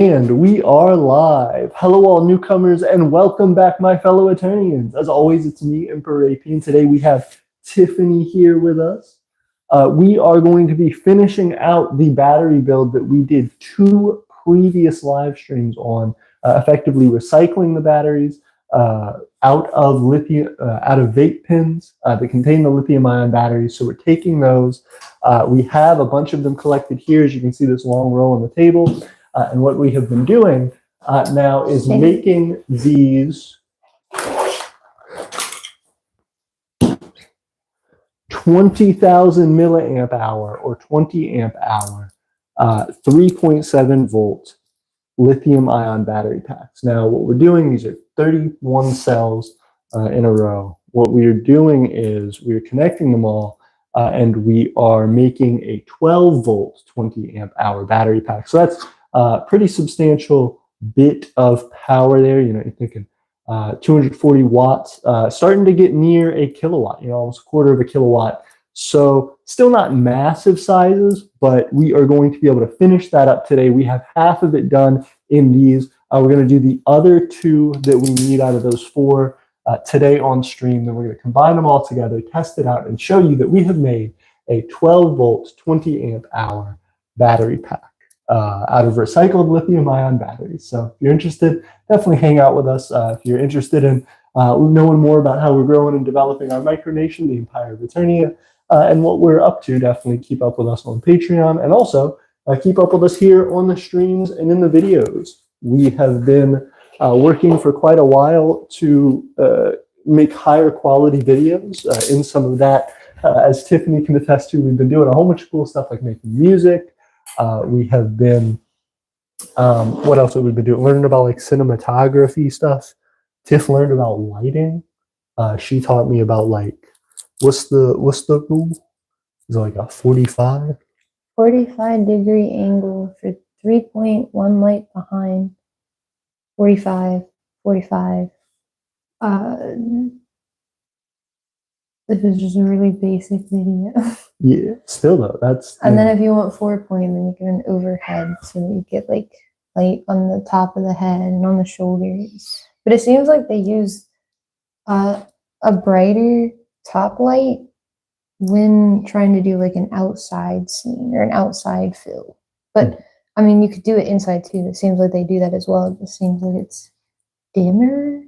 And we are live. Hello, all newcomers, and welcome back, my fellow Aeternians. As always, it's me, Emperor AP, and today we have Tiffany here with us. We are going to be finishing out the battery build that we did 2 previous live streams on, effectively recycling the batteries out of vape pens that contain the lithium-ion batteries. So we're taking those. We have a bunch of them collected here, as you can see this long row on the table. And what we have been doing now is making these 20,000 milliamp hour or 20 amp hour, 3.7 volt lithium ion battery packs. Now, what we're doing, these are 31 cells in a row. What we are doing is we are connecting them all and we are making a 12 volt, 20 amp hour battery pack. So that's pretty substantial bit of power there. You know, you're thinking 240 watts, starting to get near a kilowatt, almost a quarter of a kilowatt. So still not massive sizes, but we are going to be able to finish that up today. We have half of it done in these. We're going to do the other 2 that we need out of those 4 today on stream. Then we're going to combine them all together, test it out, and show you that we have made a 12 volt, 20 amp hour battery pack out of recycled lithium-ion batteries. So if you're interested, definitely hang out with us. If you're interested in knowing more about how we're growing and developing our micronation, the Empire of Aeternia, and what we're up to, definitely keep up with us on Patreon, and also keep up with us here on the streams and in the videos. We have been working for quite a while to make higher quality videos. In some of that, as Tiffany can attest to, we've been doing a whole bunch of cool stuff like making music. We have been, what else have we been doing? Learning about like cinematography stuff. Tiff learned about lighting. She taught me about like, what's the rule? Is it like a 45? 45 degree angle for 3.1 light behind. 45. This is just a really basic video. Yeah, still though, that's... And then if you want 4 point, then you get an overhead, so you get like light on the top of the head and on the shoulders. But it seems like they use a brighter top light when trying to do like an outside scene or an outside fill. But I mean, you could do it inside too. It seems like they do that as well. It just seems like it's dimmer.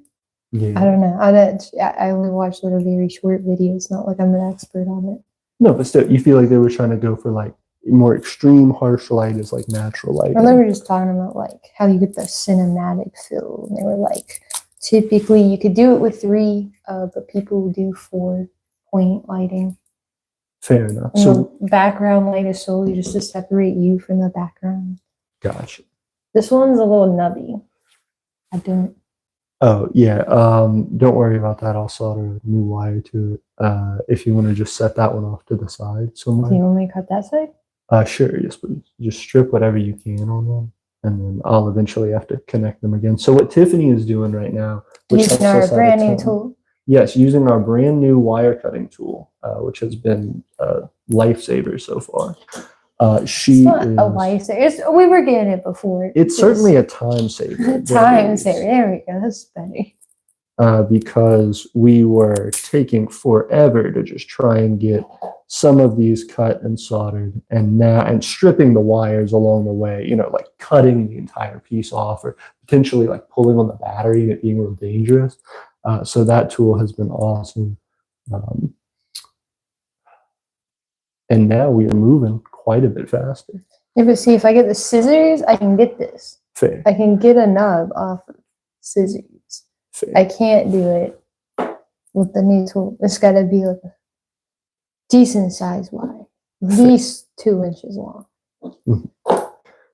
Yeah. I don't know. I only watch little very short videos. Not like I'm an expert on it. No, but still, you feel like they were trying to go for like more extreme harsh light is like natural light. And they were just talking about like how you get the cinematic feel. And they were like, typically you could do it with 3, but people do 4 point lighting. Fair enough. And so background light is solely just to separate you from the background. Gotcha. This one's a little nubby. I don't. Oh, yeah. Don't worry about that. I'll solder a new wire to it. If you want to just set that one off to the side somewhere. Do you want me to cut that side? Sure. Yes, please. Just strip whatever you can on them, and then I'll eventually have to connect them again. So what Tiffany is doing right now, which using our brand new tool. Yes, using our brand new wire cutting tool, which has been a lifesaver so far. She it's not a lifesaver. We were getting it before. It's certainly a time saver. Time saver. There we go. That's better. Because we were taking forever to just try and get some of these cut and soldered, and stripping the wires along the way. Like cutting the entire piece off, or potentially like pulling on the battery and it being real dangerous. So that tool has been awesome. And now we are moving quite a bit faster. Yeah, but see, if I get the scissors, I can get this. Fair. I can get a nub off of scissors. Fair. I can't do it with the new tool. It's got to be like a decent size wire, at least 2 inches long. Mm-hmm.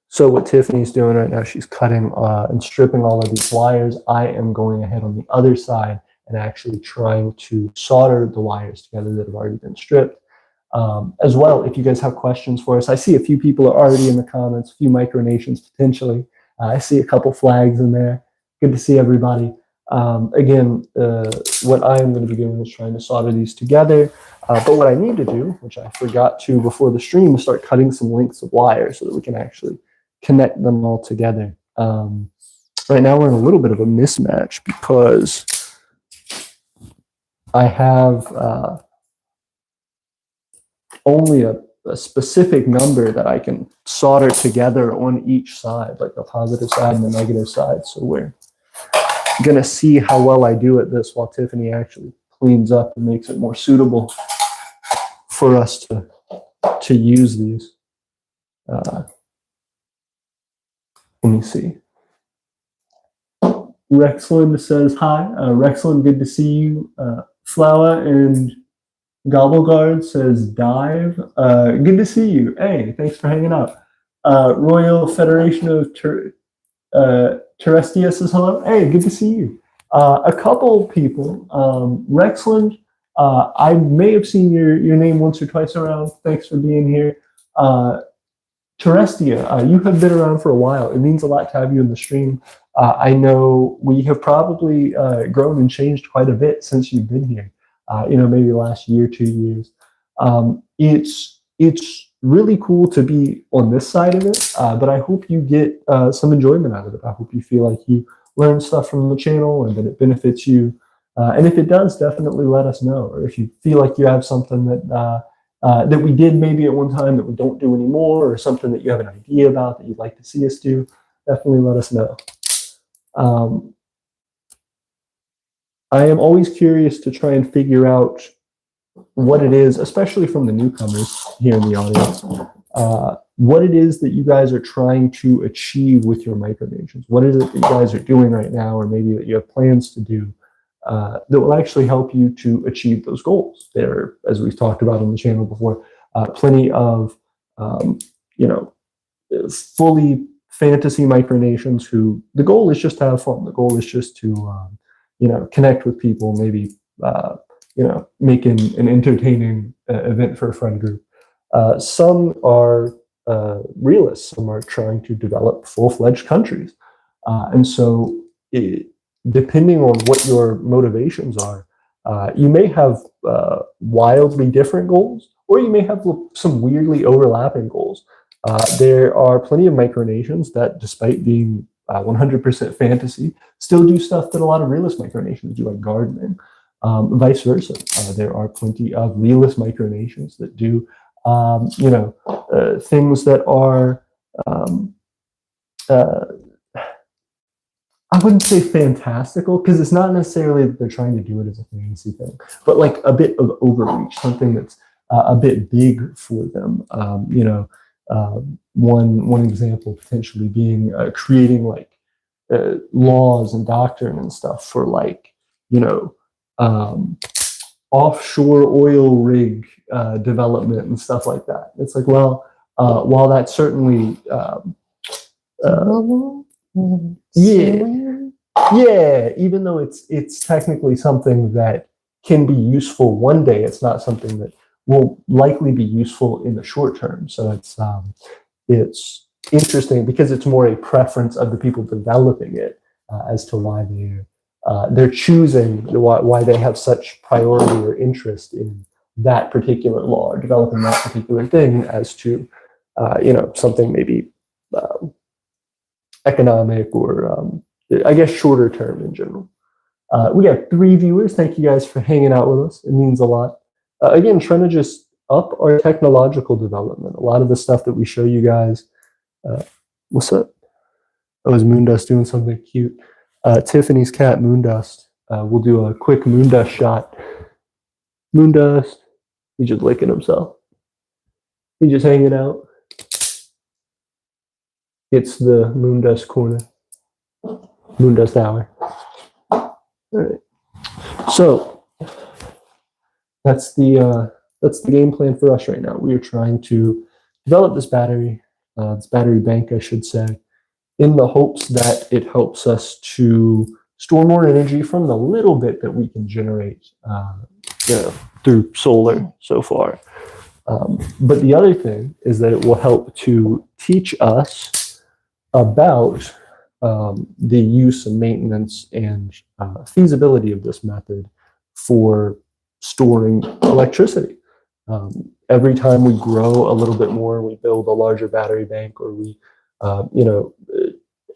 So what Tiffany's doing right now, she's cutting and stripping all of these wires. I am going ahead on the other side and actually trying to solder the wires together that have already been stripped. As well, if you guys have questions for us, I see a few people are already in the comments, a few micronations potentially. I see a couple flags in there. Good to see everybody. Again, what I am going to be doing is trying to solder these together. But what I need to do, which I forgot to before the stream, is start cutting some lengths of wire so that we can actually connect them all together. Right now we're in a little bit of a mismatch because I have only a specific number that I can solder together on each side, like the positive side and the negative side. So we're gonna see how well I do at this while Tiffany actually cleans up and makes it more suitable for us to use these. Let me see. Rexland says hi. Rexland, good to see you. Flower and Gobbleguard says dive. Good to see you. Hey, thanks for hanging out. Royal Federation of Terrestia says hello. Hey, good to see you. A couple people. Rexland, I may have seen your name once or twice around. Thanks for being here. Terrestia, you have been around for a while. It means a lot to have you in the stream. I know we have probably grown and changed quite a bit since you've been here. Maybe the last year, 2 years. It's really cool to be on this side of it, but I hope you get some enjoyment out of it. I hope you feel like you learn stuff from the channel and that it benefits you. And if it does, definitely let us know. Or if you feel like you have something that we did maybe at one time that we don't do anymore, or something that you have an idea about that you'd like to see us do, definitely let us know. I am always curious to try and figure out what it is, especially from the newcomers here in the audience, what it is that you guys are trying to achieve with your micronations. What is it that you guys are doing right now, or maybe that you have plans to do that will actually help you to achieve those goals? There are, as we've talked about on the channel before, plenty of, fully fantasy micronations who the goal is just to have fun. The goal is just to, connect with people, maybe, make an entertaining event for a friend group. Some are realists. Some are trying to develop full-fledged countries. And so depending on what your motivations are, you may have wildly different goals, or you may have some weirdly overlapping goals. There are plenty of micronations that, despite being 100% fantasy, still do stuff that a lot of realist micronations do, like gardening. Vice versa. There are plenty of realist micronations that do, things that are, I wouldn't say fantastical, because it's not necessarily that they're trying to do it as a fantasy thing, but like a bit of overreach, something that's a bit big for them. One example potentially being creating like laws and doctrine and stuff for like, offshore oil rig development and stuff like that. It's like, well, while that's certainly even though it's technically something that can be useful one day, it's not something that will likely be useful in the short term. So it's interesting because it's more a preference of the people developing it as to why they're choosing, why they have such priority or interest in that particular law or developing that particular thing, as to something maybe economic or I guess shorter term in general. We have 3 viewers. Thank you guys for hanging out with us. It means a lot. Again, trying to just up our technological development. A lot of the stuff that we show you guys. What's up? Oh, is Moondust doing something cute? Tiffany's cat, Moondust. We'll do a quick Moondust shot. Moondust, he's just licking himself. He's just hanging out. It's the Moondust corner. Moondust hour. All right. So that's the game plan for us right now. We are trying to develop this battery bank, I should say, in the hopes that it helps us to store more energy from the little bit that we can generate through solar so far. But the other thing is that it will help to teach us about the use and maintenance and feasibility of this method for storing electricity. Every time we grow a little bit more, we build a larger battery bank, or we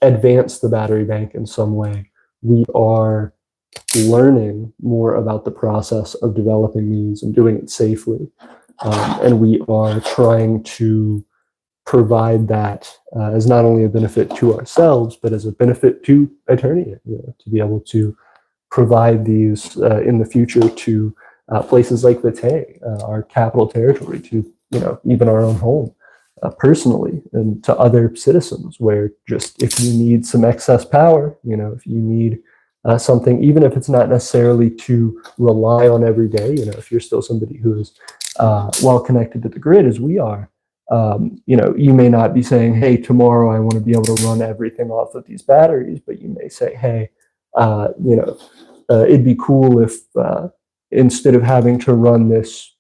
advance the battery bank in some way. We are learning more about the process of developing these and doing it safely. And we are trying to provide that as not only a benefit to ourselves, but as a benefit to Aeternia, to be able to provide these in the future to places like Vitae, our capital territory, to even our own home personally, and to other citizens, where just if you need some excess power, if you need something, even if it's not necessarily to rely on every day, if you're still somebody who is well connected to the grid as we are, you may not be saying, hey, tomorrow I want to be able to run everything off of these batteries, but you may say, hey, it'd be cool if instead of having to run this,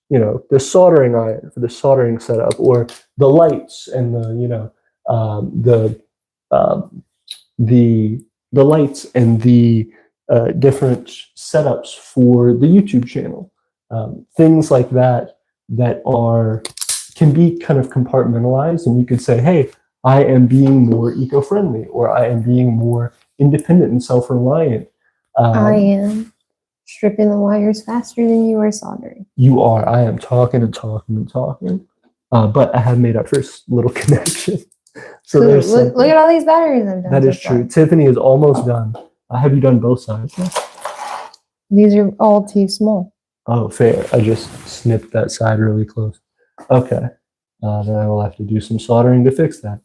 this soldering iron for the soldering setup, or the lights and the lights and the different setups for the YouTube channel, things like that can be kind of compartmentalized, and you could say, hey, I am being more eco-friendly, or I am being more independent and self-reliant. I am stripping the wires faster than you are soldering. You are. I am talking and talking and talking. But I have made our first little connection. So cool. there's look at all these batteries I've done. That is true. Tiffany is almost done. Have you done both sides? These are all too small. Oh, fair. I just snipped that side really close. Okay. Then I will have to do some soldering to fix that.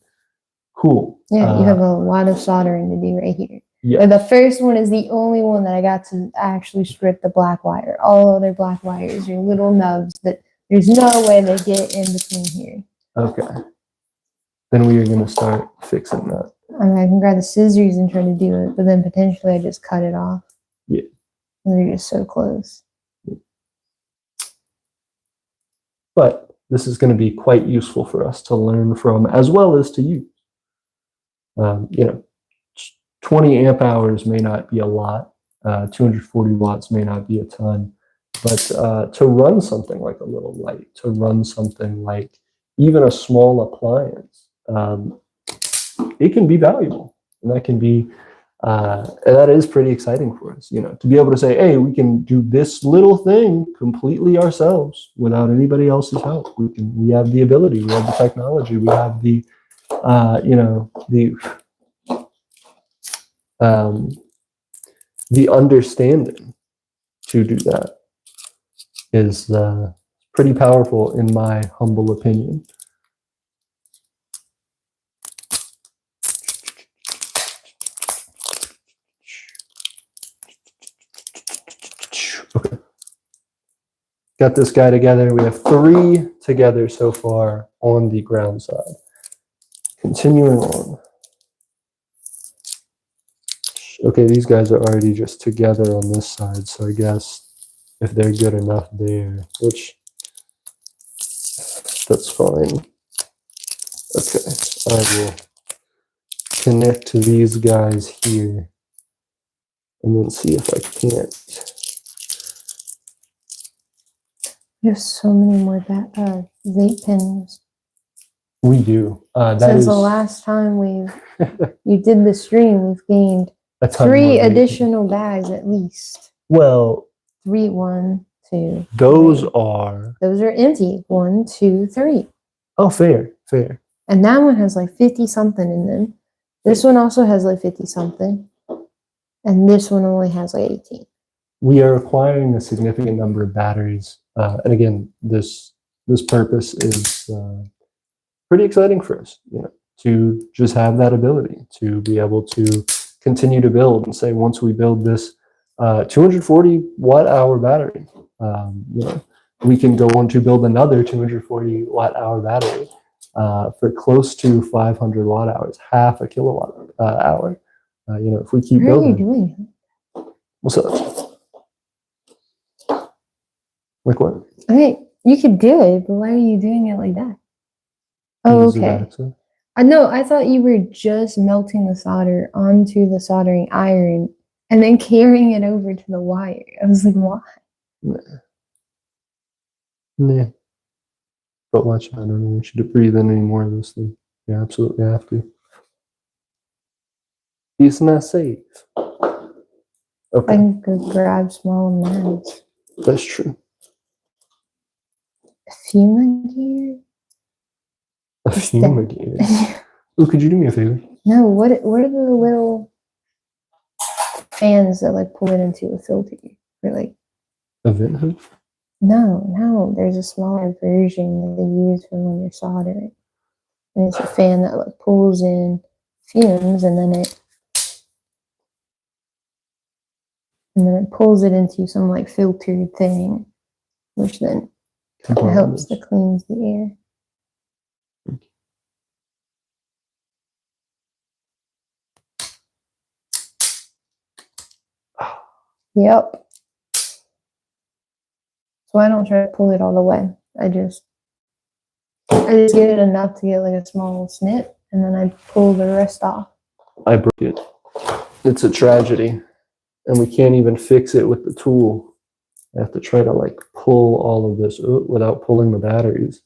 Cool. Yeah, you have a lot of soldering to do right here. Yeah. But the first one is the only one that I got to actually strip the black wire. All other black wires are little nubs that there's no way they get in between here. Okay. Then we are going to start fixing that. I mean, I can grab the scissors and try to do it, but then potentially I just cut it off. Yeah. And they're just so close. But this is going to be quite useful for us to learn from, as well as to use. 20 amp hours may not be a lot. 240 watts may not be a ton. But to run something like a little light, to run something like even a small appliance, it can be valuable. And that can be, and that is pretty exciting for us, to be able to say, hey, we can do this little thing completely ourselves without anybody else's help. We have the ability, we have the technology, we have the, the understanding to do that is pretty powerful in my humble opinion. Okay. Got this guy together. We have 3 together so far on the ground side. Continuing on. Okay, these guys are already just together on this side, so I guess if they're good enough there, which that's fine. Okay, I will connect to these guys here and then see if I can't. There's so many more vape pens. We do. Since the last time you did the stream, we've gained 3 additional bags at least. Well, 3, 1, 2. Those 3. are empty. 1, 2, 3. Oh, fair. And that one has like 50 something in them. This one also has like 50 something. And this one only has like 18. We are acquiring a significant number of batteries. And again, this purpose is pretty exciting for us, to just have that ability to be able to continue to build and say, once we build this 240 watt hour battery, we can go on to build another 240 watt hour battery for close to 500 watt hours, half a kilowatt hour. If we keep building. What are you doing? What's up? Like what? Okay, you could do it, but why are you doing it like that? Oh, okay. I know. I thought you were just melting the solder onto the soldering iron and then carrying it over to the wire. I was like, why? Nah. But watch, I don't want you to breathe in any more of this thing. You absolutely have to. It's not safe. I Okay, can go grab small amounts. that's true. A fumigator? A fumigator. Oh, could you do me a favor? No, what are the little fans that like pull it into a filter? Or like A vent hood? no, there's a smaller version that they use for when you're soldering. And it's a fan that like pulls in fumes and then it pulls it into some like filtered thing, which then helps to cleanse the air. Yep. So I don't try to pull it all the way. I just get it enough to get like a small snip, and then I pull the rest off. I broke it. It's a tragedy. And we can't even fix it with the tool. I have to try to like pull all of this without pulling the batteries.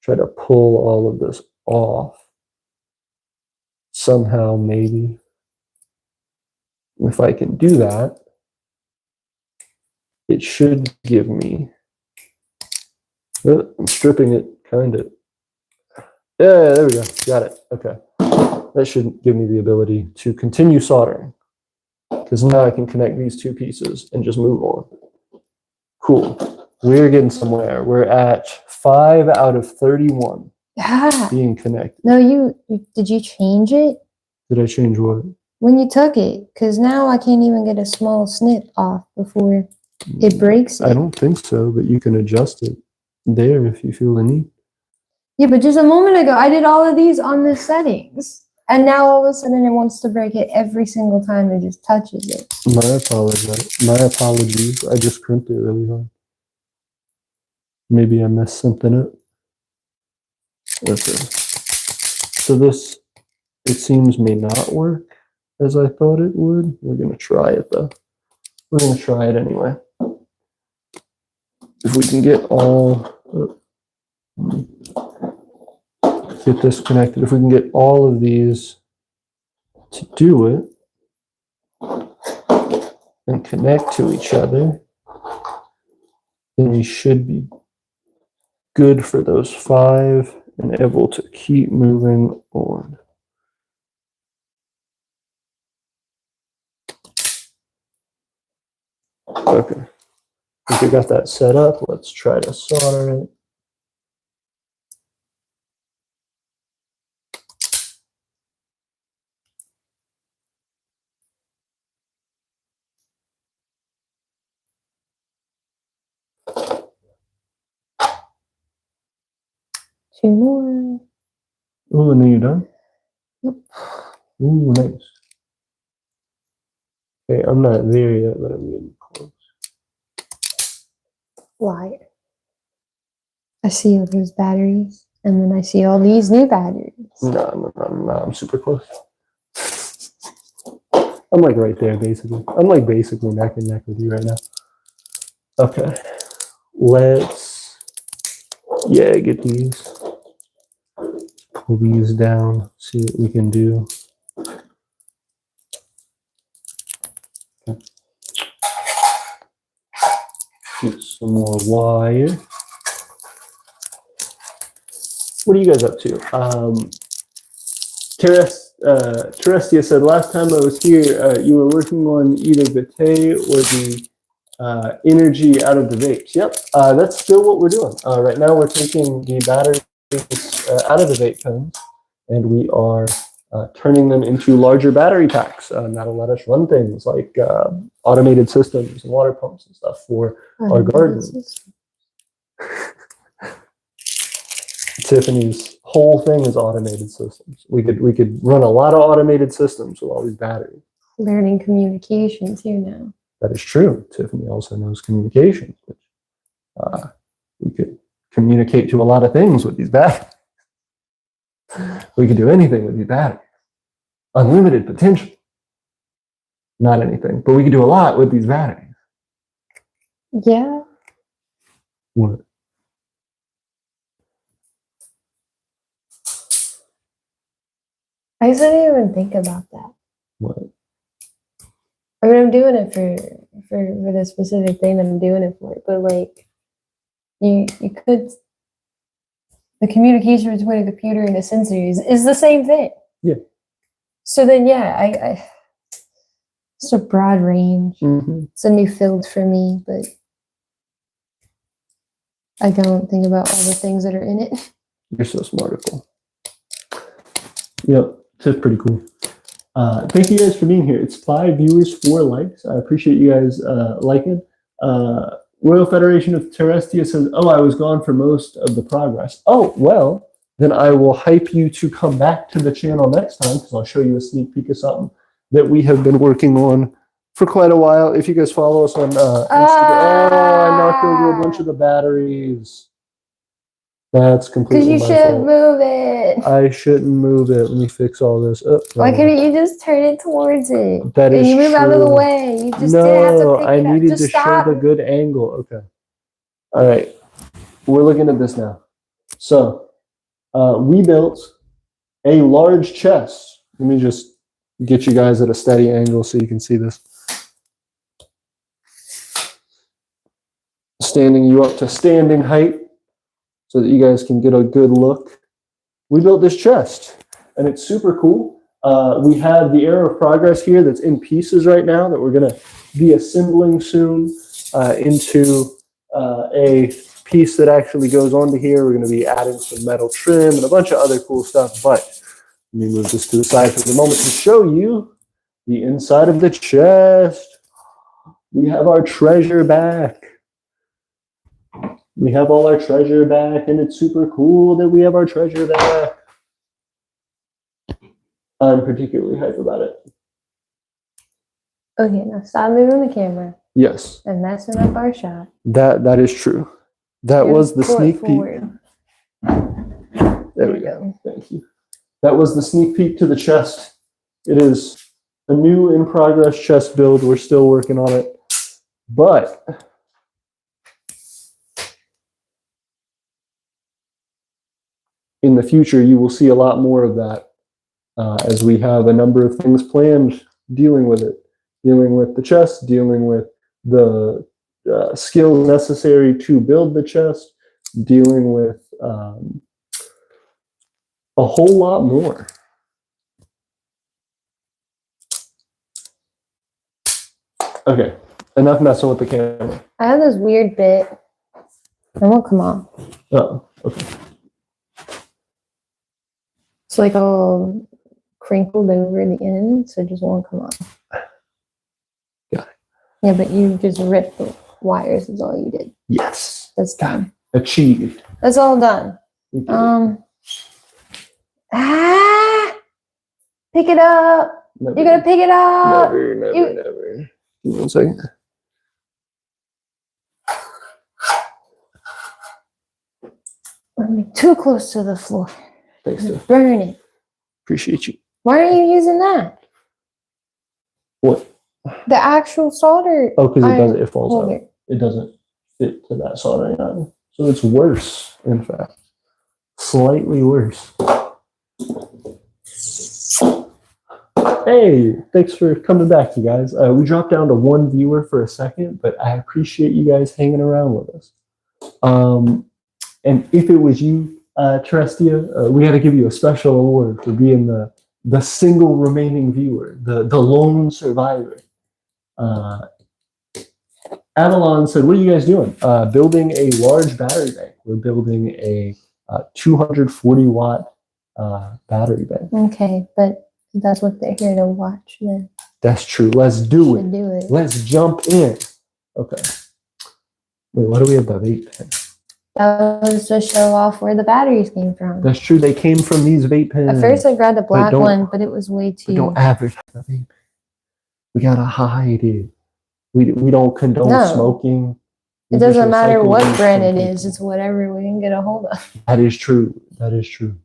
Try to pull all of this off. Somehow, maybe. If I can do that, it should give me. I'm stripping it, kind of. Yeah, there we go. Got it. Okay. That should give me the ability to continue soldering. Because now I can connect these two pieces and just move on. Cool. We're getting somewhere. We're at 5 out of 31 being connected. No, did you change it? Did I change what? When you took it, because now I can't even get a small snip off before it breaks it. I don't think so, but you can adjust it there if you feel the need. Yeah, but just a moment ago, I did all of these on the settings. And now all of a sudden it wants to break it every single time it just touches it. My apologies. My apologies. I just crimped it really hard. Maybe I messed something up. Okay. So this, it seems, may not work as I thought it would. We're going to try it though. We're going to try it anyway. If we can get get this connected. If we can get all of these to do it and connect to each other, then we should be good for those 5 and able to keep moving on. Okay. I think we got that set up. Let's try to solder it. Two more. Oh, and then you're done? Yep. Ooh, nice. Okay, I'm not there yet, but I'm getting close. Liar. I see all those batteries, and then I see all these new batteries. No, I'm super close. I'm like right there, basically. I'm like basically neck and neck with you right now. Okay. Let's, get these. Pull these down, see what we can do. Okay. Get some more wire. What are you guys up to? Terestia said last time I was here, you were working on either vitae or the energy out of the vapes. Yep, that's still what we're doing. Right now we're taking the batteries out of the vape pens and we are turning them into larger battery packs. That'll let us run things like automated systems and water pumps and stuff for our garden. Tiffany's whole thing is automated systems. We could run a lot of automated systems with all these batteries. Learning communication too now. That is true. Tiffany also knows communications, which we could communicate to a lot of things with these batteries. We could do anything with these batteries. Unlimited potential. Not anything, but we could do a lot with these batteries. Yeah. What? I didn't even think about that. What? I mean, I'm doing it for the specific thing that I'm doing it for. But like, you could. The communication between a computer and a sensor is the same thing. Yeah. So then, yeah, I it's a broad range. Mm-hmm. It's a new field for me, but I don't think about all the things that are in it. You're so smartical. Yep, so it's pretty cool. Thank you guys for being here. It's 5 viewers, 4 likes. I appreciate you guys liking. Royal Federation of Terrestia says, oh, I was gone for most of the progress. Oh, well, then I will hype you to come back to the channel next time because I'll show you a sneak peek of something that we have been working on for quite a while. If you guys follow us on Instagram. Oh, I knocked over a bunch of the batteries. That's completely Because you my should fault. move it. I shouldn't move it. Let me fix all this. Oh, Why couldn't you just turn it towards it? That is and you move out of the true. way. You just didn't have to pick I it up. needed Just to stop. show the good angle. Okay. All right. We're looking at this now. So we built a large chest. Let me just get you guys at a steady angle so you can see this. Standing you up to standing height so that you guys can get a good look. We built this chest, and it's super cool. We have the Arrow of Progress here that's in pieces right now that we're going to be assembling soon into a piece that actually goes onto here. We're going to be adding some metal trim and a bunch of other cool stuff, but let me move this to the side for the moment to show you the inside of the chest. We have our treasure back. We have all our treasure back, and it's super cool that we have our treasure back. I'm particularly hyped about it. Okay, now stop moving the camera Yes, and messing up our shot. that is true. That was the Pull it sneak peek. forward. There we go. Thank you. That was the sneak peek to the chest. It is a new in progress chest build. We're still working on it, but in the future, you will see a lot more of that as we have a number of things planned dealing with it, dealing with the chest, dealing with the skills necessary to build the chest, dealing with a whole lot more. Okay, enough messing with the camera. I have this weird bit. It won't come off. Oh, okay. It's like all crinkled over the end, so it just won't come off. Got it. Yeah, but you just ripped the wires is all you did. Yes. That's done. Achieved. That's all done. Pick it up. Never, You're gonna pick it up. never. Give me 1 second. I'm too close to the floor. Thanks, Steph. Burn it. Appreciate you. Why aren't you using that? What? The actual solder. Oh, because it falls holder. out. It doesn't fit to that soldering iron. So it's worse, in fact. Slightly worse. Hey, thanks for coming back, you guys. We dropped down to 1 viewer for a second, but I appreciate you guys hanging around with us. And if it was you, Terrestia, we had to give you a special award for being the single remaining viewer, the lone survivor. Avalon said, what are you guys doing? Building a large battery bank. We're building a 240 watt battery bank. Okay, but that's what they're here to watch then. That's true. Let's do it. Do it. Let's jump in. Okay. Wait, why do we have the vape pen? That was to show off where the batteries came from. That's true. They came from these vape pens. At first I grabbed the black don't- one, but it was way too... We don't advertise the vape. We gotta hide it. We don't condone No. smoking. It We doesn't just matter recycle what these brand it from is. people. It's whatever we can get a hold of. That is true. That is true.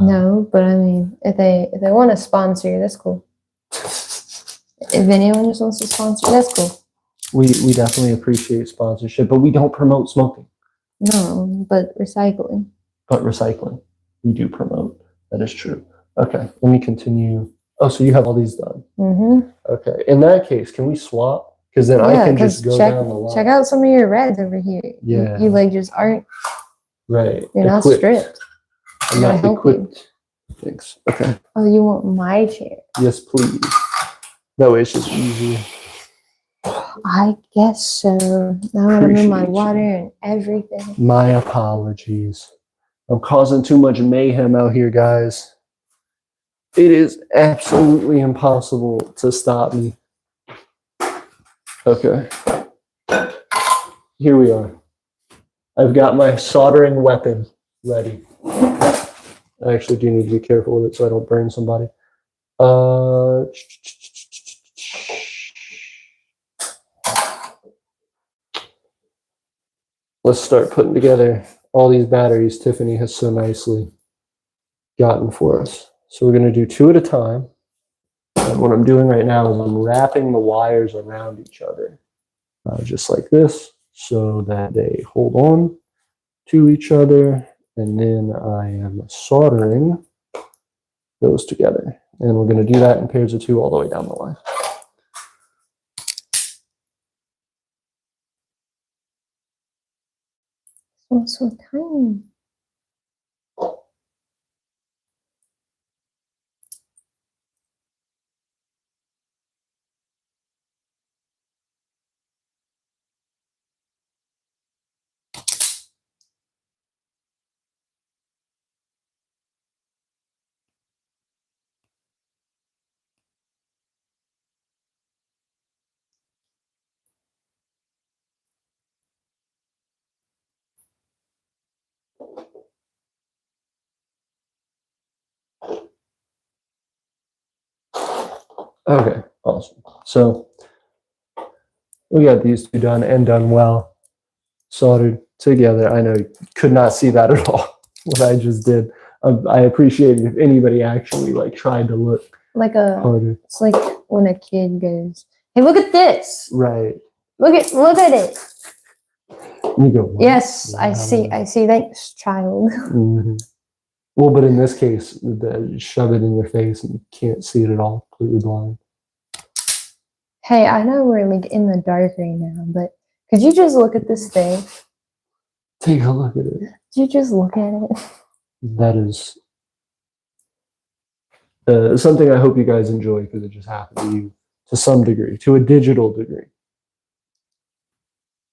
No, but I mean, if they want to sponsor, that's cool. If anyone just wants to sponsor, that's cool. We definitely appreciate sponsorship, but we don't promote smoking. No, but recycling. But recycling, we do promote. That is true. Okay, let me continue Oh, so you have all these done. Mm-hmm. Okay. In that case, can we swap? Because then I can just go down the line. Check out some of your reds over here. Yeah. You like just aren't. Right. You're not stripped. I'm not equipped. Thanks. Okay. Oh, you want my chair? Yes, please. That way it's just easier. I guess so. Now I'm gonna move my water and everything. My apologies. I'm causing too much mayhem out here, guys. It is absolutely impossible to stop me. Okay. Here we are. I've got my soldering weapon ready. I actually do need to be careful with it so I don't burn somebody. Let's start putting together all these batteries Tiffany has so nicely gotten for us. So we're going to do 2 at a time. And what I'm doing right now is I'm wrapping the wires around each other, just like this, so that they hold on to each other. And then I am soldering those together. And we're going to do that in pairs of 2 all the way down the line. Oh, so tiny. Okay, awesome. So we got these 2 done and done well, soldered together. I know you could not see that at all, what I just did. I appreciate it if anybody actually like tried to look like harder. It's like when a kid goes, "Hey, look at this! Right. Look at it!" You go. Yes, wow. I see. Thanks, child. Mm-hmm. Well, but in this case, shove it in your face and you can't see it at all, completely blind. Hey, I know we're like in the dark right now, but could you just look at this thing? Take a look at it. Could you just look at it? That is something I hope you guys enjoy because it just happened to you to some degree, to a digital degree.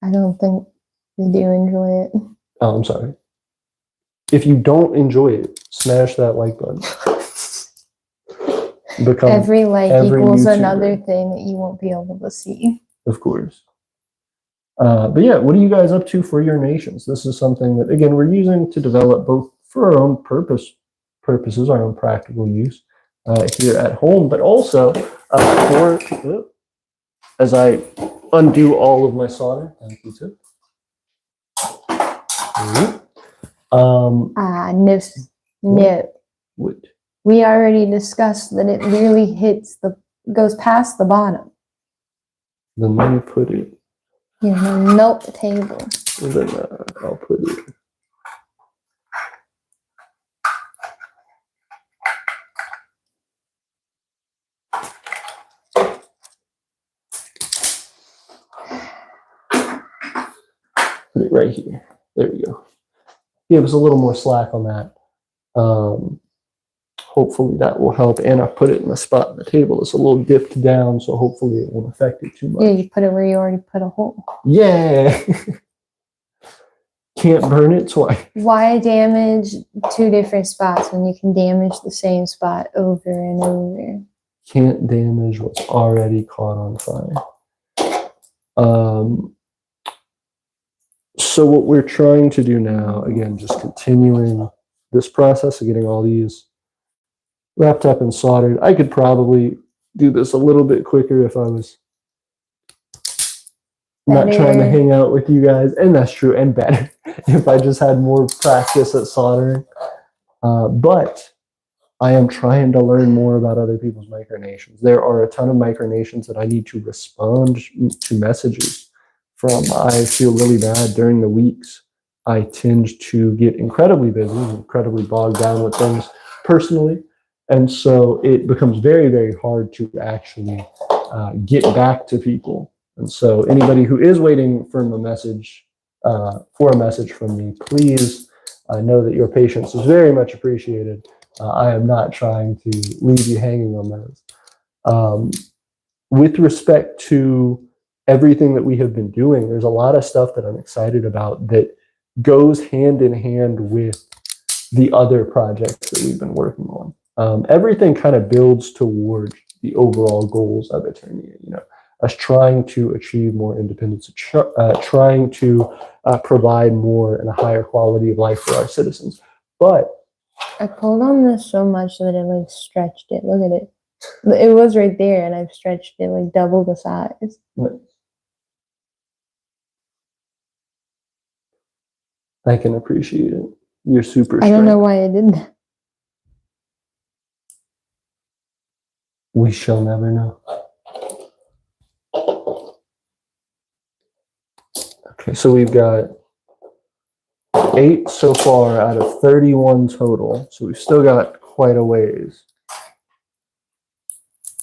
I don't think you do enjoy it. Oh, I'm sorry. If you don't enjoy it, smash that like button. Every like equals YouTuber. Another thing that you won't be able to see. Of course. But yeah, what are you guys up to for your nations? This is something that, again, we're using to develop both for our own purposes, our own practical use here at home, but also for, as I undo all of my solder. Thank you, too. No. Wood. We already discussed that it really goes past the bottom. Then let me put it. Yeah, melt the table. And then I'll put it. Put it right here. There we go. Give us a little more slack on that. Hopefully that will help. And I put it in a spot on the table. It's a little dipped down, so hopefully it won't affect it too much. Yeah, you put it where you already put a hole. Yeah. Can't burn it twice. Why damage 2 different spots when you can damage the same spot over and over? Can't damage what's already caught on fire. So what we're trying to do now, again, just continuing this process of getting all these wrapped up and soldered. I could probably do this a little bit quicker if I was not trying to hang out with you guys, and that's true, and better if I just had more practice at soldering. But I am trying to learn more about other people's micronations. There are a ton of micronations that I need to respond to messages from. I feel really bad during the weeks. I tend to get incredibly busy, incredibly bogged down with things personally. And so it becomes very, very hard to actually get back to people. And so anybody who is waiting for a message from me, please know that your patience is very much appreciated. I am not trying to leave you hanging on those. With respect to everything that we have been doing, there's a lot of stuff that I'm excited about that goes hand in hand with the other projects that we've been working on. Everything kind of builds towards the overall goals of Aeternia, us trying to achieve more independence, trying to provide more and a higher quality of life for our citizens. But I pulled on this so much that it like stretched it. Look at it. It was right there, and I've stretched it like double the size. I can appreciate it. You're super I don't know strong. why I did that. We shall never know. Okay, so we've got 8 so far out of 31 total. So we've still got quite a ways.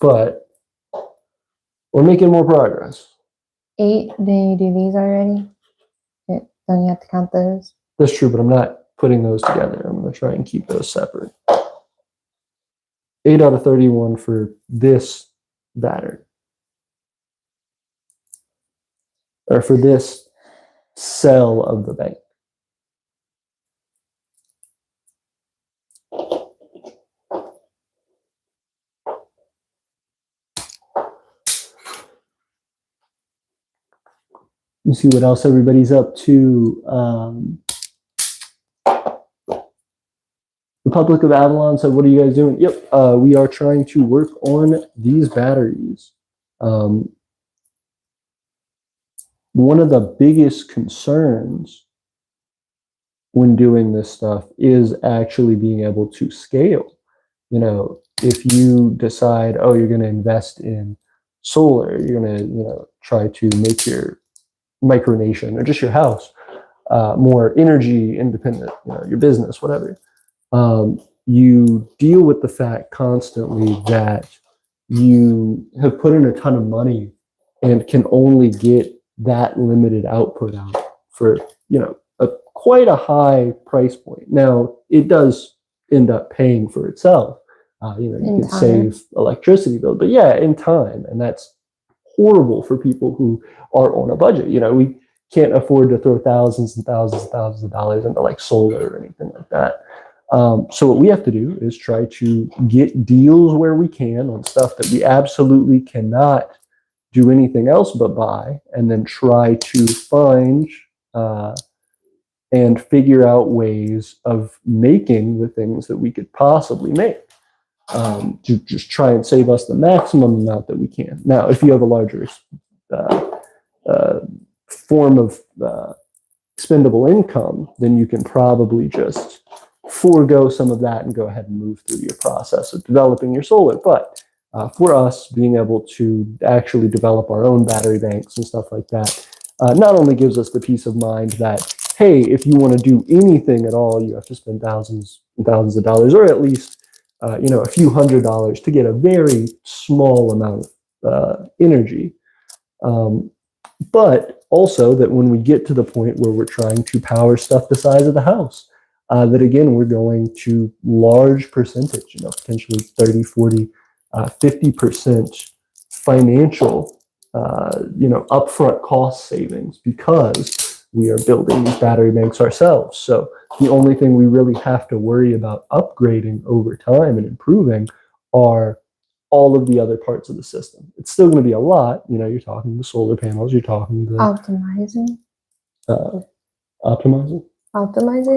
But we're making more progress. 8, did you do these already? Don't you have to count those? That's true, but I'm not putting those together. I'm going to try and keep those separate. 8 out of 31 for this batter. Or for this cell of the bank. You see what else everybody's up to. Republic of Avalon said, what are you guys doing? Yep, we are trying to work on these batteries. One of the biggest concerns when doing this stuff is actually being able to scale. If you decide, oh, you're going to invest in solar, you're going to, try to make your micronation or just your house more energy independent, your business, whatever. You deal with the fact constantly that you have put in a ton of money and can only get that limited output out for, quite a high price point. Now, it does end up paying for itself. You can save electricity bill, but yeah, in time. And that's horrible for people who are on a budget. We can't afford to throw thousands and thousands and thousands of dollars into like solar or anything like that. So what we have to do is try to get deals where we can on stuff that we absolutely cannot do anything else but buy, and then try to find and figure out ways of making the things that we could possibly make to just try and save us the maximum amount that we can. Now, if you have a larger form of expendable income, then you can probably just forego some of that and go ahead and move through your process of developing your solar. But for us, being able to actually develop our own battery banks and stuff like that not only gives us the peace of mind that, hey, if you want to do anything at all, you have to spend thousands and thousands of dollars, or at least a few $100s to get a very small amount of energy. But also that when we get to the point where we're trying to power stuff the size of the house, that again, we're going to large percentage, potentially 30, 40, 50% financial, upfront cost savings, because we are building these battery banks ourselves. So the only thing we really have to worry about upgrading over time and improving are all of the other parts of the system. It's still going to be a lot. You're talking the solar panels, you're talking the optimizing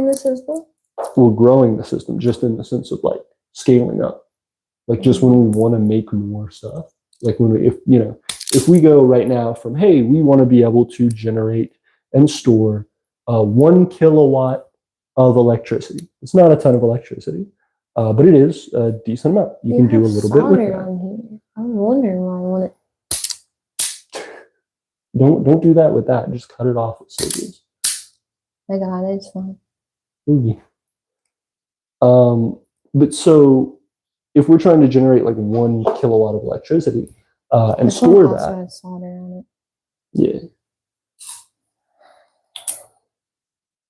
the system. Well, growing the system, just in the sense of like scaling up, like just when we want to make more stuff, like when if we go right now from, hey, we want to be able to generate and store 1 kilowatt of electricity. It's not a ton of electricity, but it is a decent amount. You can do a little bit with that. I was wondering why I want it. Don't do that with that. Just cut it off with scissors. I got it. It's fine. But so if we're trying to generate like 1 kilowatt of electricity and This one store also that, has solder on it. yeah,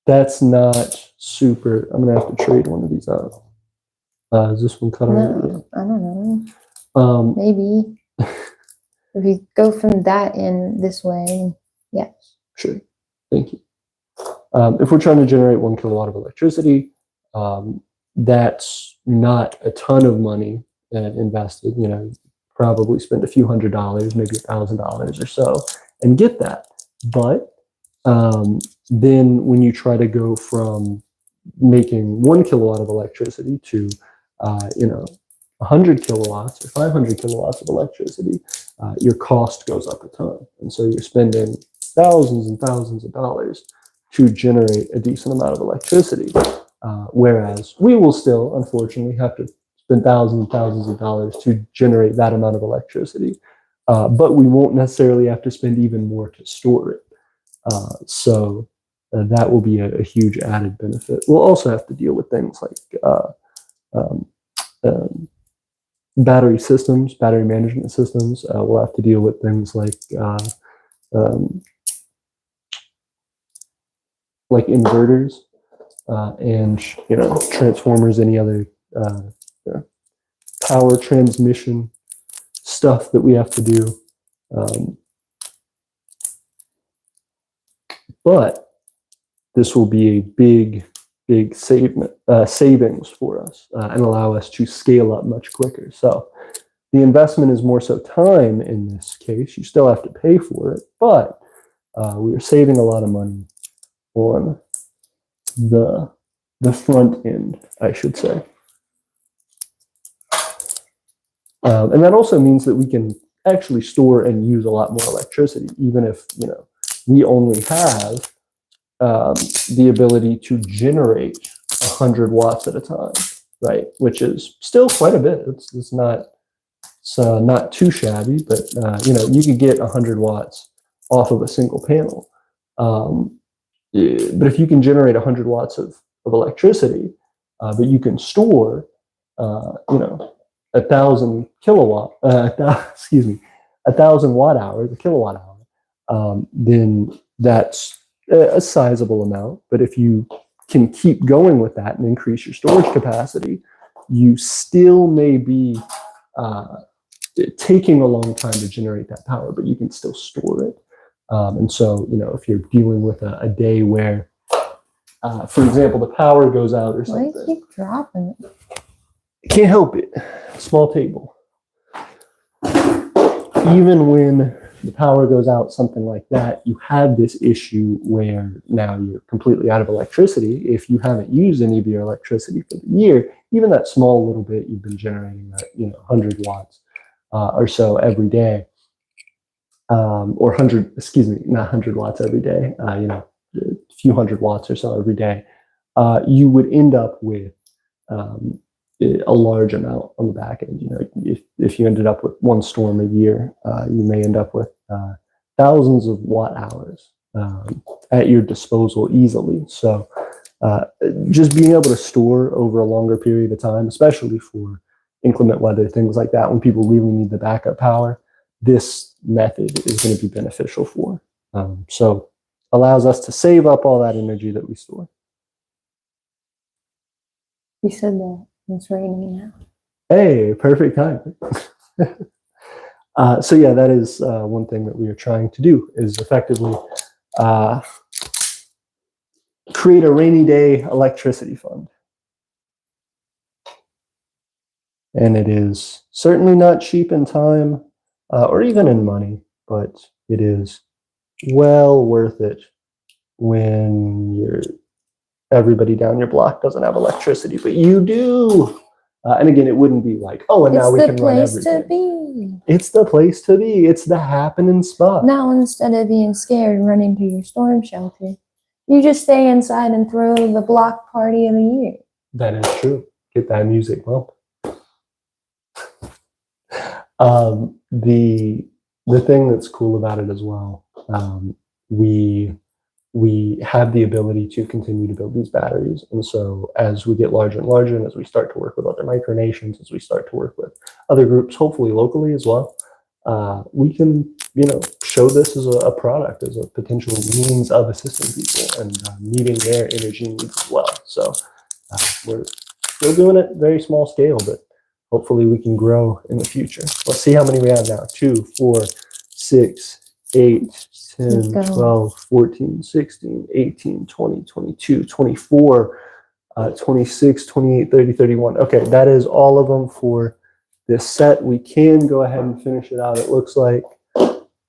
that's not super. I'm gonna have to trade one of these out. Is this one cut already? No, I don't know. Yeah. Maybe if you go from that in this way, yes. Sure. Thank you. If we're trying to generate 1 kilowatt of electricity, that's not a ton of money invested. You know, probably spend a few $100s, maybe $1,000 or so, and get that. But then when you try to go from making 1 kilowatt of electricity to, 100 kilowatts or 500 kilowatts of electricity, your cost goes up a ton. And so you're spending thousands and thousands of dollars to generate a decent amount of electricity. Whereas we will still, unfortunately, have to spend thousands and thousands of dollars to generate that amount of electricity. But we won't necessarily have to spend even more to store it. So that will be a huge added benefit. We'll also have to deal with things like battery systems, battery management systems. We'll have to deal with things like inverters and transformers, any other power transmission stuff that we have to do. But this will be a big savings for us and allow us to scale up much quicker. So the investment is more so time in this case. You still have to pay for it, but we are saving a lot of money on the front end, I should say. And that also means that we can actually store and use a lot more electricity, even if we only have the ability to generate 100 watts at a time, right? Which is still quite a bit. It's not too shabby, but you could get 100 watts off of a single panel. But if you can generate 100 watts of electricity, but you can store 1,000 kilowatt, 1,000 watt hours, a kilowatt hour, then that's a sizable amount. But if you can keep going with that and increase your storage capacity, you still may be taking a long time to generate that power, but you can still store it. And so, if you're dealing with a day where, for example, the power goes out or something. Why do you keep dropping it? Can't help it. Small table. Even when the power goes out, something like that, you have this issue where now you're completely out of electricity. If you haven't used any of your electricity for the year, even that small little bit you've been generating, that 100 watts or so every day, or 100, not 100 watts every day, a few hundred watts or so every day, you would end up with a large amount on the back end. If you ended up with one storm a year, you may end up with thousands of watt hours at your disposal easily. So just being able to store over a longer period of time, especially for inclement weather, things like that, when people really need the backup power, this method is going to be beneficial for. So allows us to save up all that energy that we store. You said that. It's raining now. Hey, perfect time. So yeah, that is one thing that we are trying to do, is effectively create a rainy day electricity fund. And it is certainly not cheap in time or even in money, but it is well worth it when everybody down your block doesn't have electricity, but you do. And again, it wouldn't be like, oh, and now we can run everything. It's the place to be. It's the place to be. It's the happening spot. Now, instead of being scared and running to your storm shelter, you just stay inside and throw the block party of the year. That is true. Get that music bump. The thing that's cool about it as well, we we have the ability to continue to build these batteries. And so as we get larger and larger, and as we start to work with other micronations, as we start to work with other groups, hopefully locally as well, we can, show this as a product, as a potential means of assisting people and meeting their energy needs as well. So we're still doing it very small scale, but hopefully we can grow in the future. Let's see how many we have now. 2, 4, 6, 8, 10, 12, 14, 16, 18, 20, 22, 24, 26, 28, 30, 31. Okay, that is all of them for this set. We can go ahead and finish it out, it looks like.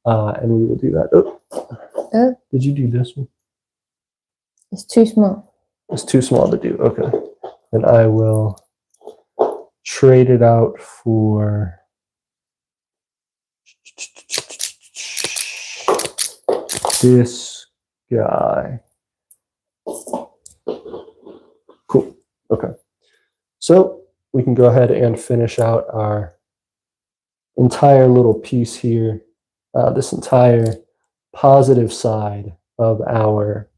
And we will do that. Oh, did you do this one? It's too small. It's too small to do. Okay. Then I will trade it out for this guy. Cool. Okay. So we can go ahead and finish out our entire little piece here. This entire positive side of our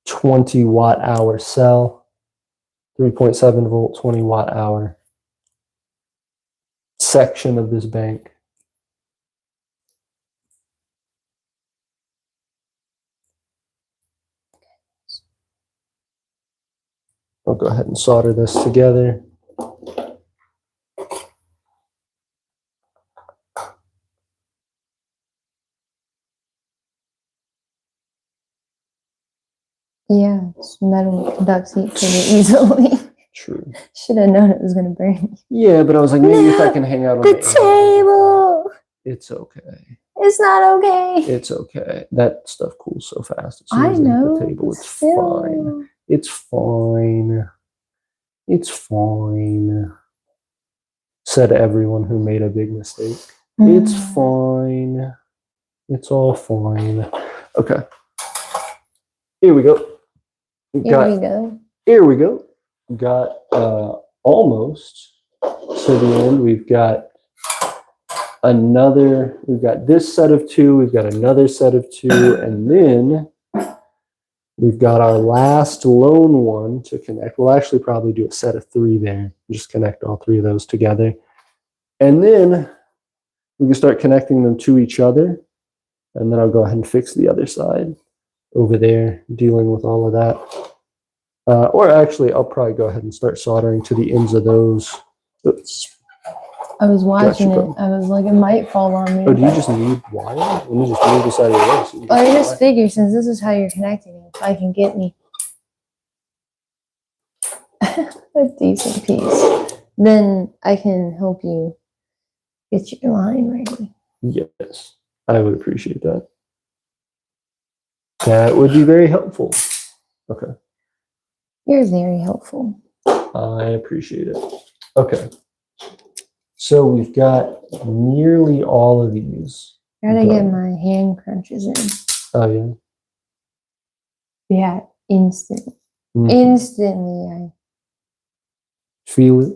20 watt hour cell, 3.7 volt, 20 watt hour section of this bank. I'll go ahead and solder this together. Yeah, it's metal conducts heat pretty easily. True. Should have known it was going to burn. Yeah, but I was like, maybe if I can hang out on the table. It's okay. It's not okay. It's okay. That stuff cools so fast. As soon I as know. the table, it's fine. It's fine. It's fine. Said everyone who made a big mistake. It's fine. It's all fine. Okay. Here we go. Here we go. Got almost to the end. We've got this set of 2, we've got another set of 2, and then we've got our last lone one to connect. We'll actually probably do a set of 3 there. Just connect all 3 of those together. And then we can start connecting them to each other. And then I'll go ahead and fix the other side over there, dealing with all of that. Or actually, I'll probably go ahead and start soldering to the ends of those. Oops. I was watching it. I was like, it might fall on me. Oh, do you just need wire? Let me just move the side of your leg. So I just figured, since this is how you're connecting it, if I can get me a decent piece, then I can help you get your line ready. Yes, I would appreciate that. That would be very helpful. Okay. You're very helpful. I appreciate it. Okay. So we've got nearly all of these. Gotta get my hand crunches in. Oh, yeah? Yeah, instantly. Instantly, I feel it.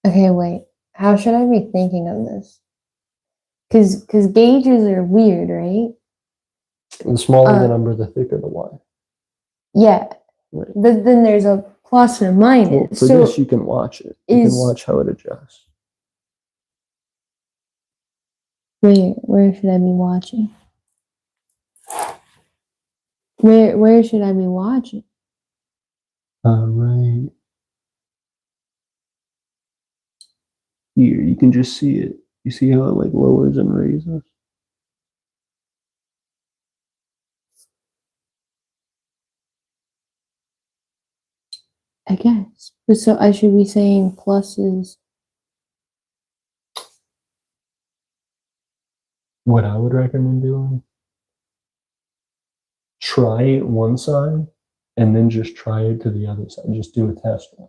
Okay, wait. How should I be thinking of this? Because gauges are weird, right? The smaller the number, the thicker the wire. Yeah. Right. But then there's a plus and a minus. Well, for this, you can watch it. You can watch how it adjusts. Where should I be watching? Where should I be watching? Right. Here, you can just see it. You see how it like lowers and raises? I guess. But so I should be saying pluses. What I would recommend doing, try it one side and then just try it to the other side. Just do a test run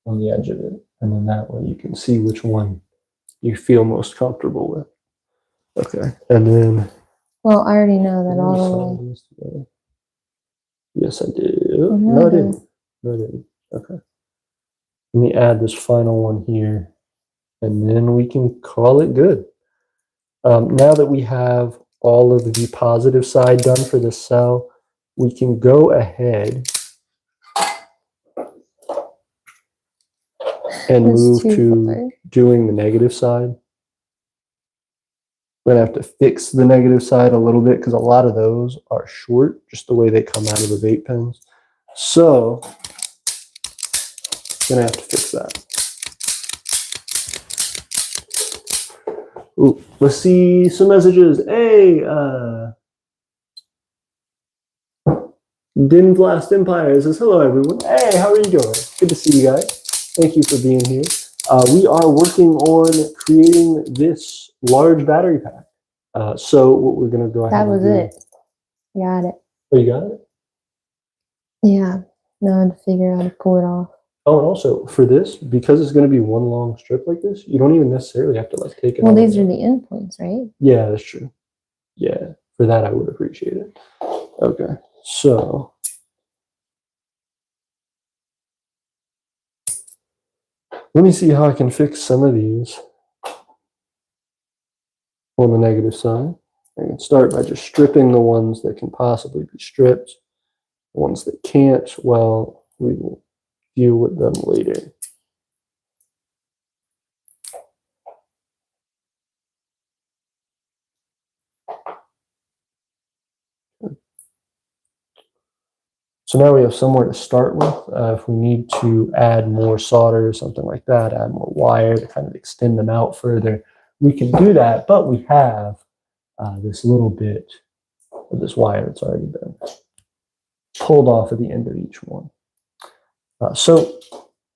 on the edge of it. And then that way you can see which one you feel most comfortable with. Okay. And then. Well, I already know that all the way. Yes, I did. No, I didn't. No, I didn't. Okay. Let me add this final one here, and then we can call it good. Now that we have all of the positive side done for the cell, we can go ahead and move to doing the negative side. We're going to have to fix the negative side a little bit because a lot of those are short, just the way they come out of the vape pens. So, going to have to fix that. Ooh, let's see some messages. Hey, Dim Blast Empire says, hello, everyone. Hey, how are you doing? Good to see you guys. Thank you for being here. We are working on creating this large battery pack. So what we're going to go ahead and do. That was it. Got it. Oh, you got it? Yeah. Now I had to figure out how to pull it off. Oh, and also for this, because it's going to be one long strip like this, you don't even necessarily have to like take it. Well, these are the endpoints, right? Yeah, that's true. Yeah, for that I would appreciate it. Okay, so let me see how I can fix some of these on the negative side. I can start by just stripping the ones that can possibly be stripped. The ones that can't, well, we will deal with them later. So now we have somewhere to start with. If we need to add more solder or something like that, add more wire to kind of extend them out further, we can do that, but we have this little bit of this wire that's already been pulled off at the end of each one. So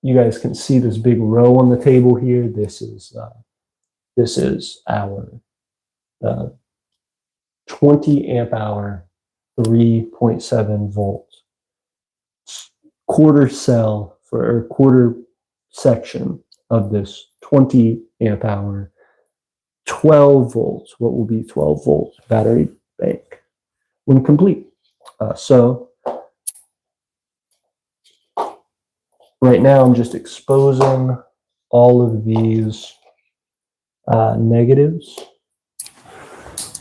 you guys can see this big row on the table here. This is our 20 amp hour, 3.7 volts quarter cell for a quarter section of this 20 amp hour, 12 volts, what will be 12 volts battery bank when complete. So right now I'm just exposing all of these negatives,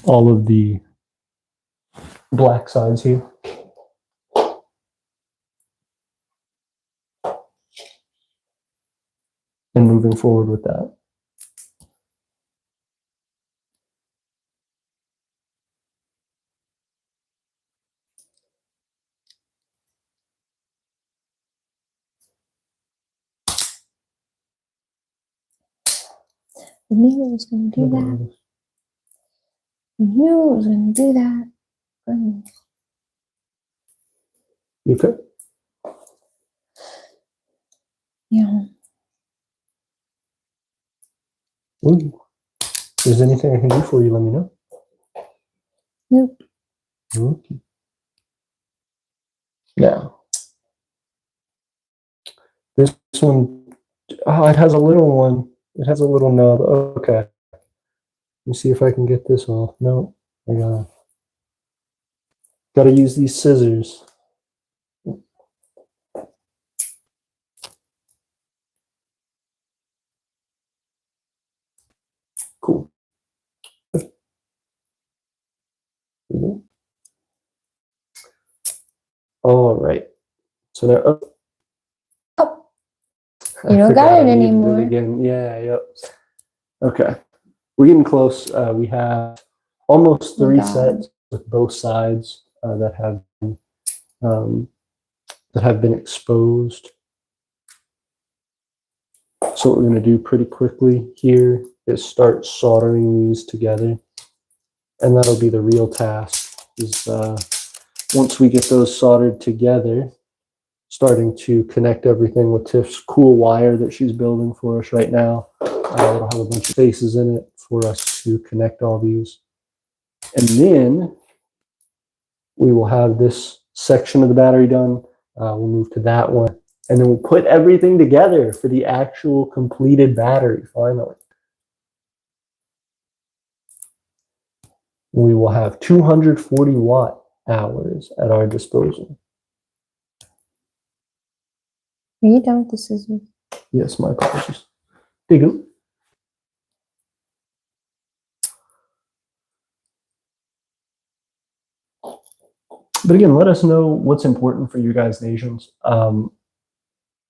all of the black sides here. And moving forward with that. I knew it was going to do that. I knew it was going to do that. You okay? Yeah. Ooh. If there's anything I can do for you, let me know. Nope. Okay. Now, this one, oh, it has a little one. It has a little nub. Okay. Let me see if I can get this off. No, I gotta use these scissors. Cool. All right. So now, Oh, you don't got it anymore. Again. Yeah, yep. Okay. We're getting close. We have almost 3 sets with both sides that have been exposed. So what we're going to do pretty quickly here is start soldering these together, and that'll be the real task. Is once we get those soldered together, starting to connect everything with Tiff's cool wire that she's building for us right now. It'll have a bunch of spaces in it for us to connect all these. And then we will have this section of the battery done. We'll move to that one. And then we'll put everything together for the actual completed battery, finally. We will have 240 watt hours at our disposal. Are you done with the scissors? Yes, my apologies. Dig them. But again, let us know what's important for you guys' nations. The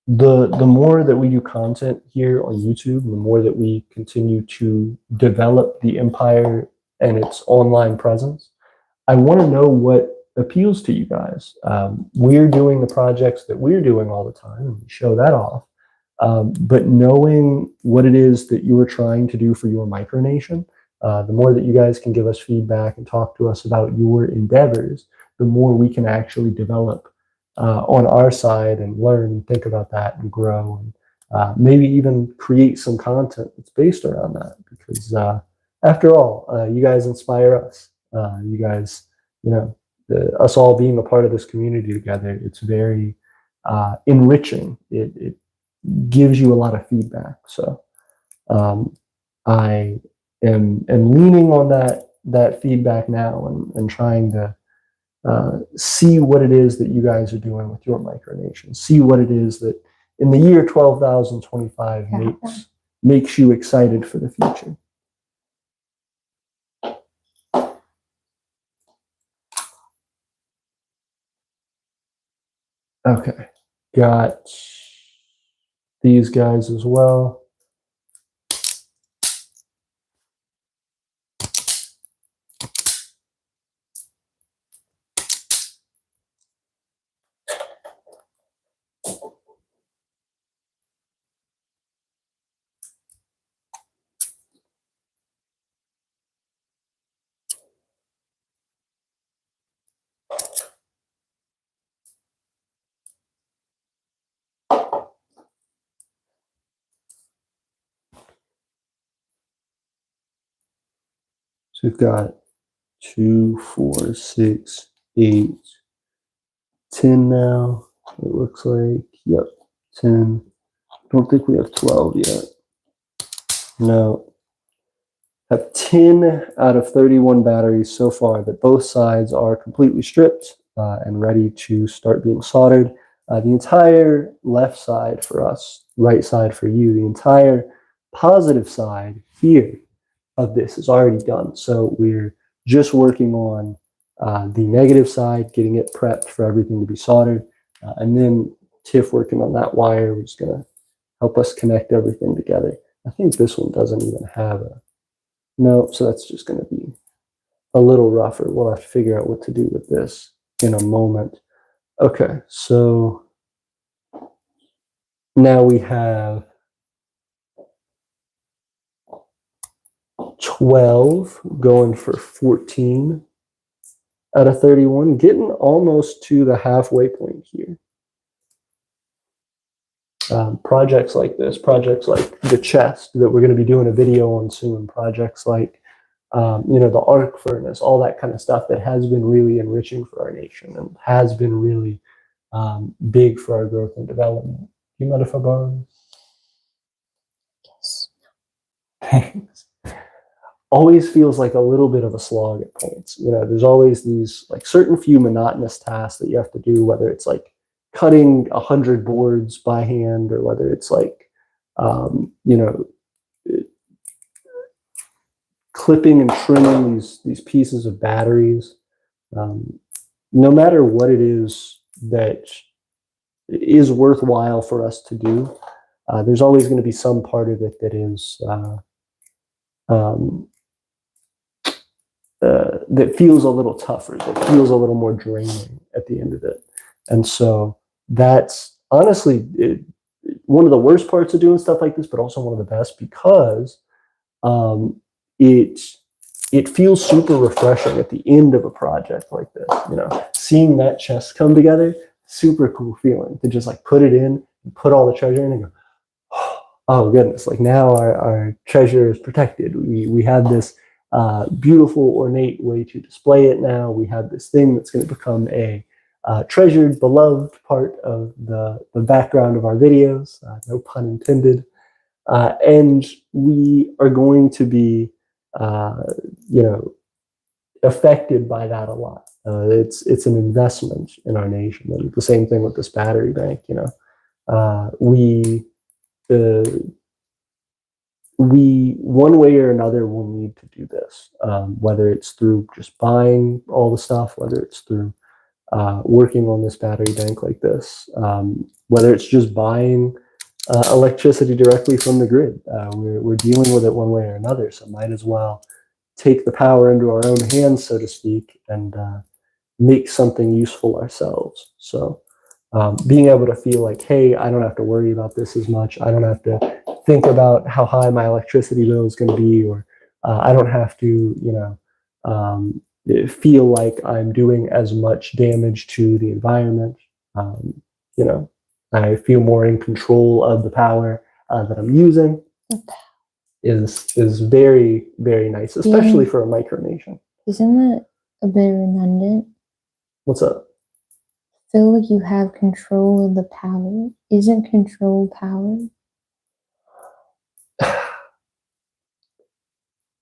more that we do content here on YouTube, the more that we continue to develop the empire and its online presence, I want to know what appeals to you guys. We're doing the projects that we're doing all the time, and we show that off. But knowing what it is that you are trying to do for your micronation, the more that you guys can give us feedback and talk to us about your endeavors, the more we can actually develop on our side and learn and think about that and grow, and maybe even create some content that's based around that. Because after all, you guys inspire us. You guys, us all being a part of this community together, it's very enriching. It gives you a lot of feedback. So I am leaning on that feedback now and trying to see what it is that you guys are doing with your micronation. See what it is that in the year 12,025 makes you excited for the future. Okay, got these guys as well. So we've got 2, 4, 6, 8, 10 now. It looks like, yep, 10. Don't think we have 12 yet. No. Have 10 out of 31 batteries so far that both sides are completely stripped and ready to start being soldered. The entire left side for us, right side for you, the entire positive side here of this is already done. So we're just working on the negative side, getting it prepped for everything to be soldered. And then Tiff working on that wire, which is going to help us connect everything together. I think this one doesn't even have a, no, so that's just going to be a little rougher. We'll have to figure out what to do with this in a moment. Okay, so now we have 12 going for 14 out of 31, getting almost to the halfway point here. Projects like this, projects like the chest that we're going to be doing a video on soon, projects like the arc furnace, all that kind of stuff that has been really enriching for our nation and has been really big for our growth and development. Do you mind if I borrow? Yes. Thanks. Always feels like a little bit of a slog at points. There's always these like certain few monotonous tasks that you have to do, whether it's like cutting 100 boards by hand, or whether it's like, clipping and trimming these pieces of batteries. No matter what it is that is worthwhile for us to do, there's always going to be some part of it that is that feels a little tougher, that feels a little more draining at the end of it. And so that's honestly one of the worst parts of doing stuff like this, but also one of the best, because it feels super refreshing at the end of a project like this. Seeing that chest come together, super cool feeling to just like put it in and put all the treasure in and go, oh goodness, like now our treasure is protected. We have this beautiful, ornate way to display it now. We have this thing that's going to become a treasured, beloved part of the background of our videos, no pun intended. And we are going to be, affected by that a lot. It's an investment in our nation. And the same thing with this battery bank. We one way or another will need to do this, whether it's through just buying all the stuff, whether it's through working on this battery bank like this, whether it's just buying electricity directly from the grid. We're dealing with it one way or another, so might as well take the power into our own hands, so to speak, and make something useful ourselves. So being able to feel like, hey, I don't have to worry about this as much. I don't have to think about how high my electricity bill is going to be, or I don't have to, feel like I'm doing as much damage to the environment. I feel more in control of the power that I'm using. Is very, very nice, especially for a micronation. Isn't that a bit redundant? What's up? I feel like you have control of the power. Isn't control power?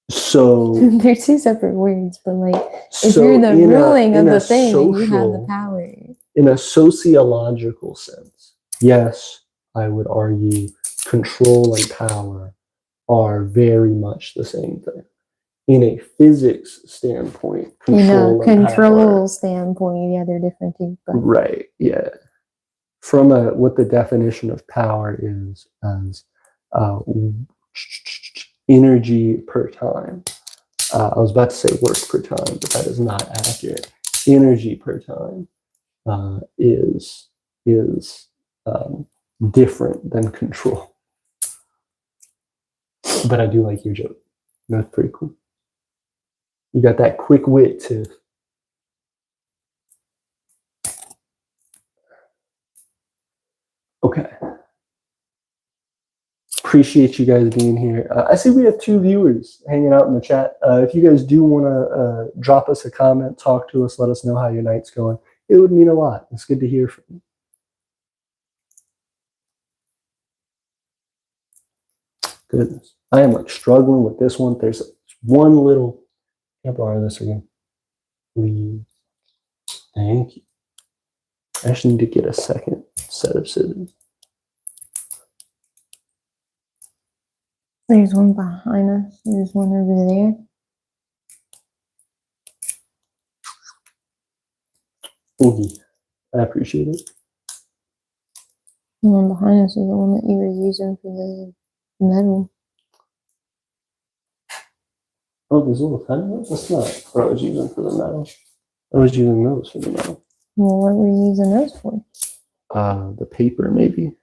So they're two separate words, but like if you're the ruling of the thing, then you have the power. In a sociological sense, yes, I would argue control and power are very much the same thing. In a physics standpoint, control standpoint, yeah, they're different too. But. Right, yeah. From what the definition of power is as energy per time. I was about to say work per time, but that is not accurate. Energy per time is different than control. But I do like your joke. That's pretty cool. You got that quick wit too. Okay. Appreciate you guys being here. I see we have 2 viewers hanging out in the chat. If you guys do want to drop us a comment, talk to us, let us know how your night's going. It would mean a lot. It's good to hear from you. Goodness. I am like struggling with this one. There's one little, can I borrow this again? Please. Thank you. I actually need to get a second set of scissors. There's one behind us. There's one over there. Oogie. I appreciate it. The one behind us is the one that you were using for the metal. Oh, there's a little tiny one? That's not what I was using for the metal. I was using those for the metal. Well, what were you using those for? The paper, maybe.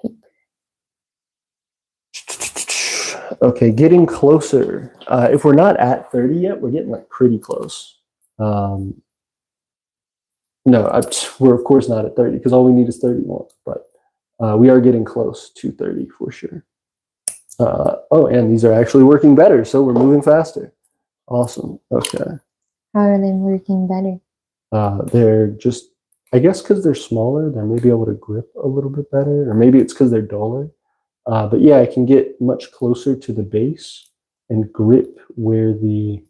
Paper. Okay, getting closer. If we're not at 30 yet, we're getting like pretty close. No, we're of course not at 30 because all we need is 31, but we are getting close to 30 for sure. Oh, and these are actually working better, so we're moving faster. Awesome. Okay. How are they working better? They're just, I guess because they're smaller, they may be able to grip a little bit better, or maybe it's because they're duller. But yeah, I can get much closer to the base and grip where the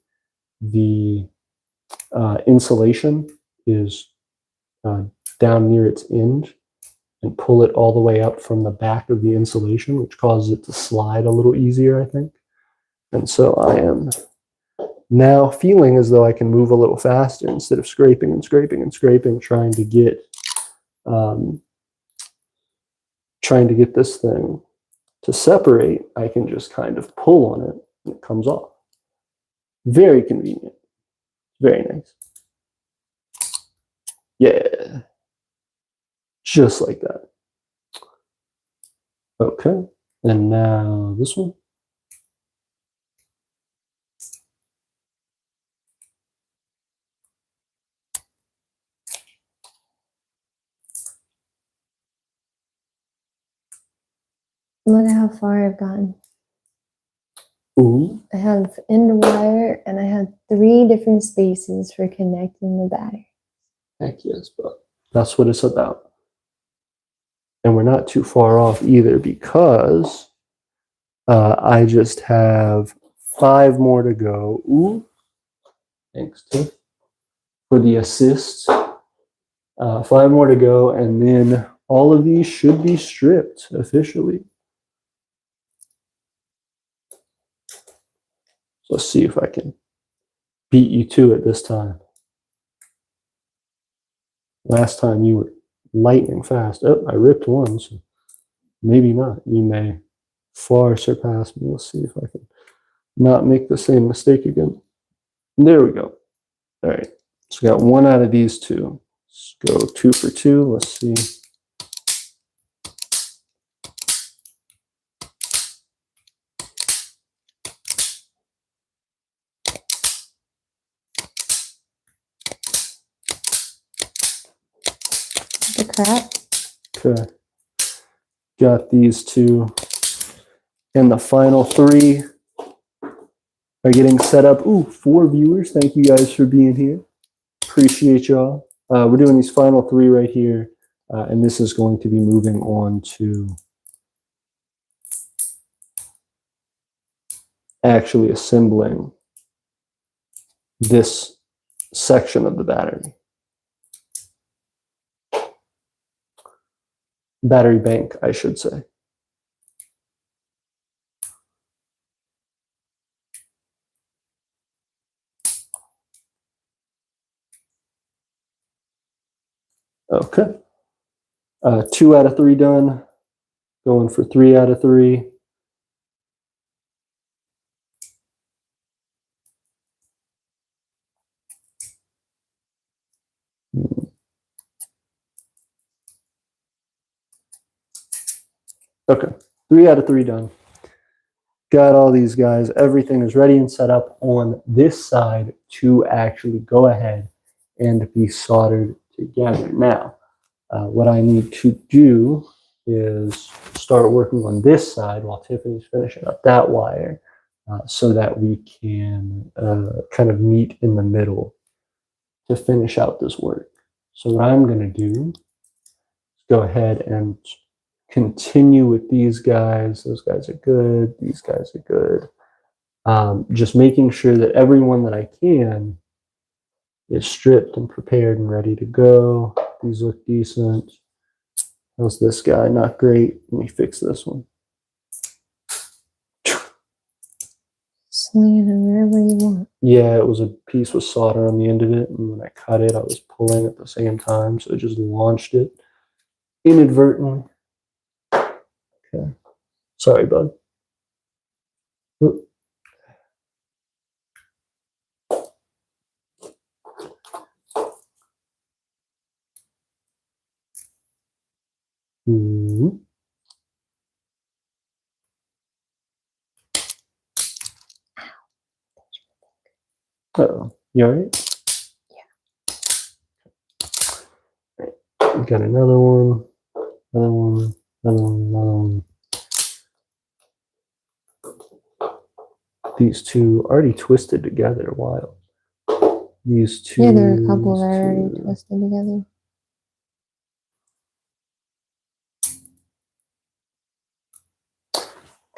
insulation is down near its end and pull it all the way up from the back of the insulation, which causes it to slide a little easier, I think. And so I am now feeling as though I can move a little faster instead of scraping and scraping and scraping, trying to get this thing to separate. I can just kind of pull on it and it comes off. Very convenient. Very nice. Yeah. Just like that. Okay. And now this one. Look at how far I've gotten. Ooh. I have end wire and I have 3 different spaces for connecting the battery. Heck yes, but that's what it's about. And we're not too far off either because I just have 5 more to go. Ooh. Thanks, Tiff, for the assist. 5 more to go, and then all of these should be stripped officially. Let's see if I can beat you to it this time. Last time you were lightning fast. Oh, I ripped one, so maybe not. You may far surpass me. Let's see if I can not make the same mistake again. There we go. All right. So we got one out of these two. Let's go 2 for 2. Let's see. The crap. Okay. Got these two. And the final 3 are getting set up. Ooh, 4 viewers. Thank you guys for being here. Appreciate y'all. We're doing these final 3 right here. And this is going to be moving on to actually assembling this section of the battery. Battery bank, I should say. Okay. 2 out of 3 done. Going for 3 out of 3. Okay. 3 out of 3 done. Got all these guys. Everything is ready and set up on this side to actually go ahead and be soldered together. Now, what I need to do is start working on this side while Tiffany's finishing up that wire so that we can kind of meet in the middle to finish out this work. So what I'm going to do is go ahead and continue with these guys. Those guys are good. These guys are good. Just making sure that everyone that I can is stripped and prepared and ready to go. These look decent. How's this guy? Not great. Let me fix this one. Sling it wherever you want. Yeah, it was a piece with solder on the end of it, and when I cut it, I was pulling at the same time, so it just launched it inadvertently. Okay. Sorry, bud. Mm-hmm. Uh-oh. You all right? Yeah. Got another one. Another one. Another one. Another one. These two already twisted together. Wild. These two. Yeah, there are a couple that are already twisted together.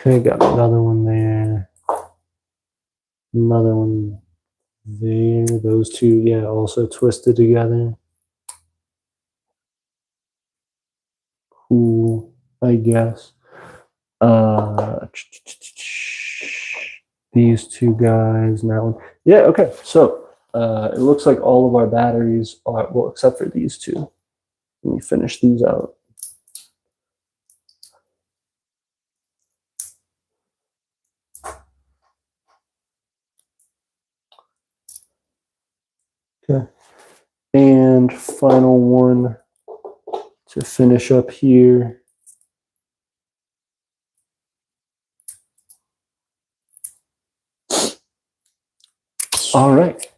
Okay, got another one there. Another one there. Those two, yeah, also twisted together. Cool, I guess. These two guys, and that one. Yeah, okay. So it looks like all of our batteries are, well, except for these two. Let me finish these out. Okay. And final one to finish up here. All right.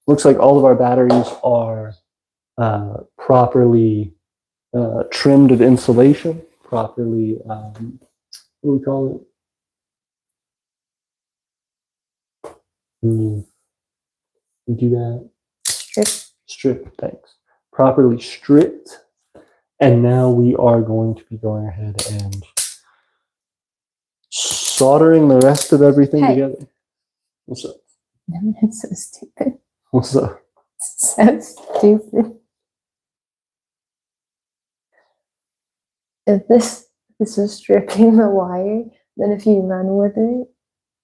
Looks like all of our batteries are properly trimmed of insulation, properly, what do we call it? We do that? Strip, thanks. Properly stripped. And now we are going to be going ahead and soldering the rest of everything together. What's up? That's so stupid. What's up? So stupid. If this is stripping the wire, then if you run with it,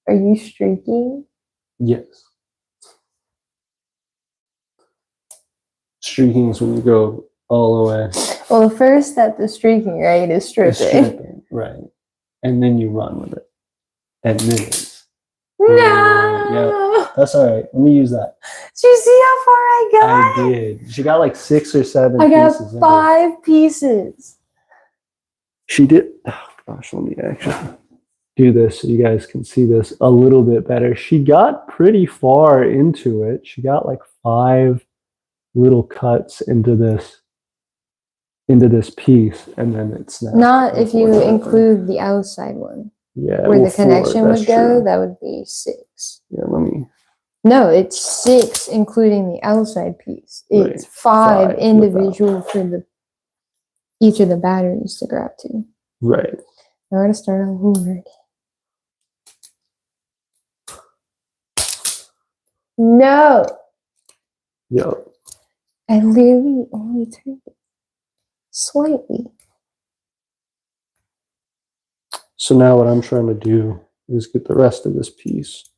are you streaking? Yes. Streaking is when you go all the way. Well, the first step to streaking, right, is stripping. Right. And then you run with it. And then it's... No! Yeah, that's all right. Let me use that. Did you see how far I got? I did. She got like 6 or 7 I got pieces. 5 pieces. She did... Oh, gosh, let me actually do this so you guys can see this a little bit better. She got pretty far into it. She got like 5 little cuts into this piece, and then it's not if you include the outside one. Yeah, where the connection would go, true. that would be 6. Yeah, let me. No, it's 6 including the outside piece. It's right. 5 individual for each of the batteries to grab to. Right. Now we're gonna start all over. No. Yep. I literally only turned it slightly. So now what I'm trying to do is get the rest of this piece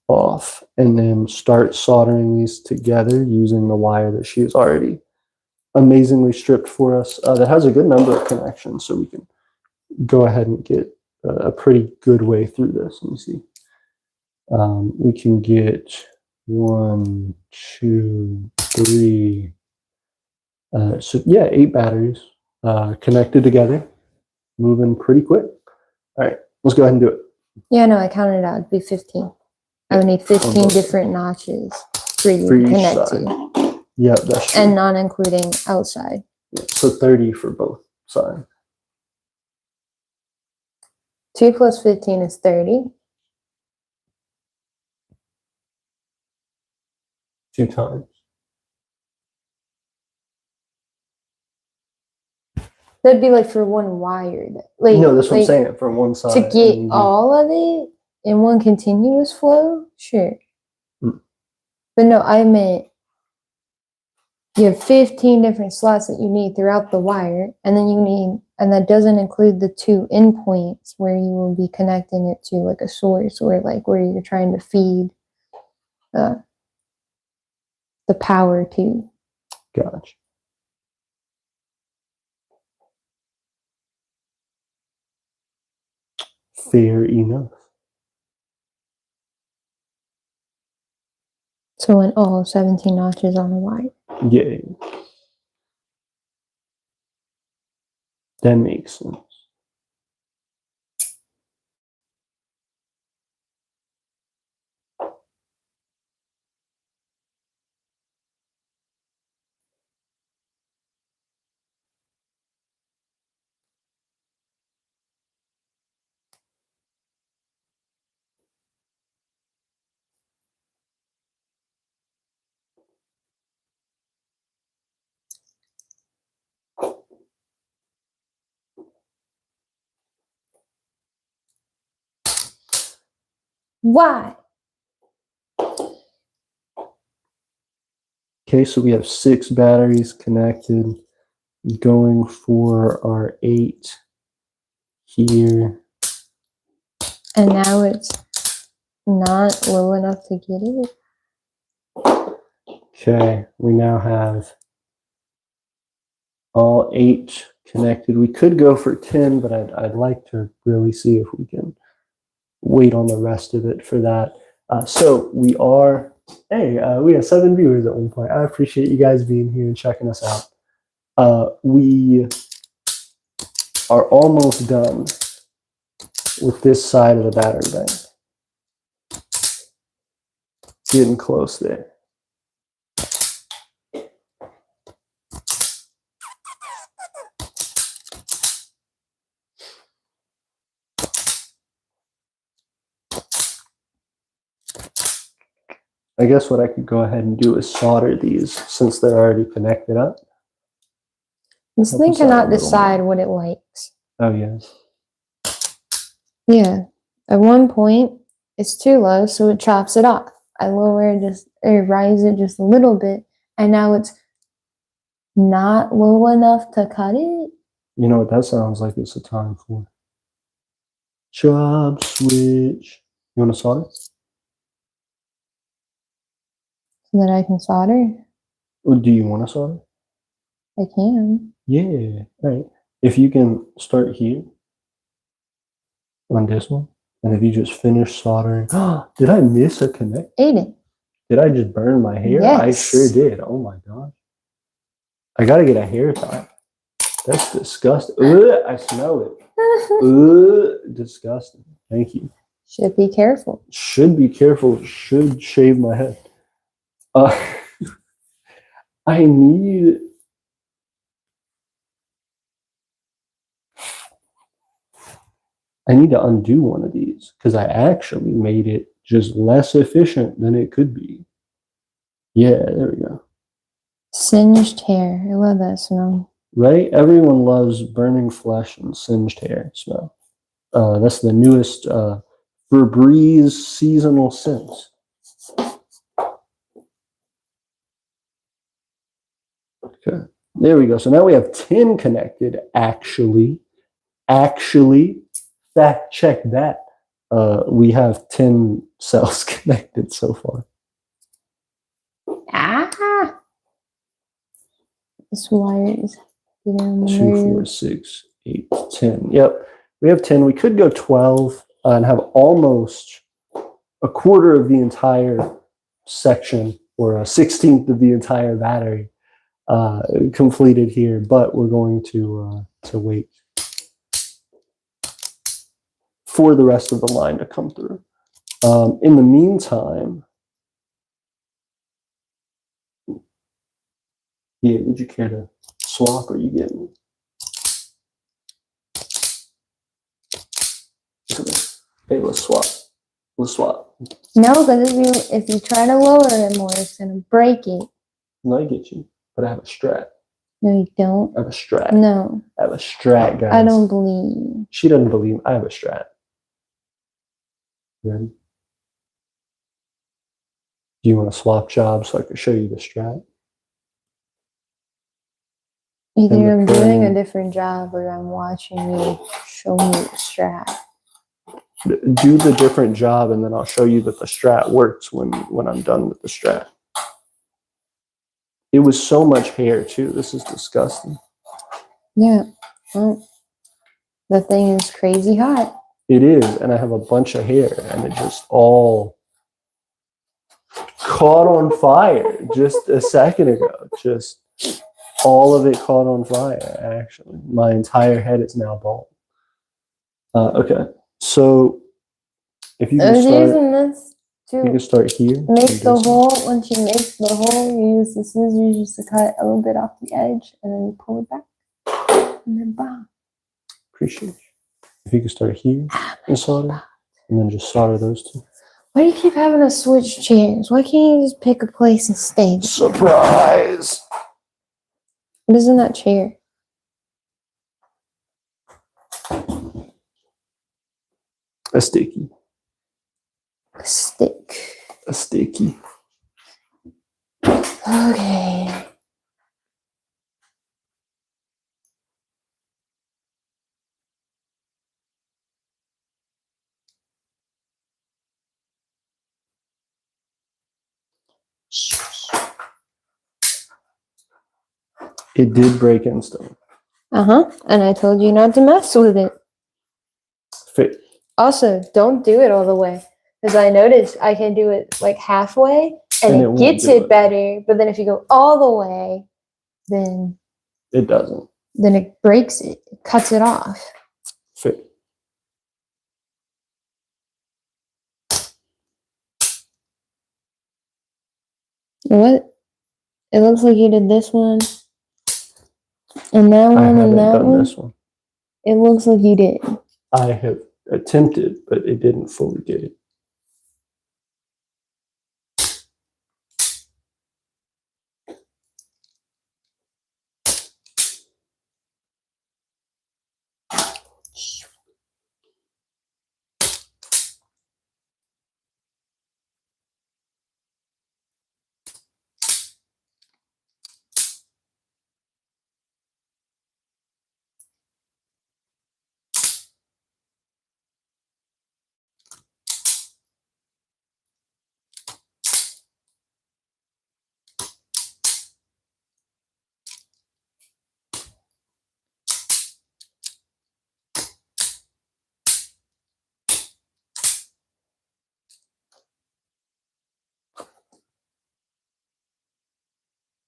off and then start soldering these together using the wire that she has already amazingly stripped for us. That has a good number of connections, so we can go ahead and get a pretty good way through this. Let me see. We can get 1, 2, 3. So yeah, 8 batteries connected together, moving pretty quick. All right, let's go ahead and do it. Yeah, no, I counted it out. It'd be 15. I would need 15 different notches for you to connect to. Yeah, that's true. And not including outside. Yeah, so 30 for both sides. 2 plus 15 is 30. 2 times. That'd be like for one wire. Like, no, that's what I'm saying. For one side. To get all of it in one continuous flow? Sure. Mm. But no, I meant you have 15 different slots that you need throughout the wire, and then you need, and that doesn't include the 2 endpoints where you will be connecting it to like a source or like where you're trying to feed the power to. Gotcha. Fair enough. So in all, 17 notches on a wire. Yeah. That makes sense. Why? Okay, so we have 6 batteries connected, going for our 8 here. And now it's not low enough to get it. Okay, we now have all 8 connected. We could go for 10, but I'd like to really see if we can wait on the rest of it for that. So we are, we had 7 viewers at one point. I appreciate you guys being here and checking us out. We are almost done with this side of the battery bank. Getting close there. I guess what I could go ahead and do is solder these since they're already connected up. This thing cannot decide what it likes. Oh, yeah. Yeah. At one point, it's too low, so it chops it off. I lower it just, or rise it just a little bit, and now it's not low enough to cut it. You know what that sounds like it's a time for? Job switch. You want to solder? So that I can solder. Do you want to solder? I can. Yeah. All right. If you can start here on this one, and if you just finish soldering. Did I miss a connect? Aiden. Did I just burn my hair? Yes. I sure did. Oh my gosh. I gotta get a hair tie. That's disgusting. Ugh, I smell it. Ugh, disgusting. Thank you. Should be careful. Should be careful. Should shave my head. I need. I need to undo one of these because I actually made it just less efficient than it could be. Yeah, there we go. Singed hair. I love that smell. Right? Everyone loves burning flesh and singed hair smell. That's the newest Febreze seasonal scent. Okay, there we go. So now we have 10 connected, actually. Fact check that. We have 10 cells connected so far. Ah! This wire is getting on the 2, 4, nerves. 6, 8, 10. Yep, we have 10. We could go 12 and have almost a quarter of the entire section or a 16th of the entire battery completed here, but we're going to wait for the rest of the line to come through. In the meantime, yeah, would you care to swap or you get me? Hey, let's swap. Let's swap. No, because if you try to lower it more, it's gonna break it. No, I get you, but I have a strat. No, you don't. I have a strat. No. I have a strat, guys. I don't believe you. She doesn't believe I have a strat. Ready? Do you want to swap jobs so I can show you the strat? Either I'm doing a different job or I'm watching you show me the strat. Do the different job and then I'll show you that the strat works when I'm done with the strat. It was so much hair too. This is disgusting. Yeah. Well, the thing is crazy hot. It is, and I have a bunch of hair and it just all caught on fire just a second ago. Just all of it caught on fire, actually. My entire head is now bald. Okay, so if you can start, using this to you can start here. make the hole. Once you make the hole, you use the scissors just to cut a little bit off the edge, and then you pull it back, and then bam. Appreciate you. If you can start here and solder, and then just solder those two. Why do you keep having to switch chairs? Why can't you just pick a place and stay? Surprise! What is in that chair? A sticky. A stick. A sticky. Okay. It did break instantly. And I told you not to mess with it. Fit. Also, don't do it all the way. Because I noticed I can do it like halfway and it gets it better. But then if you go all the way, then it doesn't. Then it breaks it. It cuts it off. Fit. What? It looks like you did this one. And that one and that one. This one. It looks like you did. I have attempted, but it didn't fully get it.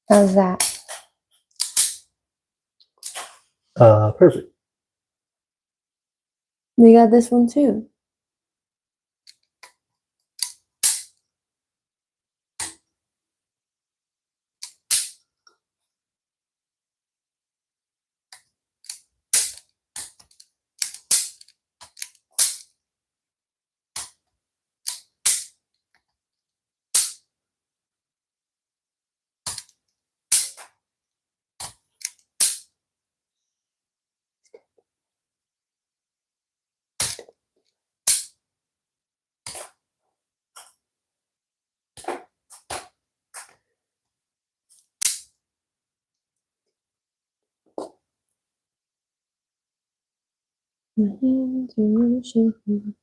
How's that? Perfect. We got this one too. My hands are really shaking.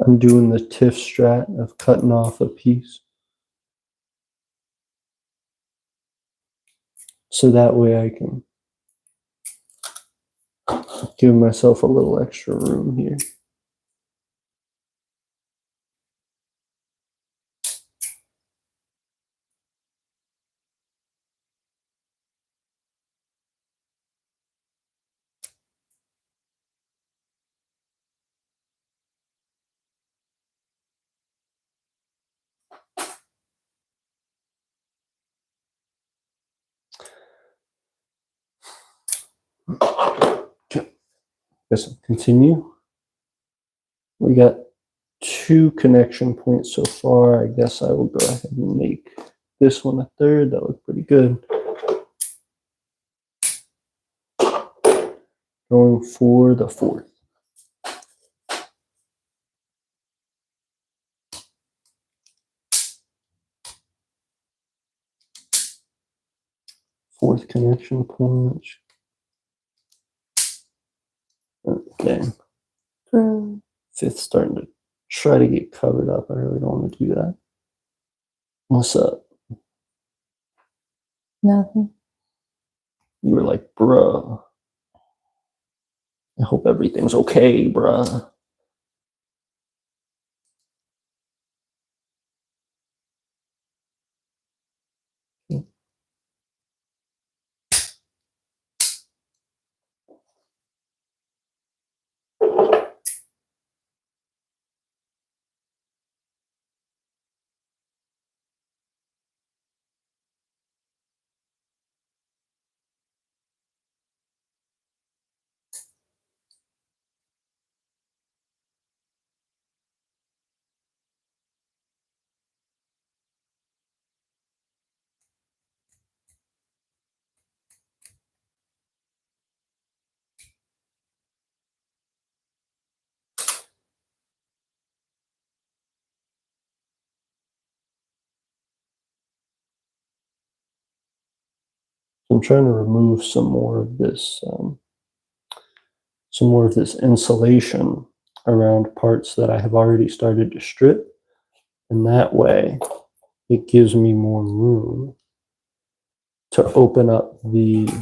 I'm doing the TIFF strat of cutting off a piece. So that way I can give myself a little extra room here. Okay. Guess I'll continue. We got 2 connection points so far. I guess I will go ahead and make this one a third. That looks pretty good. Going for the 4th. Fourth connection point. Okay. 5th starting to try to get covered up. I really don't want to do that. What's up? Nothing. You were like, bruh. I hope everything's okay, bruh. I'm trying to remove some more of this insulation around parts that I have already started to strip, and that way it gives me more room to open up the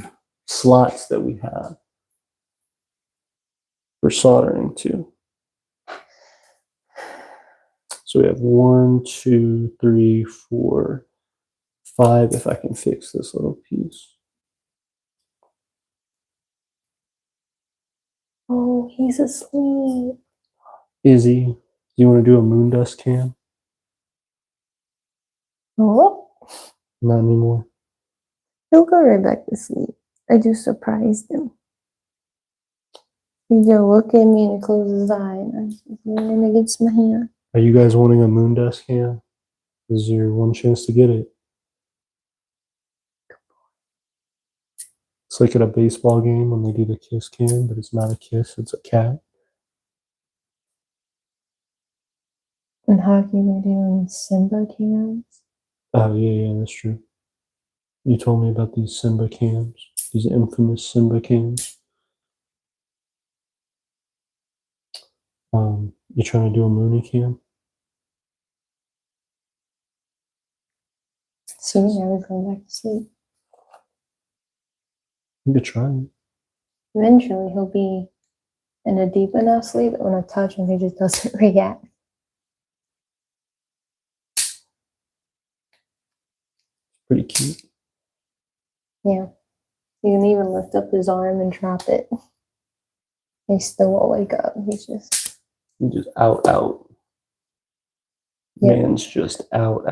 slots that we have for soldering to. So we have 1, 2, 3, 4, 5 if I can fix this little piece. Oh, he's asleep. Izzy, do you want to do a moon dust cam? Oh, Not anymore. he'll go right back to sleep. I just surprised him. He just look at me and close his eye, and I was leaning against my hand. Are you guys wanting a moon dust cam? This is your one chance to get it. It's like at a baseball game when they do the kiss cam, but it's not a kiss, it's a cat. In hockey, we're doing Simba cams. Oh, yeah, that's true. You told me about these Simba cams, these infamous Simba cams. You trying to do a Mooney cam? See, now we're going back to sleep. You could try it. Eventually, he'll be in a deep enough sleep that when I touch him, he just doesn't react. Pretty cute. Yeah. You can even lift up his arm and drop it. He still won't wake up. He's just out. Yep. Man's just out.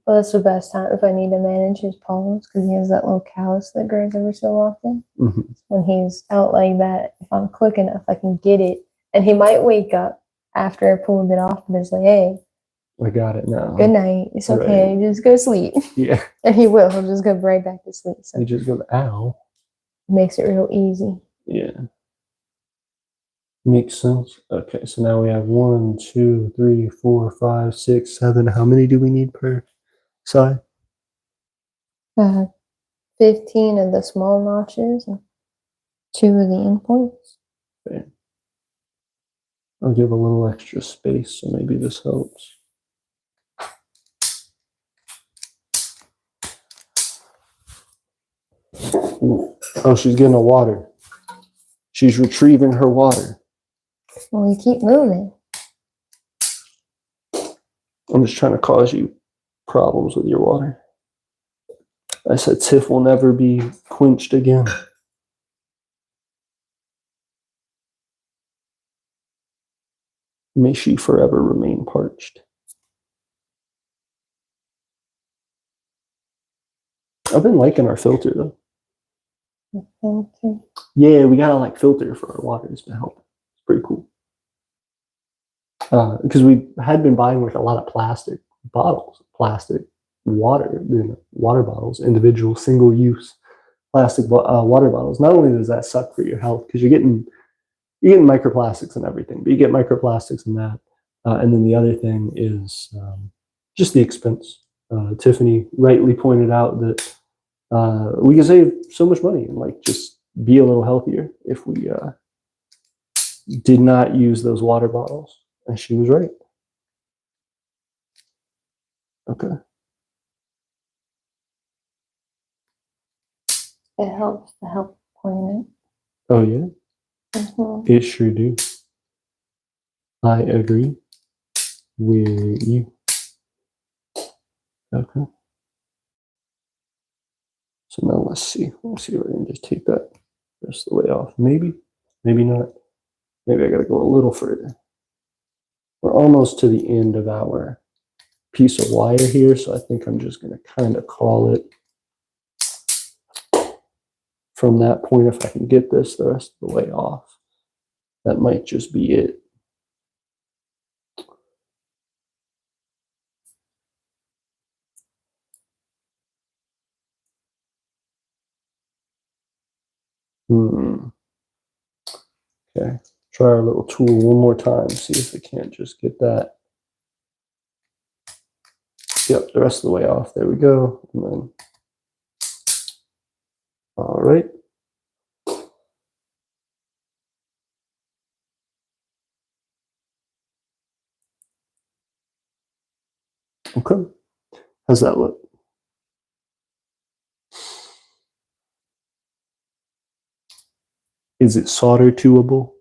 Well, that's the best time if I need to manage his paws because he has that little callus that grows every so often. Mm-hmm. When he's out like that, if I'm quick enough, I can get it. And he might wake up after I pulled it off, but it's like, hey, I got it now. good night. It's okay. Right. Just go sleep. Yeah. And he will. He'll just go right back to sleep. So He just goes, ow. makes it real easy. Yeah. Makes sense. Okay, so now we have 1, 2, 3, 4, 5, 6, 7. How many do we need per side? 15 of the small notches and 2 of the endpoints. Okay. I'll give a little extra space, so maybe this helps. Ooh. Oh, she's getting a water. She's retrieving her water. Well, you keep moving. I'm just trying to cause you problems with your water. I said Tiff will never be quenched again. May she forever remain parched. I've been liking our filter though. Okay. Yeah, we got a filter for our water. It's been helping. It's pretty cool. Because we had been buying a lot of plastic bottles, plastic water bottles, individual single-use plastic water bottles. Not only does that suck for your health because you're getting microplastics and everything, but you get microplastics in that. And then the other thing is just the expense. Tiffany rightly pointed out that we can save so much money and just be a little healthier if we did not use those water bottles. And she was right. Okay. It helps to help planet. Oh yeah. Mm-hmm. It sure do. I agree with you. Okay. So now let's see. Let's see if I can just take that the rest of the way off. Maybe, maybe not. Maybe I got to go a little further. We're almost to the end of our piece of wire here, so I think I'm just going to kind of call it from that point. If I can get this the rest of the way off, that might just be it. Okay, try our little tool one more time, see if we can't just get that. Yep, the rest of the way off. There we go. And then, all right. Okay. How's that look? Is it solder tubable?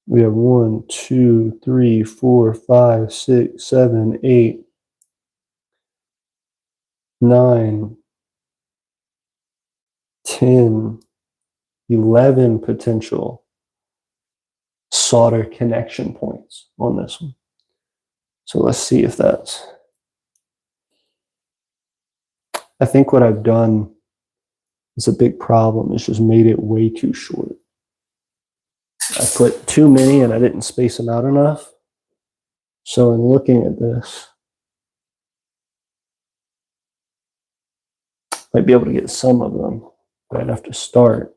We have 1, 2, 3, 4, 5, 6, 7, 8, 9, 10, 11 potential solder connection points on this one. So let's see if that's... I think what I've done is a big problem. It's just made it way too short. I put too many and I didn't space them out enough. So in looking at this, might be able to get some of them, but I'd have to start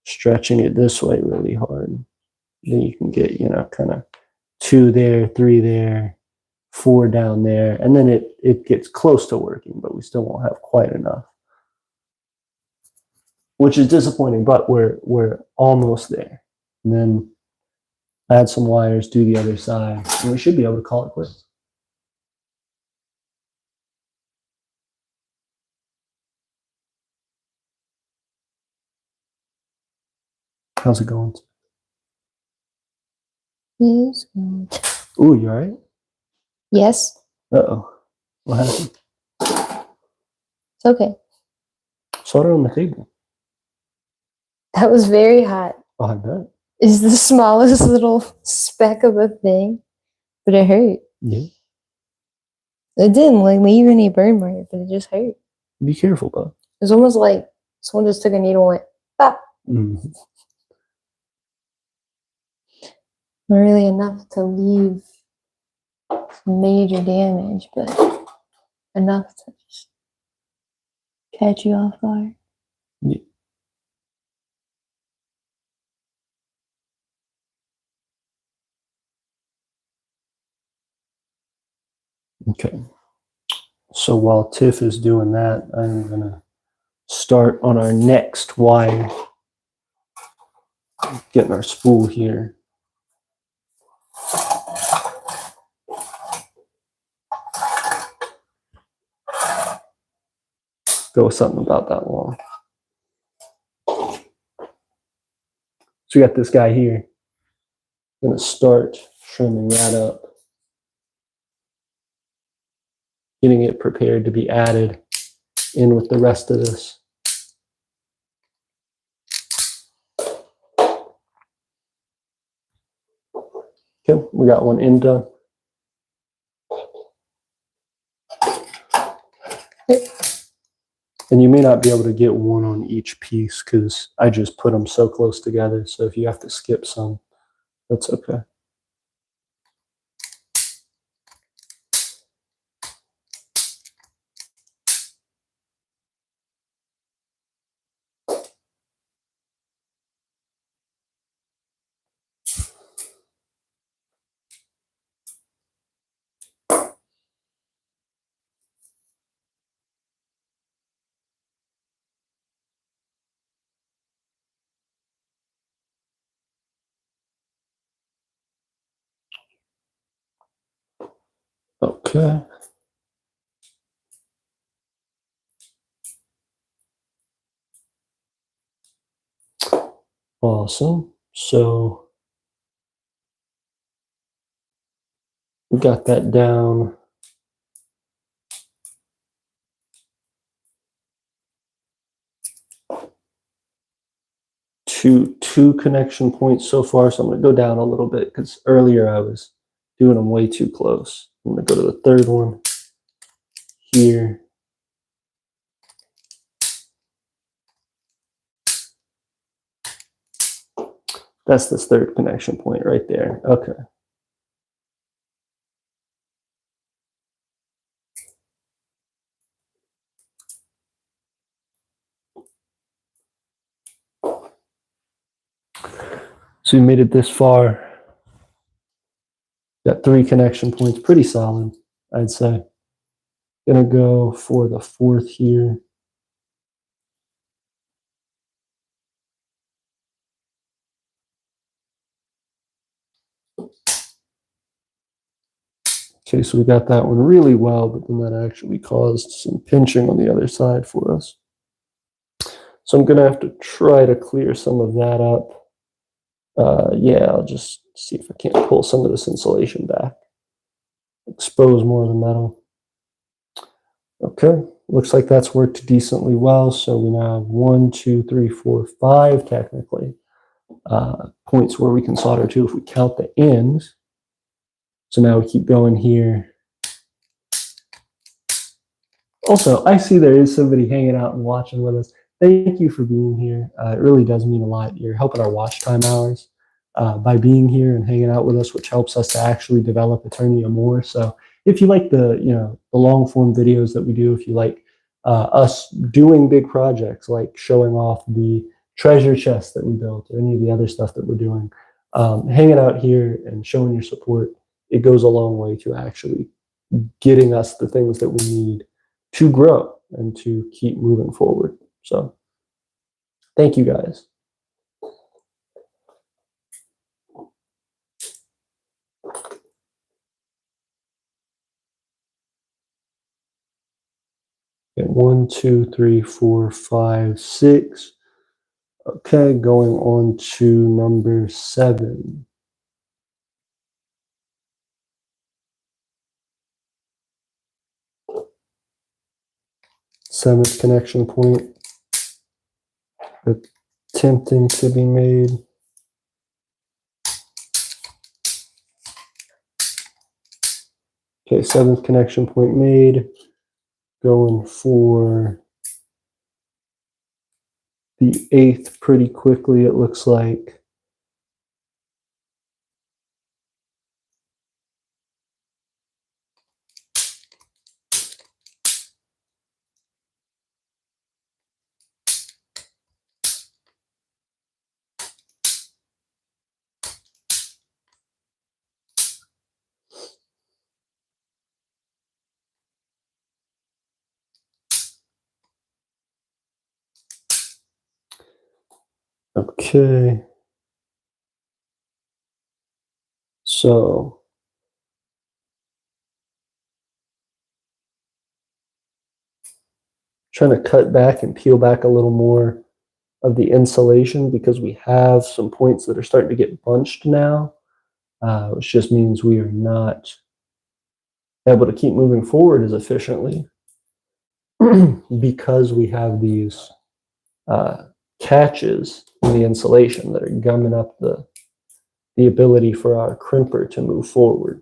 stretching it this way really hard. Then you can get, kind of 2 there, 3 there, 4 down there, and then it gets close to working, but we still won't have quite enough, which is disappointing, but we're almost there. And then add some wires, do the other side, and we should be able to call it quits. How's it going? Yes. Good. Ooh, you all right? Yes. Uh-oh. What happened? It's okay. Saw it on the table. That was very hot. Oh, I bet. It's the smallest little speck of a thing, but it hurt. Yeah. It didn't like leave any burn mark, but it just hurt. Be careful, though. It was almost like someone just took a needle and went, pop. Mm-hmm. Not really enough to leave major damage, but enough to just catch you off guard. Yeah. Okay. So while Tiff is doing that, I'm going to start on our next wire. Getting our spool here. Go with something about that long. So we got this guy here. I'm going to start trimming that up. Getting it prepared to be added in with the rest of this. Okay, we got one end done. And you may not be able to get one on each piece because I just put them so close together. So if you have to skip some, that's okay. Okay. Awesome. So we got that down. Two connection points so far. So I'm going to go down a little bit because earlier I was doing them way too close. I'm going to go to the third one here. That's this third connection point right there. Okay. So we made it this far. Got 3 connection points, pretty solid, I'd say. Gonna go for the fourth here. Okay, so we got that one really well, but then that actually caused some pinching on the other side for us. So I'm gonna have to try to clear some of that up. Yeah, I'll just see if I can't pull some of this insulation back. Expose more of the metal. Okay, looks like that's worked decently well. So we now have 1, 2, 3, 4, 5 technically points where we can solder to if we count the ends. So now we keep going here. Also, I see there is somebody hanging out and watching with us. Thank you for being here. It really does mean a lot. You're helping our watch time hours by being here and hanging out with us, which helps us to actually develop Aeternia more. So if you like the long form videos that we do, if you like us doing big projects like showing off the treasure chest that we built or any of the other stuff that we're doing, hanging out here and showing your support, it goes a long way to actually getting us the things that we need to grow and to keep moving forward. So thank you guys. Okay, 1, 2, 3, 4, 5, 6. Okay, going on to number 7. Seventh connection point attempting to be made. Okay, seventh connection point made. Going for the 8th pretty quickly, it looks like. Okay. So trying to cut back and peel back a little more of the insulation because we have some points that are starting to get bunched now, which just means we are not able to keep moving forward as efficiently because we have these catches in the insulation that are gumming up the ability for our crimper to move forward.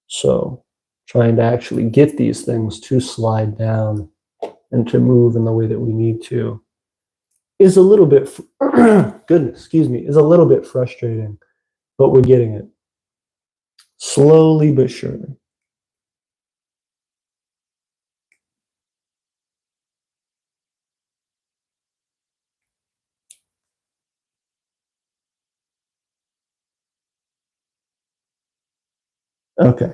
So trying to actually get these things to slide down and to move in the way that we need to is a little bit, is a little bit frustrating, but we're getting it. Slowly but surely. Okay.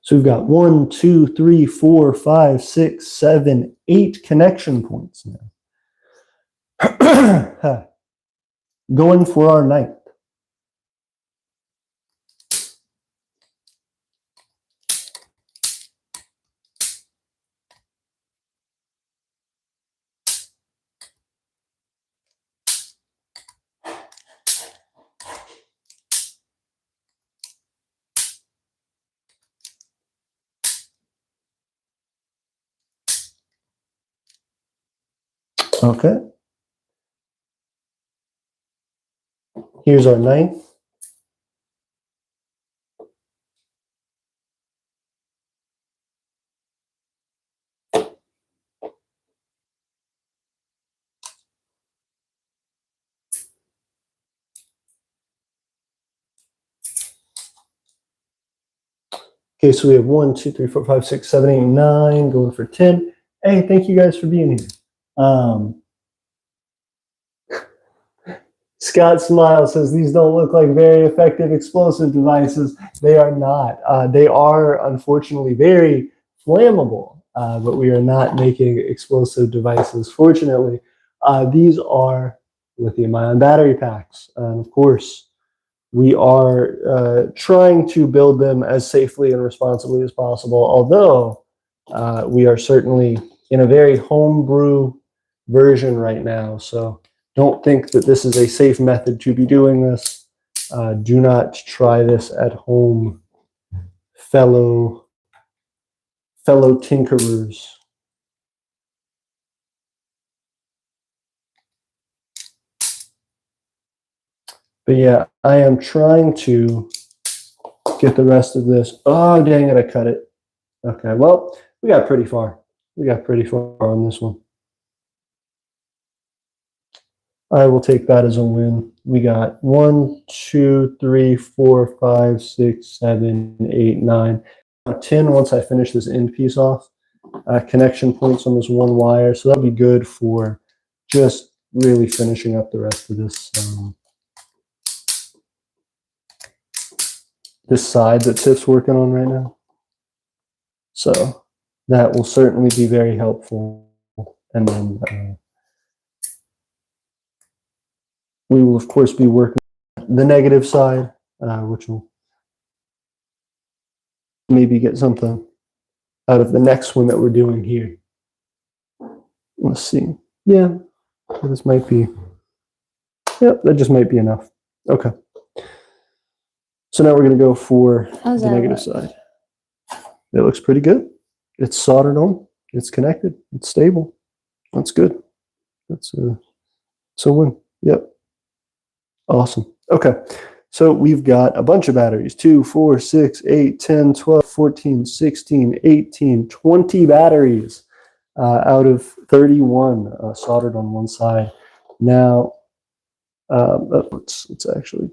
So we've got 1, 2, 3, 4, 5, 6, 7, 8 connection points now. Going for our 9th. Okay. Here's our 9th. Okay, so we have 1, 2, 3, 4, 5, 6, 7, 8, 9, going for 10. Hey, thank you guys for being here. Scott Smile says these don't look like very effective explosive devices. They are not. They are unfortunately very flammable, but we are not making explosive devices. Fortunately, these are lithium-ion battery packs. And of course, we are trying to build them as safely and responsibly as possible, although we are certainly in a very homebrew version right now. So don't think that this is a safe method to be doing this. Do not try this at home, fellow tinkerers. But yeah, I am trying to get the rest of this. Oh, dang it, I cut it. Okay, well, we got pretty far. We got pretty far on this one. I will take that as a win. We got 1, 2, 3, 4, 5, 6, 7, 8, 9, 10 once I finish this end piece off. Connection points on this one wire, so that'll be good for just really finishing up the rest of this this side that Tiff's working on right now. So that will certainly be very helpful. And then we will, of course, be working the negative side, which will maybe get something out of the next one that we're doing here. Let's see. Yeah, this might be, yep, that just might be enough. Okay. So now we're going to go for How's the that negative look? side. It looks pretty good. It's soldered on. It's connected. It's stable. That's good. That's a win. Yep. Awesome. Okay. So we've got a bunch of batteries. 2, 4, 6, 8, 10, 12, 14, 16, 18, 20 batteries out of 31 soldered on one side. Now, let's actually.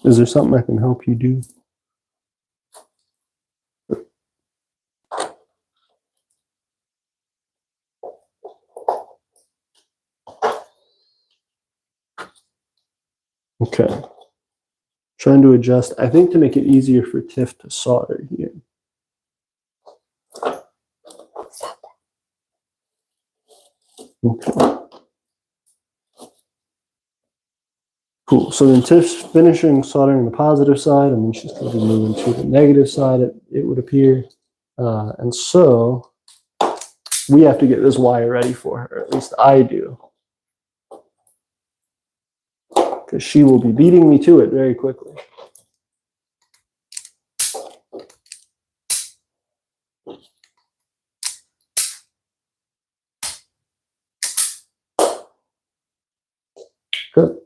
Is there something I can help you do? Okay. Trying to adjust, I think, to make it easier for Tiff to solder here. Okay. Cool. So then Tiff's finishing soldering the positive side, and then she's going to be moving to the negative side, it would appear. And so we have to get this wire ready for her. At least I do. Because she will be beating me to it very quickly. Good.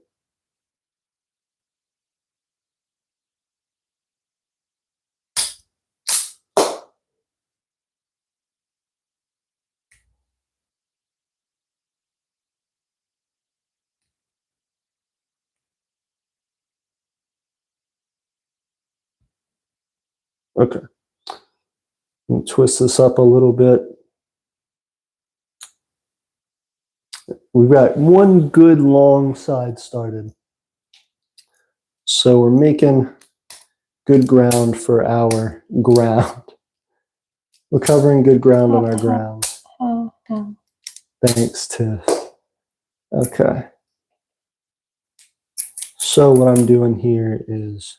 Okay. We'll twist this up a little bit. We've got one good long side started. So we're making good ground for our ground. We're covering good ground on our ground. Thanks, Tiff. Okay. So what I'm doing here is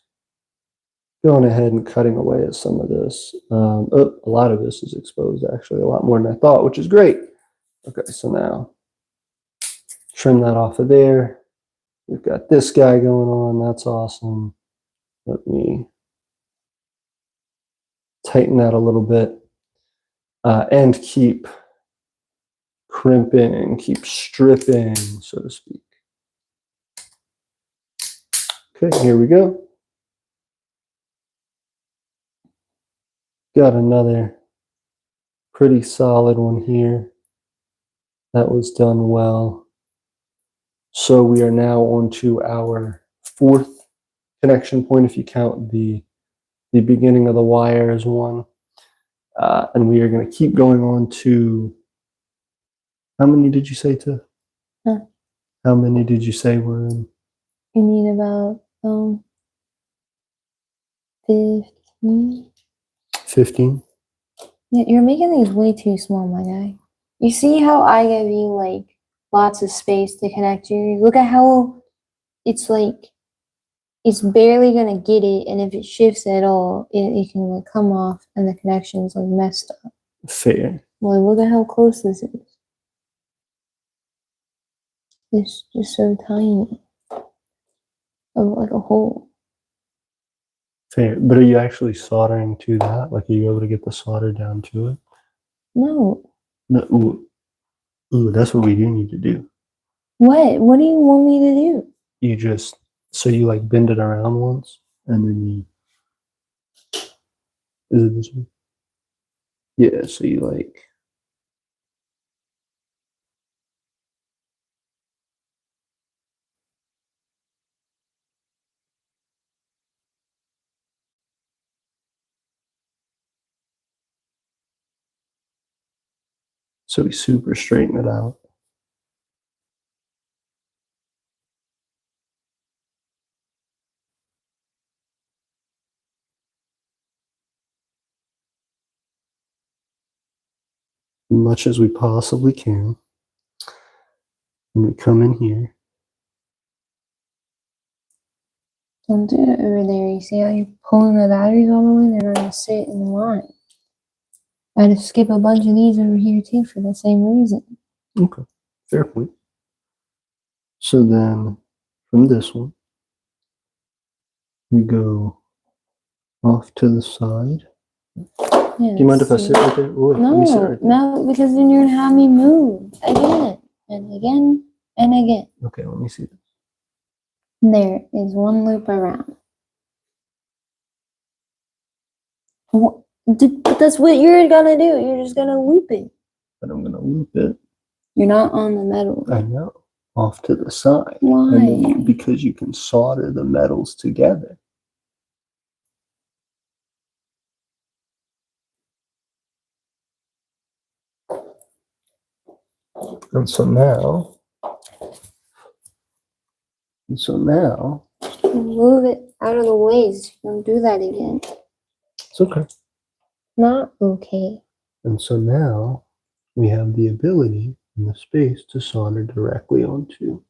going ahead and cutting away at some of this. A lot of this is exposed, actually, a lot more than I thought, which is great. Okay, so now trim that off of there. We've got this guy going on. That's awesome. Let me tighten that a little bit and keep crimping, keep stripping, so to speak. Okay, here we go. Got another pretty solid one here. That was done well. So we are now on to our fourth connection point, if you count the beginning of the wire as one. And we are going to keep going on to, how many did you say to? Huh? How many did you say were in? You need about 15. 15? Yeah, you're making these way too small, my guy. You see how I give you like lots of space to connect you? Look at how it's like it's barely gonna get it, and if it shifts at all, it can like come off and the connection's like messed up. Fair. Well, look at how close this is. It's just so tiny. Of like a hole. Fair. But are you actually soldering to that? Like, are you able to get the solder down to it? No. No. Ooh, that's what we do need to do. What? What do you want me to do? You just, so you like bend it around once, and then you, is it this one? Yeah, so you like, so we super straighten it out. Much as we possibly can. And we come in here. Don't do it over there. You see how you're pulling the batteries all the way? They're not going to sit in the line. I had to skip a bunch of these over here too for the same reason. Okay, fair point. So then from this one, we go off to the side. Yeah, Do you mind if I sit right there? Wait, let me sit no, right there. no, because then you're going to have me move again and again and again. Okay, let me see this. There is one loop around. But that's what you're gonna do. You're just gonna loop it. But I'm gonna loop it. You're not on the metal. I know. Off to the side. Why? And then because you can solder the metals together. And so now Move it out of the way. Don't do that again. it's okay. Not okay. And so now we have the ability and the space to solder directly onto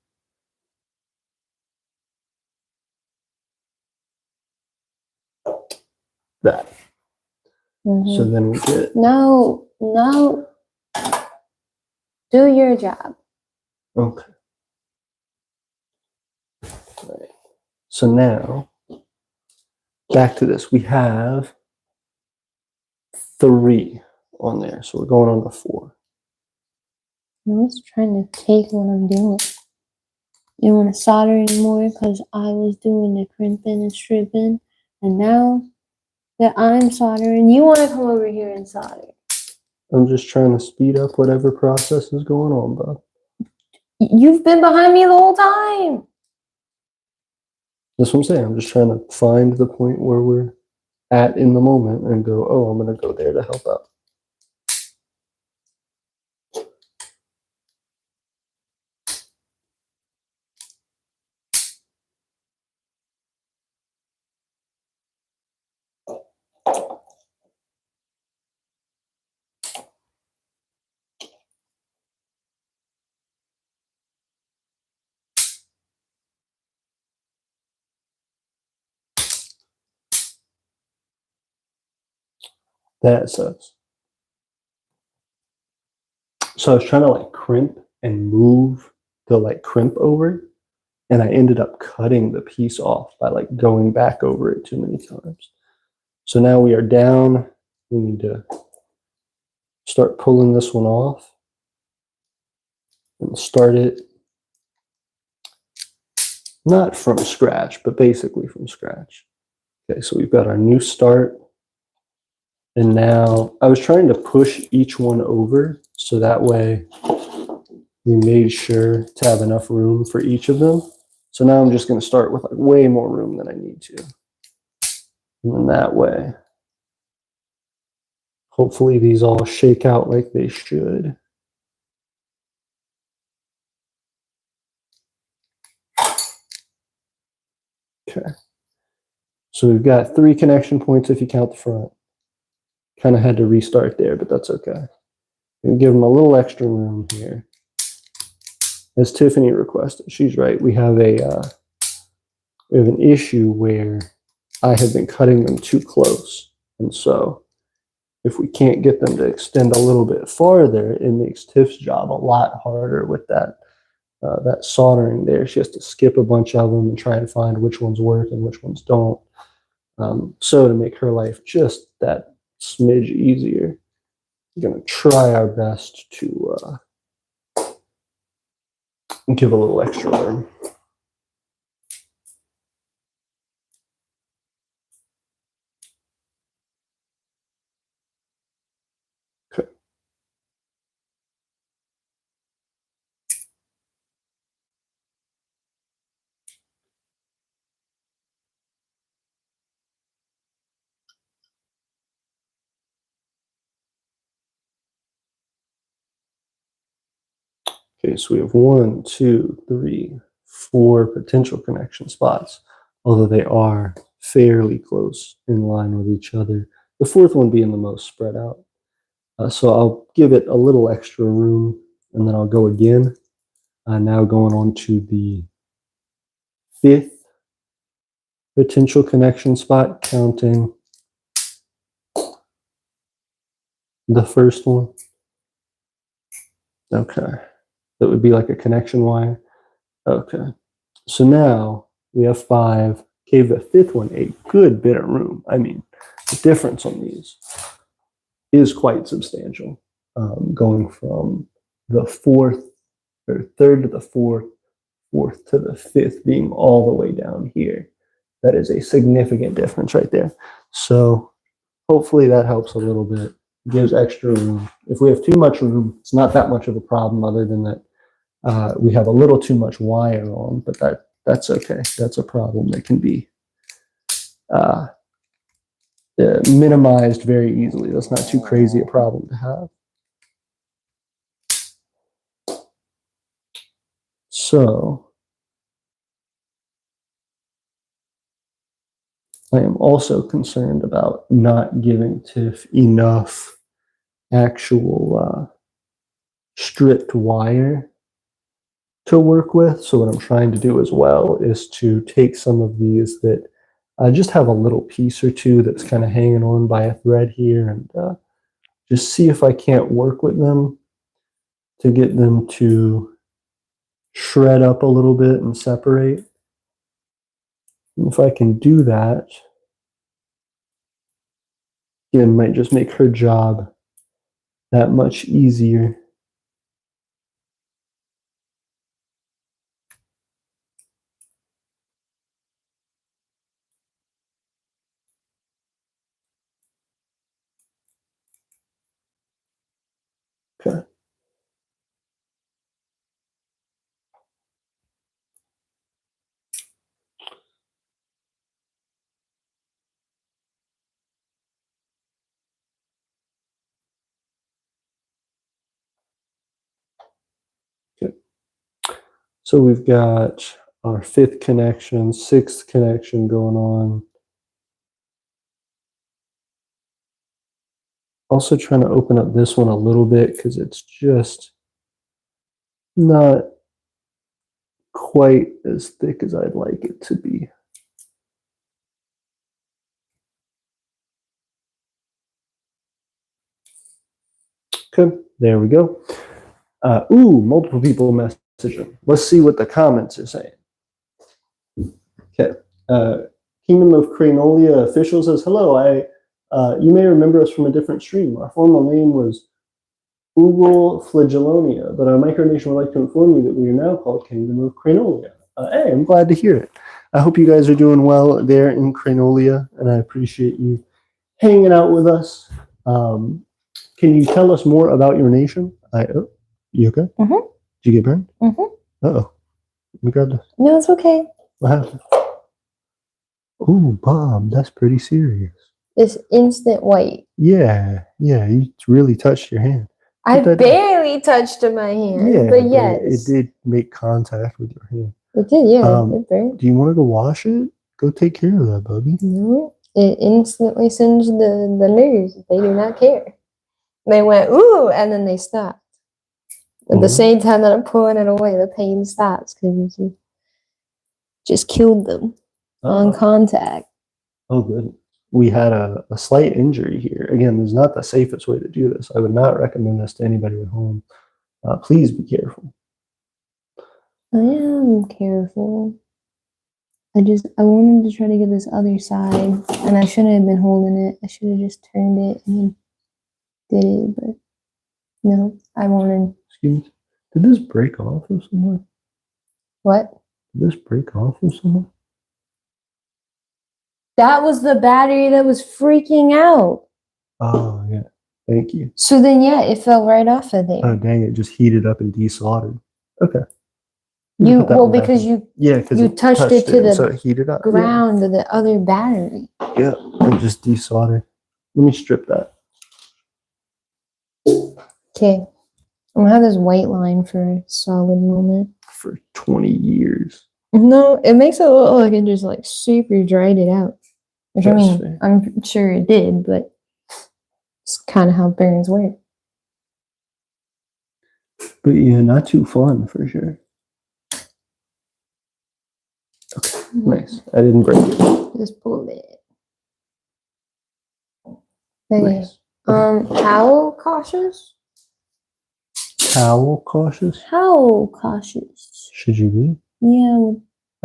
that. So then we get No. Do your job. okay. Right. So now back to this. We have 3 on there. So we're going on to 4. I'm just trying to take what I'm doing. You don't want to solder anymore because I was doing the crimping and stripping, and now that I'm soldering, you want to come over here and solder. I'm just trying to speed up whatever process is going on, bud. You've been behind me the whole time. That's what I'm saying. I'm just trying to find the point where we're at in the moment and go, oh, I'm going to go there to help out. That sucks. So I was trying to like crimp and move the like crimp over, and I ended up cutting the piece off by like going back over it too many times. So now we are down. We need to start pulling this one off and start it not from scratch, but basically from scratch. Okay, so we've got our new start. And now I was trying to push each one over so that way we made sure to have enough room for each of them. So now I'm just going to start with like way more room than I need to. And then that way, hopefully these all shake out like they should. Okay. So we've got 3 connection points if you count the front. Kind of had to restart there, but that's okay. And give them a little extra room here. As Tiffany requested, she's right. We have an issue where I have been cutting them too close. And so if we can't get them to extend a little bit farther, it makes Tiff's job a lot harder with that soldering there. She has to skip a bunch of them and try and find which ones work and which ones don't. So to make her life just that smidge easier, we're going to try our best to give a little extra room. Okay. Okay, so we have 1, 2, 3, 4 potential connection spots, although they are fairly close in line with each other. The 4th one being the most spread out. So I'll give it a little extra room, and then I'll go again Now going on to the 5th potential connection spot, counting the first one. Okay. That would be like a connection wire. Okay. So now we have 5. Gave the 5th one a good bit of room. I mean, the difference on these is quite substantial. Going from the 4th or 3rd to the 4th, 4th to the 5th being all the way down here. That is a significant difference right there. So hopefully that helps a little bit. Gives extra room. If we have too much room, it's not that much of a problem other than that we have a little too much wire on, but that's okay. That's a problem that can be minimized very easily. That's not too crazy a problem to have. So I am also concerned about not giving Tiff enough actual stripped wire to work with. So what I'm trying to do as well is to take some of these that just have a little piece or two that's kind of hanging on by a thread here, and just see if I can't work with them to get them to shred up a little bit and separate. And if I can do that, again, might just make her job that much easier. Okay. Okay. So we've got our 5th connection, 6th connection going on. Also trying to open up this one a little bit because it's just not quite as thick as I'd like it to be. Okay, there we go. Multiple people messaging. Let's see what the comments are saying. Okay. Kingdom of Cranolia official says, hello, you may remember us from a different stream. Our formal name was Ural Flagellonia, but our micronation would like to inform you that we are now called Kingdom of Cranolia. Hey, I'm glad to hear it. I hope you guys are doing well there in Cranolia, and I appreciate you hanging out with us. Can you tell us more about your nation? You okay? Mm-hmm. Did you get burned? Mm-hmm. Uh-oh. We got this. No, it's okay. What happened? Oh, Bob, that's pretty serious. It's instant white. Yeah, you really touched your hand. I barely touched my hand, yeah, but yes. It did make contact with your hand. It did, yeah. It burned. Do you want to go wash it? Go take care of that, Bubby. No, it instantly sends the nerves. They do not care. They went, ooh, and then they stopped. At the same time that I'm pulling it away, the pain stops because you just killed them on contact. Oh, good. We had a slight injury here. Again, this is not the safest way to do this. I would not recommend this to anybody at home. Please be careful. I am careful. I wanted to try to get this other side, and I shouldn't have been holding it. I should have just turned it and did it, but no, I wanted. Excuse me. Did this break off of somewhere? What? Did this break off of somewhere? That was the battery that was freaking out. Oh, yeah. Thank you. So then, yeah, it fell right off of there. Oh, dang, it just heated up and desoldered. Okay. Because you touched it to the so it heated up. ground of the other battery. Yeah, and just desoldered. Let me strip that. Okay. I'm gonna have this white line for a solid moment. For 20 years. No, it makes it look like it just like super dried it out. Which That's I mean, fair. I'm sure it did, but it's kind of how burns work. But yeah, not too fun for sure. Nice. I didn't break it. Just pull it. Okay. Nice. How cautious? How cautious How cautious? should you be? Yeah.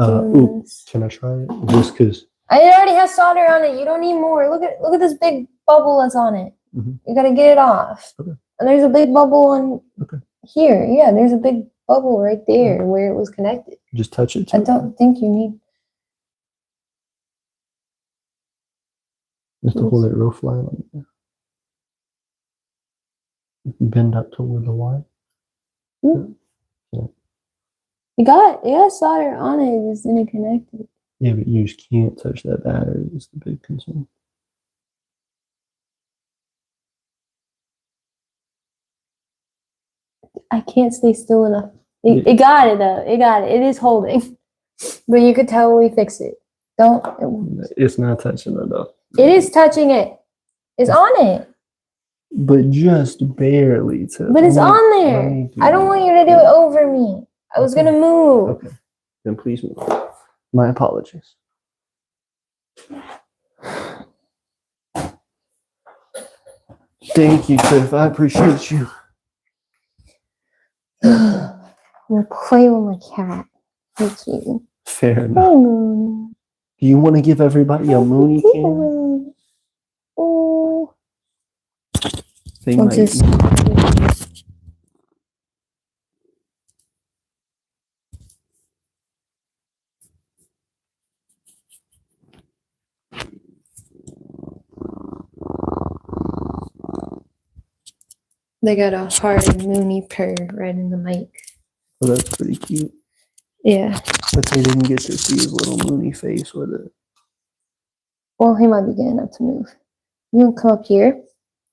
Ooh, can I try it? Just because. It already has solder on it. You don't need more. Look at this big bubble that's on it. You gotta get it off. Okay. And there's a big bubble on here. Yeah, there's a big bubble right there where it was connected. Just touch it. I don't think you need. Just to hold it real flat like that. Bend up toward the wire. You got solder on it. It's interconnected. Yeah, but you just can't touch that battery. Is the big concern. I can't stay still enough. It got it though. It got it. It is holding. But you could tell when we fix it. It's not touching enough. It is touching it. It's on it. But just barely. But it's on there. I don't want you to do it over me. I was gonna move. Okay. Then please move. My apologies. Thank you, Cliff. I appreciate you. I'm gonna play with my cat. Thank you. Fair enough. Do you want to give everybody a Mooney can? Oh. They might. They got a hard Mooney purr right in the mic. Oh, that's pretty cute. Yeah. But they didn't get to see his little Mooney face with it. Well, he might be getting up to move. You can come up here.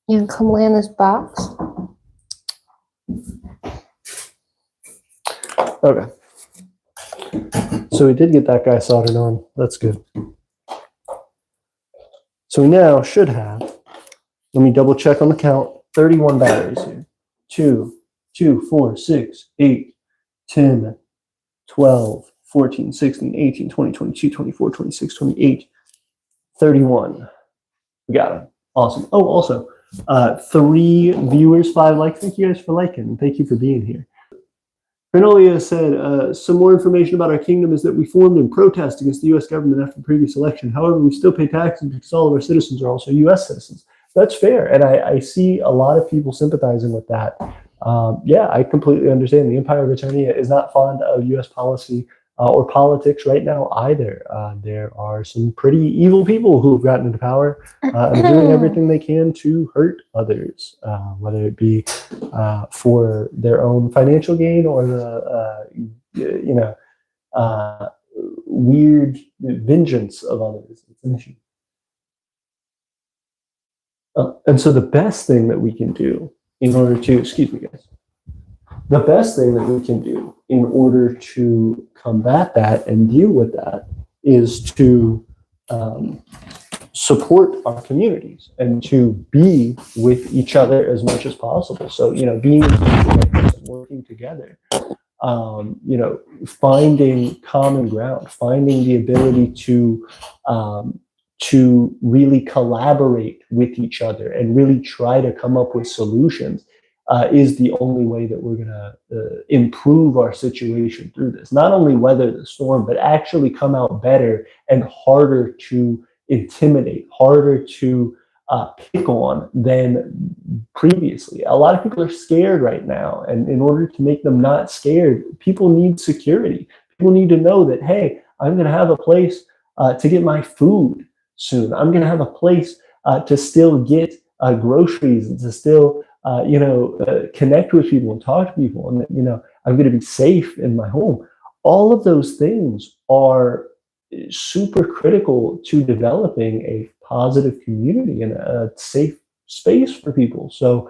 You can come lay in this box. Okay. So we did get that guy soldered on. That's good. So we now should have, let me double check on the count, 31 batteries here. 2, 4, 6, 8, 10, 12, 14, 16, 18, 20, 22, 24, 26, 28, 31. We got it. Awesome. Oh, also, 3 viewers, 5 likes. Thank you guys for liking, and thank you for being here. Granolia said, some more information about our kingdom is that we formed in protest against the U.S. government after the previous election. However, we still pay taxes because all of our citizens are also U.S. citizens. That's fair, and I see a lot of people sympathizing with that. Yeah, I completely understand. The Empire of Aeternia is not fond of U.S. policy or politics right now either. There are some pretty evil people who have gotten into power and are doing everything they can to hurt others, whether it be for their own financial gain or the weird vengeance of others. It's an issue. And so the best thing that we can do in order to, excuse me guys, the best thing that we can do in order to combat that and deal with that is to support our communities and to be with each other as much as possible. So, being and working together, finding common ground, finding the ability to really collaborate with each other and really try to come up with solutions is the only way that we're going to improve our situation through this. Not only weather the storm, but actually come out better and harder to intimidate, harder to pick on than previously. A lot of people are scared right now. And in order to make them not scared, people need security. People need to know that, hey, I'm going to have a place to get my food soon. I'm going to have a place to still get groceries and to still, connect with people and talk to people. And, I'm going to be safe in my home. All of those things are super critical to developing a positive community and a safe space for people. So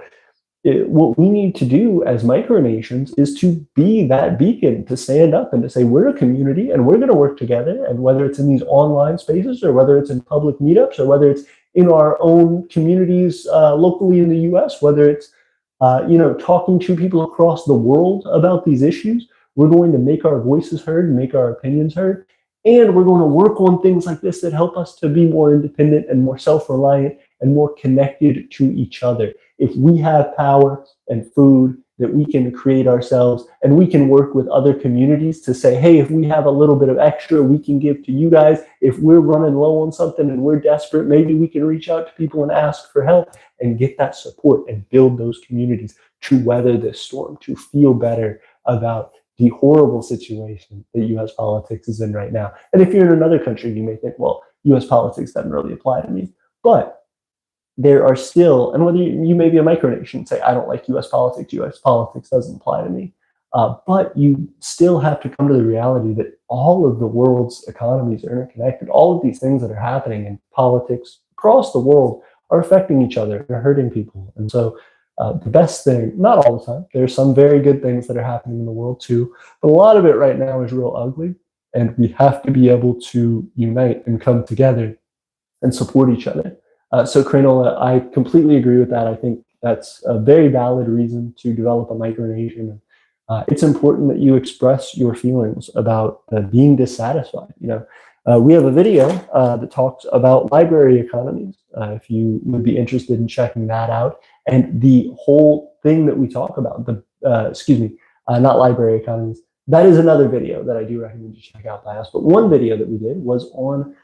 what we need to do as micronations is to be that beacon, to stand up and to say, we're a community and we're going to work together. And whether it's in these online spaces or whether it's in public meetups or whether it's in our own communities locally in the US, whether it's, talking to people across the world about these issues, we're going to make our voices heard and make our opinions heard. And we're going to work on things like this that help us to be more independent and more self-reliant and more connected to each other. If we have power and food that we can create ourselves, and we can work with other communities to say, hey, if we have a little bit of extra, we can give to you guys. If we're running low on something and we're desperate, maybe we can reach out to people and ask for help and get that support and build those communities to weather this storm, to feel better about the horrible situation that U.S. politics is in right now. And if you're in another country, you may think, well, U.S. politics doesn't really apply to me. But there are still, and whether you may be a micronation and say, I don't like U.S. politics doesn't apply to me. But you still have to come to the reality that all of the world's economies are interconnected. All of these things that are happening in politics across the world are affecting each other, they're hurting people. And so the best thing, not all the time, there's some very good things that are happening in the world too, but a lot of it right now is real ugly. And we have to be able to unite and come together and support each other. So Cranola, I completely agree with that. I think that's a very valid reason to develop a micronation. It's important that you express your feelings about being dissatisfied. We have a video that talks about library economies. If you would be interested in checking that out, and the whole thing that we talk about, not library economies. That is another video that I do recommend you check out by us. But one video that we did was on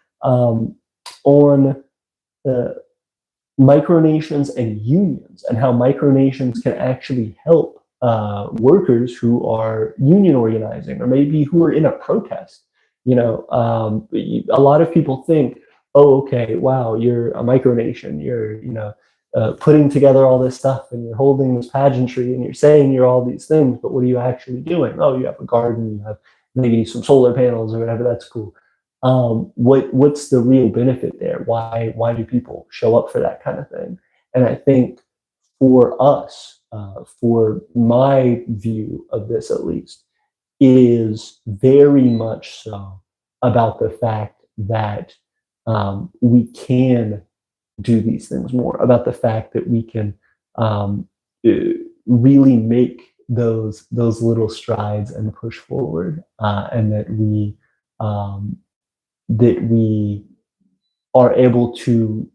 micronations and unions, and how micronations can actually help workers who are union organizing, or maybe who are in a protest. A lot of people think, oh, okay, wow, you're a micronation, you're putting together all this stuff, and you're holding this pageantry, and you're saying you're all these things, but what are you actually doing? Oh, you have a garden, you have maybe some solar panels or whatever. That's cool. What's the real benefit there? Why do people show up for that kind of thing? And I think for us, for my view of this at least, is very much so about the fact that we can do these things more, about the fact that we can really make those little strides and push forward, and that we are able to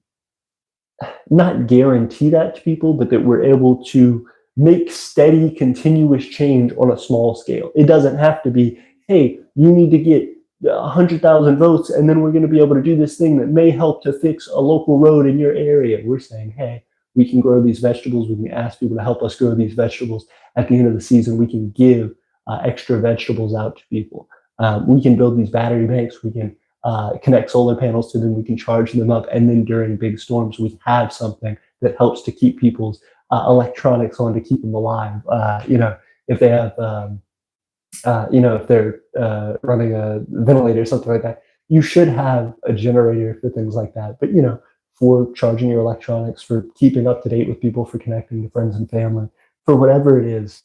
not guarantee that to people, but that we're able to make steady, continuous change on a small scale. It doesn't have to be, hey, you need to get 100,000 votes, and then we're going to be able to do this thing that may help to fix a local road in your area. We're saying, hey, we can grow these vegetables. We can ask people to help us grow these vegetables. At the end of the season, we can give extra vegetables out to people. We can build these battery banks. We can connect solar panels to them. We can charge them up. And then during big storms, we have something that helps to keep people's electronics on, to keep them alive. If they have, if they're running a ventilator or something like that, you should have a generator for things like that. But, for charging your electronics, for keeping up to date with people, for connecting to friends and family, for whatever it is,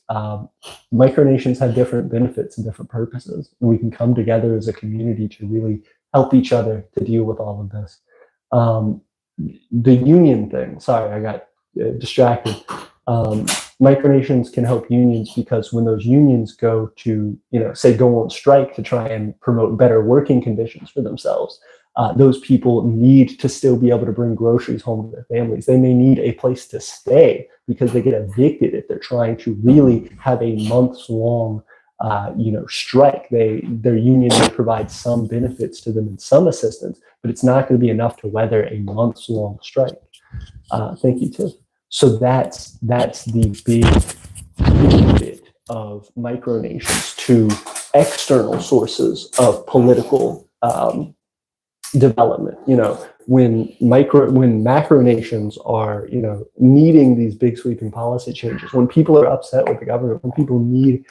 micronations have different benefits and different purposes. And we can come together as a community to really help each other to deal with all of this. The union thing, sorry, I got distracted. Micronations can help unions because when those unions go to, go on strike to try and promote better working conditions for themselves, those people need to still be able to bring groceries home to their families. They may need a place to stay because they get evicted if they're trying to really have a months-long strike. Their union may provide some benefits to them and some assistance, but it's not going to be enough to weather a months-long strike. Thank you, Tiff. So that's the big benefit of micronations to external sources of political development. When macronations are needing these big sweeping policy changes, when people are upset with the government, when people need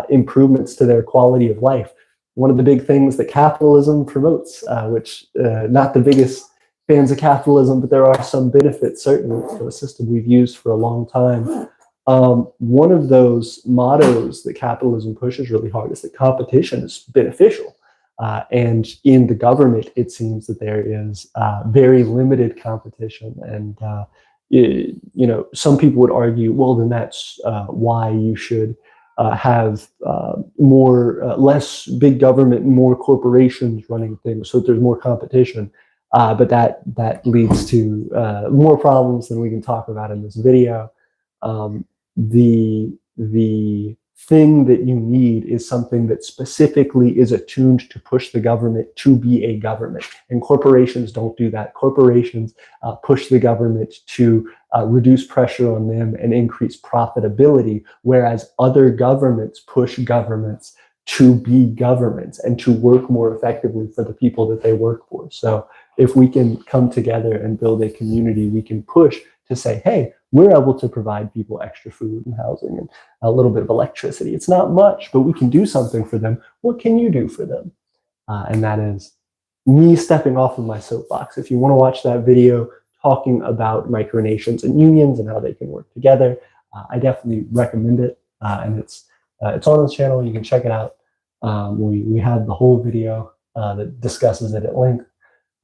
improvements to their quality of life, one of the big things that capitalism promotes, which not the biggest fans of capitalism, but there are some benefits certainly for a system we've used for a long time. One of those mottos that capitalism pushes really hard is that competition is beneficial. And in the government, it seems that there is very limited competition. And, some people would argue, well, then that's why you should have less big government, more corporations running things, so that there's more competition. But that leads to more problems than we can talk about in this video. The thing that you need is something that specifically is attuned to push the government to be a government. And corporations don't do that. Corporations push the government to reduce pressure on them and increase profitability, whereas other governments push governments to be governments and to work more effectively for the people that they work for. So if we can come together and build a community, we can push to say, hey, we're able to provide people extra food and housing and a little bit of electricity. It's not much, but we can do something for them. What can you do for them? And that is me stepping off of my soapbox. If you want to watch that video talking about micronations and unions and how they can work together, I definitely recommend it. And it's on this channel. You can check it out. We had the whole video that discusses it at length.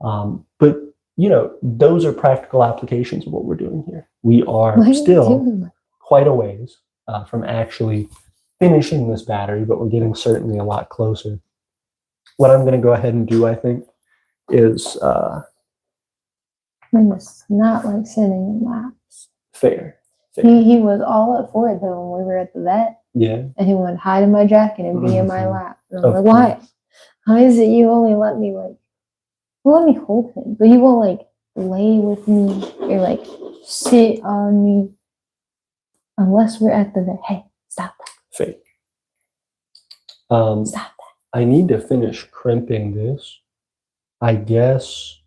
But you know, those are practical applications of what we're doing here. We are still quite a ways from actually finishing this battery, but we're getting certainly a lot closer. What I'm going to go ahead and do, I think, is Mine was not like sitting in laps. Fair. He was all up for it though when we were at the vet. Yeah. And he would hide in my jacket and be in my lap. And I'm like, why? How is it you only let me hold him, but you won't like lay with me or like sit on me unless we're at the vet. Hey, stop that. Fake. Stop that. I need to finish crimping this. I guess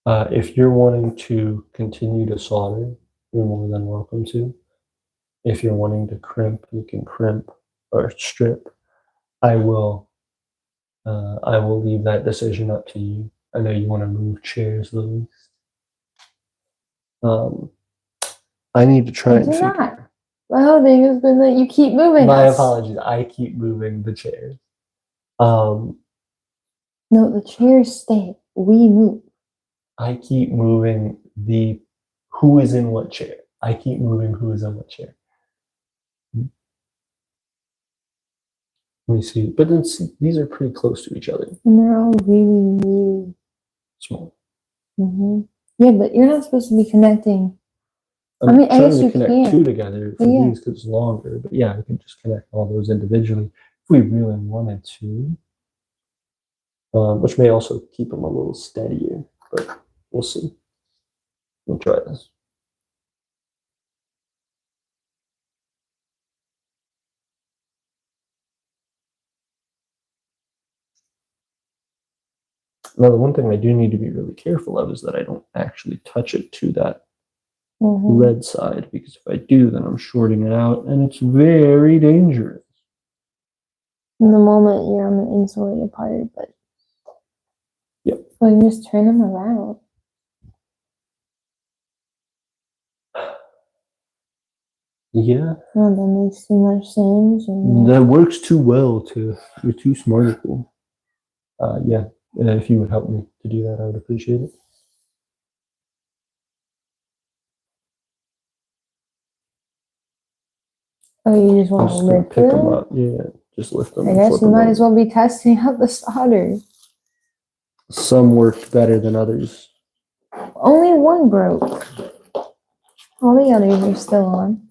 if you're wanting to continue to solder, you're more than welcome to. If you're wanting to crimp, you can crimp or strip. I will leave that decision up to you. I know you want to move chairs the least. I need to try and not. My whole thing has been that you keep moving. My apologies. I keep moving the chairs. No, the chairs stay. We move. I keep moving who is in what chair. I keep moving who is in what chair. Let me see. But then see, these are pretty close to each other. And they're all really, really small. Mm-hmm. Yeah, but you're not supposed to be connecting. I mean, I guess you connect two together for these because it's longer. But yeah, we can just connect all those individually if we really wanted to. Which may also keep them a little steadier, but we'll see. We'll try this. Now, the one thing I do need to be really careful of is that I don't actually touch it to that red side, because if I do, then I'm shorting it out, and it's very dangerous. In the moment you're on the insulated part, but yep. So you just turn them around. Yeah. Oh, that makes too much sense. That works too well. You're too smart. Yeah. If you would help me to do that, I would appreciate it. Oh, you just want to lift pick them up? Yeah, just lift them. I guess you might as well be testing out the solder. Some worked better than others. Only one broke. All the others are still on.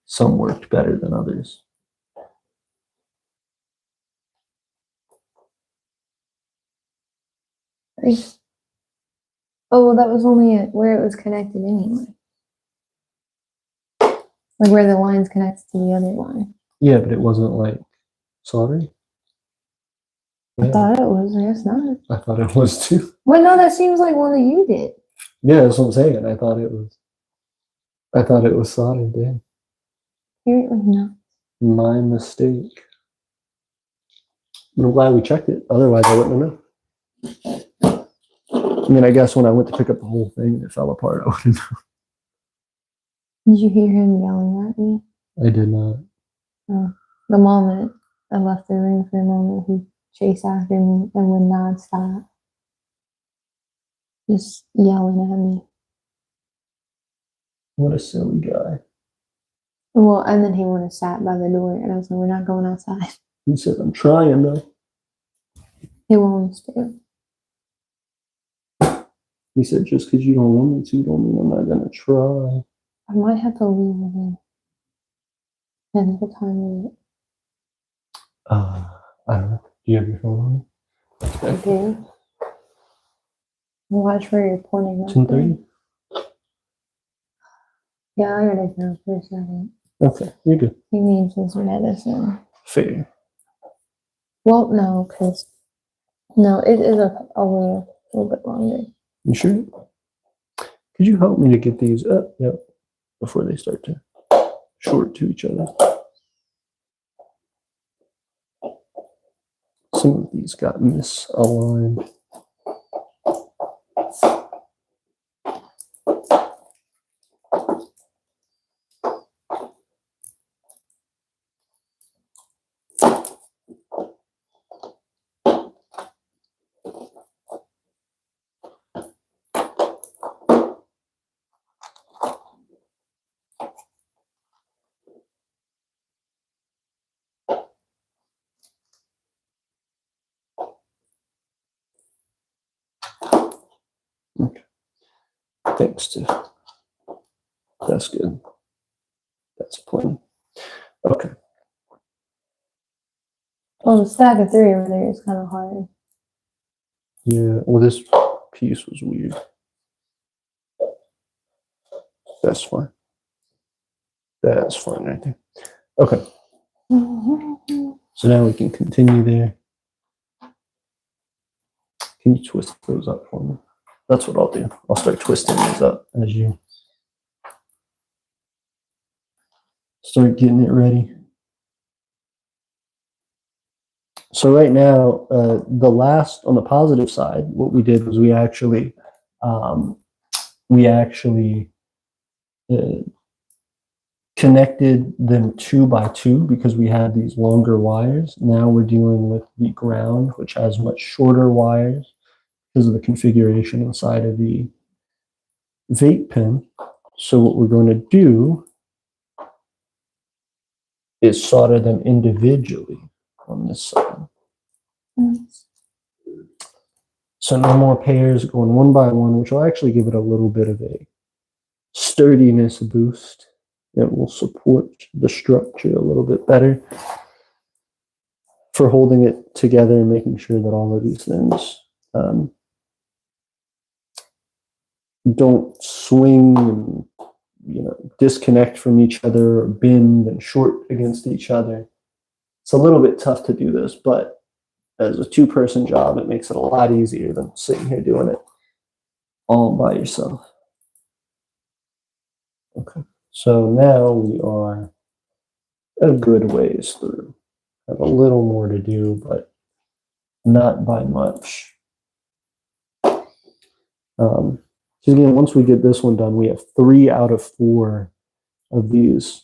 Some worked better than others. Oh, well, that was only where it was connected anyway. Like where the line's connected to the other line. Yeah, but it wasn't like soldering. Yeah. I thought it was. I guess not. I thought it was too. Well, no, that seems like one that you did. Yeah, that's what I'm saying. I thought it was soldered. Damn. Apparently not. My mistake. I'm glad we checked it. Otherwise, I wouldn't have known. I mean, I guess when I went to pick up the whole thing, it fell apart. I wouldn't know. Did you hear him yelling at me? I did not. Oh, the moment I left the room for a moment, he chased after me and would not stop. Just yelling at me. What a silly guy. Well, and then he went and sat by the door, and I was like, we're not going outside. He said, I'm trying though. He wants to. He said, just because you don't want me to, don't mean I'm not going to try. I might have to leave again. And the time limit. I don't know. Do you have your phone I do. Watch where you're pointing. on? 10:30? Yeah, I gotta go for a second. Okay, you're good. He needs his medicine. Fair. Well, no, because no, it is a little bit longer. You sure? Could you help me to get these up? Yep. Before they start to short to each other. Some of these got misaligned. Okay. Thanks to. That's good. That's plenty. Okay. Well, the stack of 3 over there is kind of hard. Yeah. Well, this piece was weird. That's fine. That's fine right there. Okay. So now we can continue there. Can you twist those up for me? That's what I'll do. I'll start twisting these up as you start getting it ready. So right now, the last, on the positive side, what we did was we actually connected them 2 by 2 because we had these longer wires. Now we're dealing with the ground, which has much shorter wires because of the configuration inside of the vape pen. So what we're going to do is solder them individually on this side. So no more pairs going 1 by 1, which will actually give it a little bit of a sturdiness boost. It will support the structure a little bit better for holding it together and making sure that all of these things don't swing and disconnect from each other or bend and short against each other. It's a little bit tough to do this, but as a 2-person job, it makes it a lot easier than sitting here doing it all by yourself. Okay, so now we are a good ways through. Have a little more to do, but not by much. So again, once we get this one done, we have 3 out of 4 of these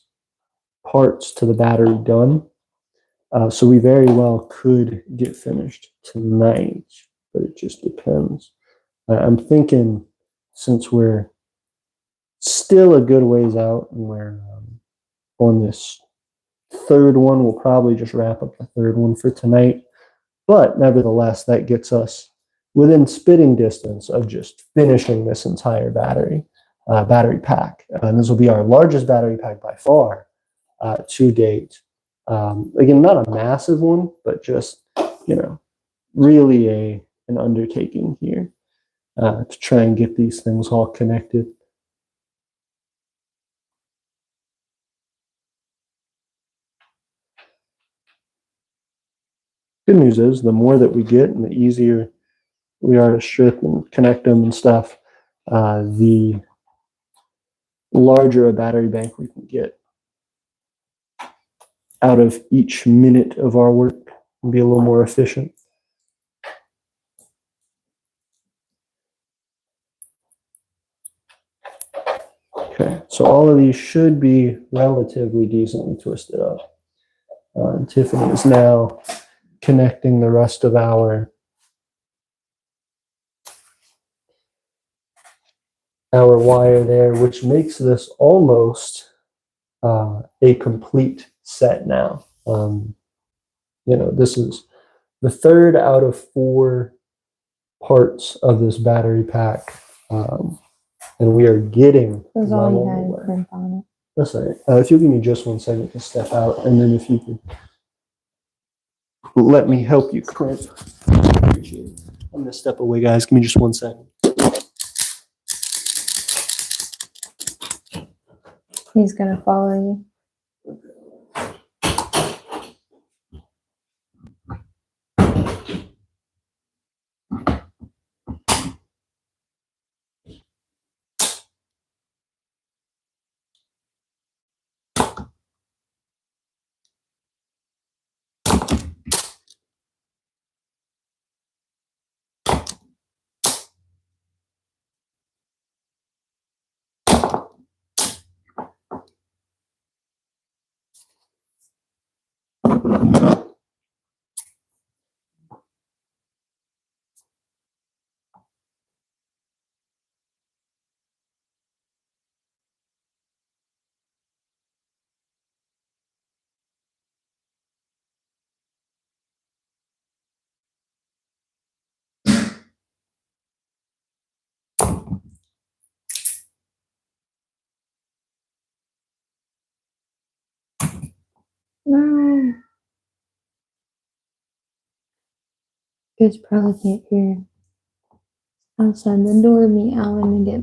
parts to the battery done. So we very well could get finished tonight, but it just depends. I'm thinking since we're still a good ways out and we're on this 3rd one, we'll probably just wrap up the 3rd one for tonight. But nevertheless, that gets us within spitting distance of just finishing this entire battery pack. And this will be our largest battery pack by far to date. Again, not a massive one, but just, really an undertaking here to try and get these things all connected. Good news is the more that we get and the easier we are to strip and connect them and stuff, the larger a battery bank we can get out of each minute of our work and be a little more efficient. Okay, so all of these should be relatively decently twisted up. Tiffany is now connecting the rest of our wire there, which makes this almost a complete set now. This is the third out of 4 parts of this battery pack, and we are getting That's well all you on the had way. print on it. That's all right. If you'll give me just 1 second to step out, and then if you could let me help you crimp. Appreciate it. I'm gonna step away, guys. Give me just 1 second. He's gonna follow you. Kids probably can't hear outside the door meowing to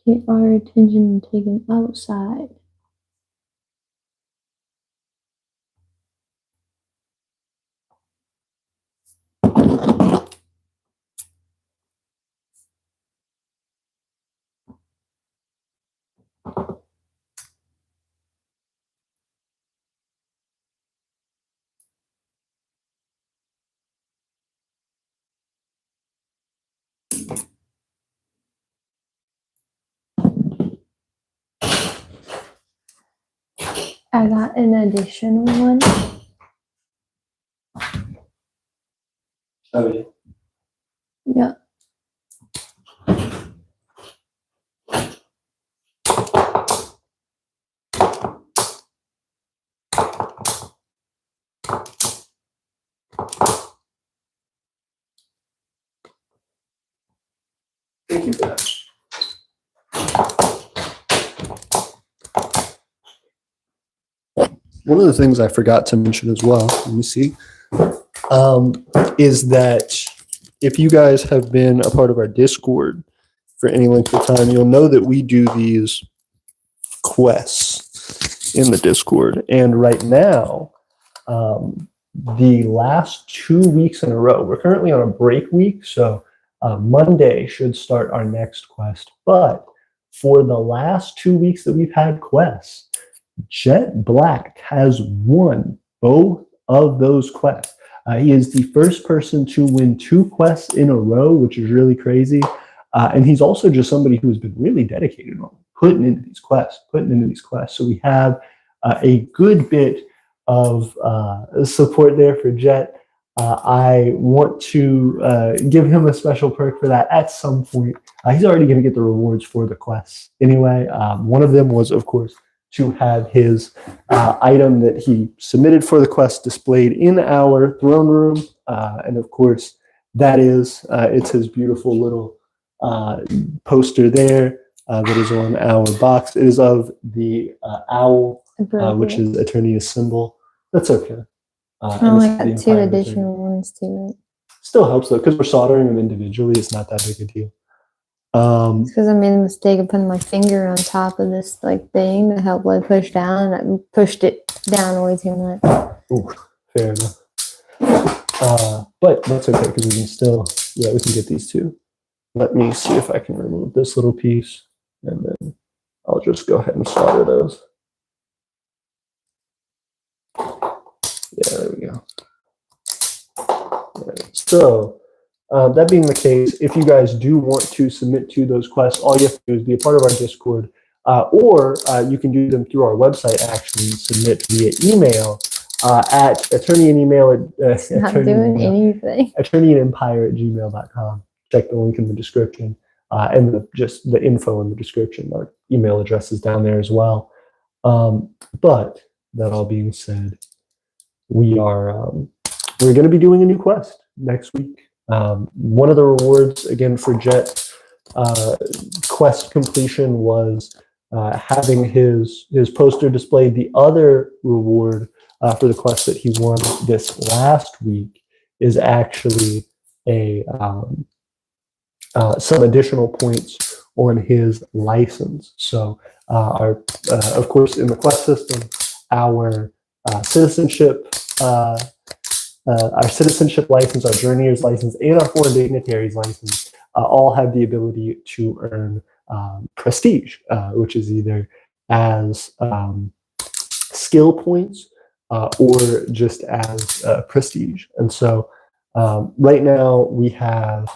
get our attention and take them outside. I got an additional one. Oh, yeah. Yeah. Thank you for that. One of the things I forgot to mention as well, let me see, is that if you guys have been a part of our Discord for any length of time, you'll know that we do these quests in the Discord. And right now, the last 2 weeks in a row, we're currently on a break week, so Monday should start our next quest. But for the last 2 weeks that we've had quests, Jet Black has won both of those quests. He is the first person to win 2 quests in a row, which is really crazy. And he's also just somebody who has been really dedicated on putting into these quests. So we have a good bit of support there for Jet. I want to give him a special perk for that at some point. He's already going to get the rewards for the quests anyway. One of them was, of course, to have his item that he submitted for the quest displayed in our throne room. And of course, that is, it's his beautiful little poster there that is on our box. It is of the owl, which is Aeternia's symbol. That's okay. I only got 2 additional ones to it. Still helps though, because we're soldering them individually. It's not that big a deal. It's because I made a mistake of putting my finger on top of this thing to help push down, and I pushed it down way too much. Ooh, fair enough. But that's okay because we can still, we can get these 2. Let me see if I can remove this little piece, and then I'll just go ahead and solder those. Yeah, there we go. Right. So, that being the case, if you guys do want to submit to those quests, all you have to do is be a part of our Discord, or you can do them through our website, actually, submit via email at aeternian email at not doing anything. aeternianempire@gmail.com. Check the link in the description and just the info in the description. email addresses down there as well. But that all being said, we're going to be doing a new quest next week. One of the rewards, again, for Jet quest completion was having his poster displayed. The other reward for the quest that he won this last week is actually some additional points on his license. So of course, in the quest system, our citizenship license, our journeyer's license, and our foreign dignitary's license all have the ability to earn prestige, which is either as skill points or just as prestige. And so right now we have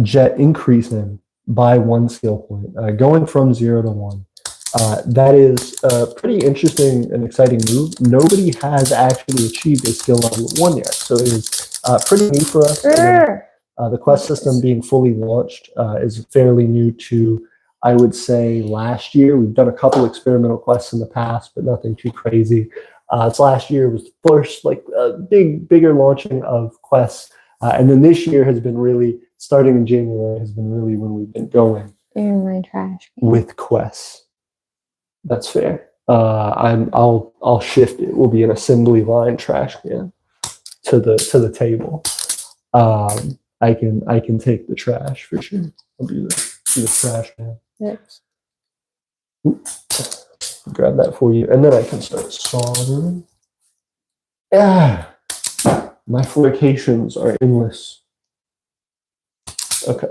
Jet increasing by 1 skill point, going from 0 to 1. That is a pretty interesting and exciting move. Nobody has actually achieved a skill level of 1 yet, so it is pretty new for us. The quest system being fully launched is fairly new to, I would say, last year. We've done a couple experimental quests in the past, but nothing too crazy. This last year was the first bigger launching of quests, and then this year has been really, starting in January, has been really when we've been going in my trash with quests. That's fair. I'll shift it. We'll be an assembly line trash can to the table. I can take the trash for sure. I'll be the trash can. Yes. Grab that for you, and then I can start soldering. My flirtations are endless. Okay.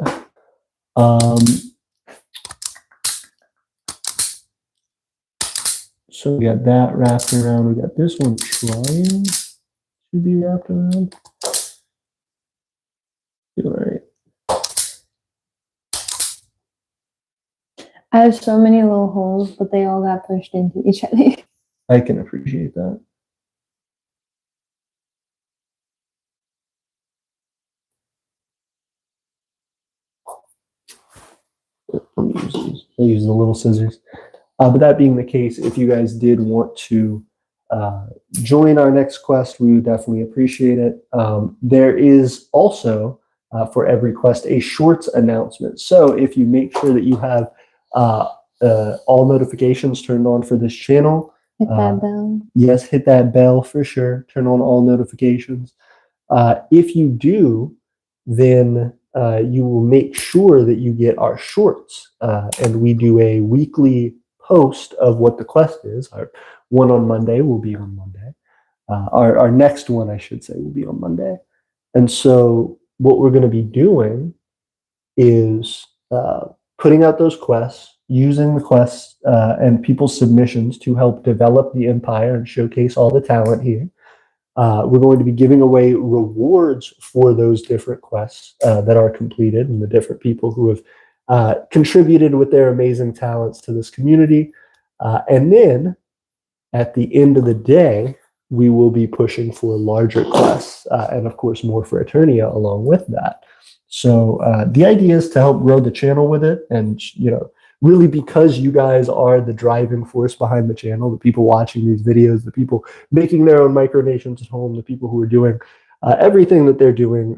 So we got that wrapped around. We got this one trying to be wrapped around. All right. I have so many little holes, but they all got pushed into each other. I can appreciate that. I'll use the little scissors. But that being the case, if you guys did want to join our next quest, we would definitely appreciate it. There is also, for every quest, a shorts announcement. So if you make sure that you have all notifications turned on for this channel. Hit that bell. Yes, hit that bell for sure. Turn on all notifications. If you do, then you will make sure that you get our shorts. And we do a weekly post of what the quest is. Our one on Monday will be on Monday. Our next one, I should say, will be on Monday. And so what we're going to be doing is putting out those quests, using the quests and people's submissions to help develop the Empire and showcase all the talent here. We're going to be giving away rewards for those different quests that are completed and the different people who have contributed with their amazing talents to this community. And then at the end of the day, we will be pushing for larger quests and, of course, more for Aeternia along with that. So the idea is to help grow the channel with it. And, you know, really because you guys are the driving force behind the channel, the people watching these videos, the people making their own micronations at home, the people who are doing everything that they're doing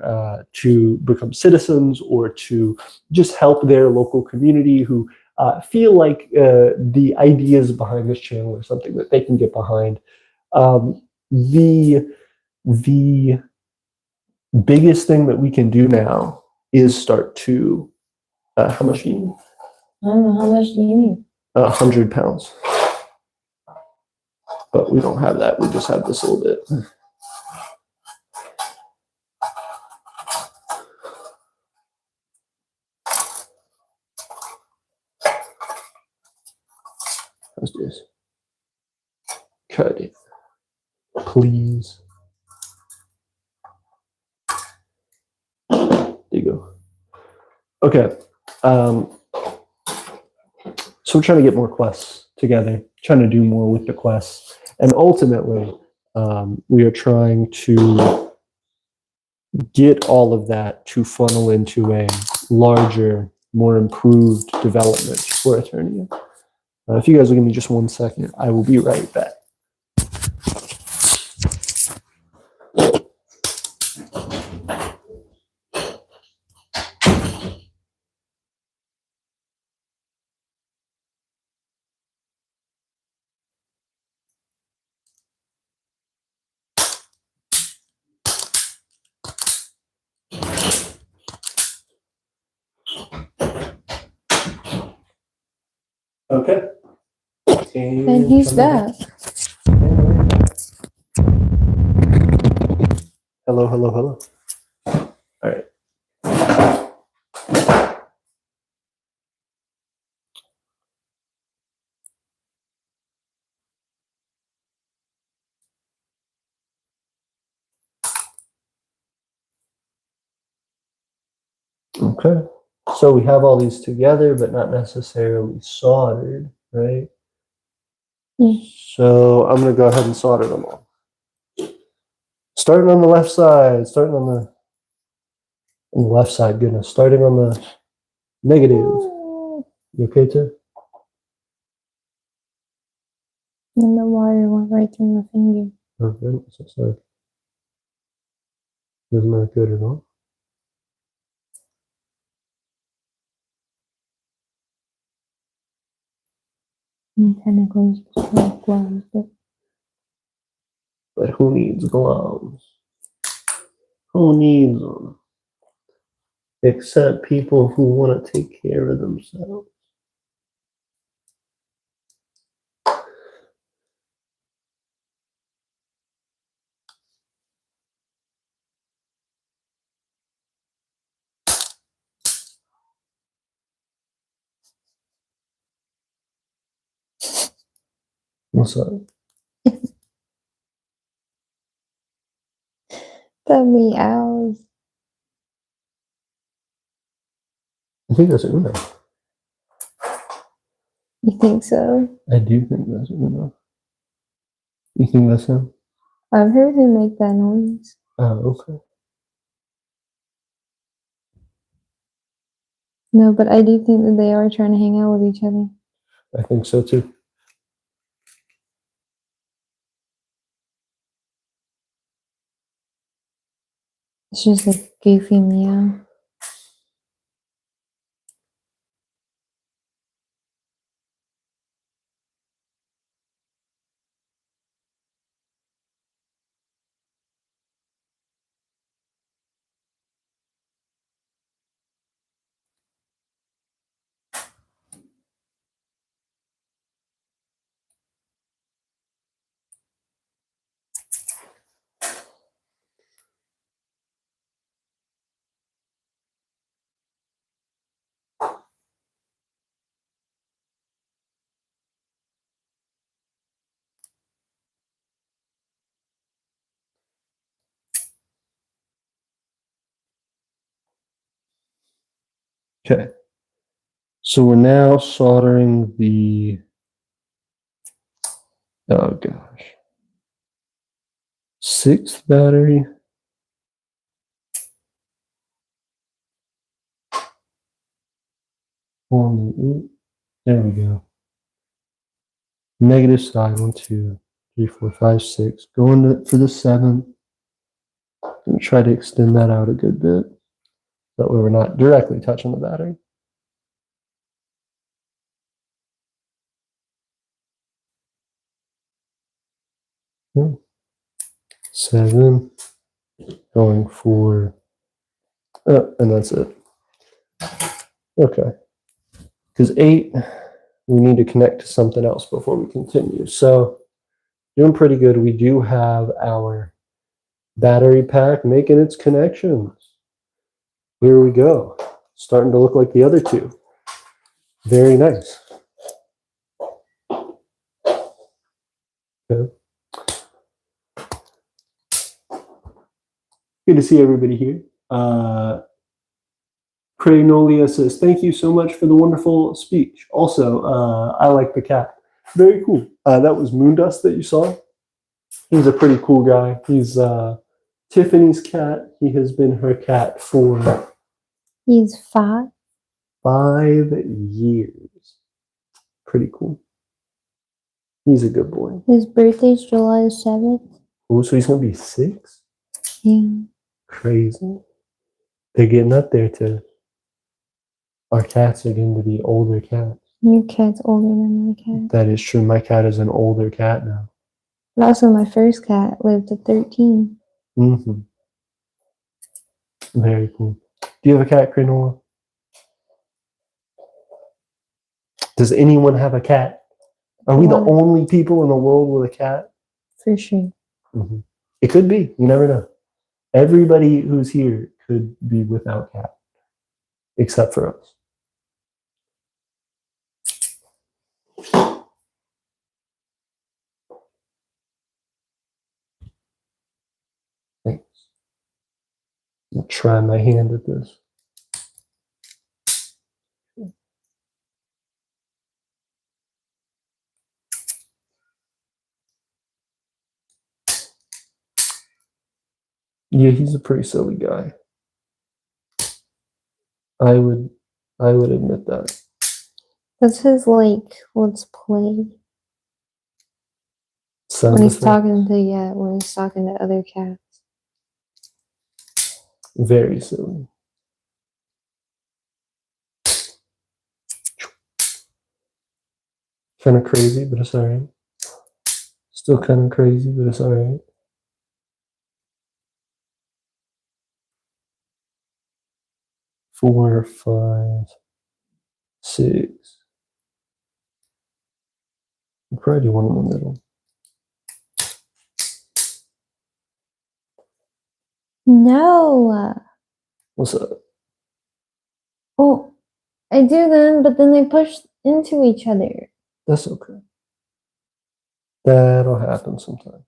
to become citizens or to just help their local community who feel like the ideas behind this channel are something that they can get behind. The biggest thing that we can do now is start to, how much do you need? I don't know, how much do you need? 100 pounds. But we don't have that, we just have this little bit. Let's do this. Cut it. Please. There you go. Okay. So we're trying to get more quests together, trying to do more with the quests. And ultimately, we are trying to get all of that to funnel into a larger more improved development for Aeternia. If you guys will give me just 1 second, I will be right back. Okay. And he's back. Hello, hello, hello. All right. Okay. So we have all these together, but not necessarily soldered, right? So I'm going to go ahead and solder them all. Starting on the left side, on the left side, goodness. Starting on the negative. You okay, too? And the wire went right through my finger. Okay, so it's like, isn't that good at all? And technically, it's just like gloves, But who needs gloves? Who needs them? Except people who want to take care of themselves. What's up? the meows. I think that's Uno. You think so? I do think that's Uno. You think that's him? I've heard him make that noise. Oh, okay. No, but I do think that they are trying to hang out with each other. I think so too. It's just a goofy meow. Okay. So we're now soldering the, oh gosh, 6th battery. There we go. Negative side, 1, 2, 3, 4, 5, 6. Going for the 7th. And try to extend that out a good bit. That way we're not directly touching the battery. Yeah. 7. Going for, and that's it. Okay. Because 8, we need to connect to something else before we continue. So doing pretty good. We do have our battery pack making its connections. Here we go. Starting to look like the other two. Very nice. Okay. Good to see everybody here. Cranolia says, thank you so much for the wonderful speech. Also, I like the cat. Very cool. That was Moondust that you saw. He's a pretty cool guy. He's Tiffany's cat. He has been her cat for... He's fat. 5 years. Pretty cool. He's a good boy. His birthday's July 7th. Oh, so he's gonna be 6? Yeah. Crazy. They're getting up there to. Our cats are getting to be older cats. Your cat's older than my cat. That is true. My cat is an older cat now. But also, my first cat lived to 13. Mm-hmm. Very cool. Do you have a cat, Crinola? Does anyone have a cat? Are we the only people in the world with a cat? For sure. Mm-hmm. It could be. You never know. Everybody who's here could be without cat, except for us. Thanks. I'll try my hand at this. Yeah, he's a pretty silly guy. I would admit that. That's his, like, let's play. Sound When he's effect. talking to other cats. Very silly. Kind of crazy, but it's alright. Still kind of crazy, but it's alright. Four, 5, 6. I'll probably do one in the middle. No. What's up? Oh, I do then, but then they push into each other. That's okay. That'll happen sometimes.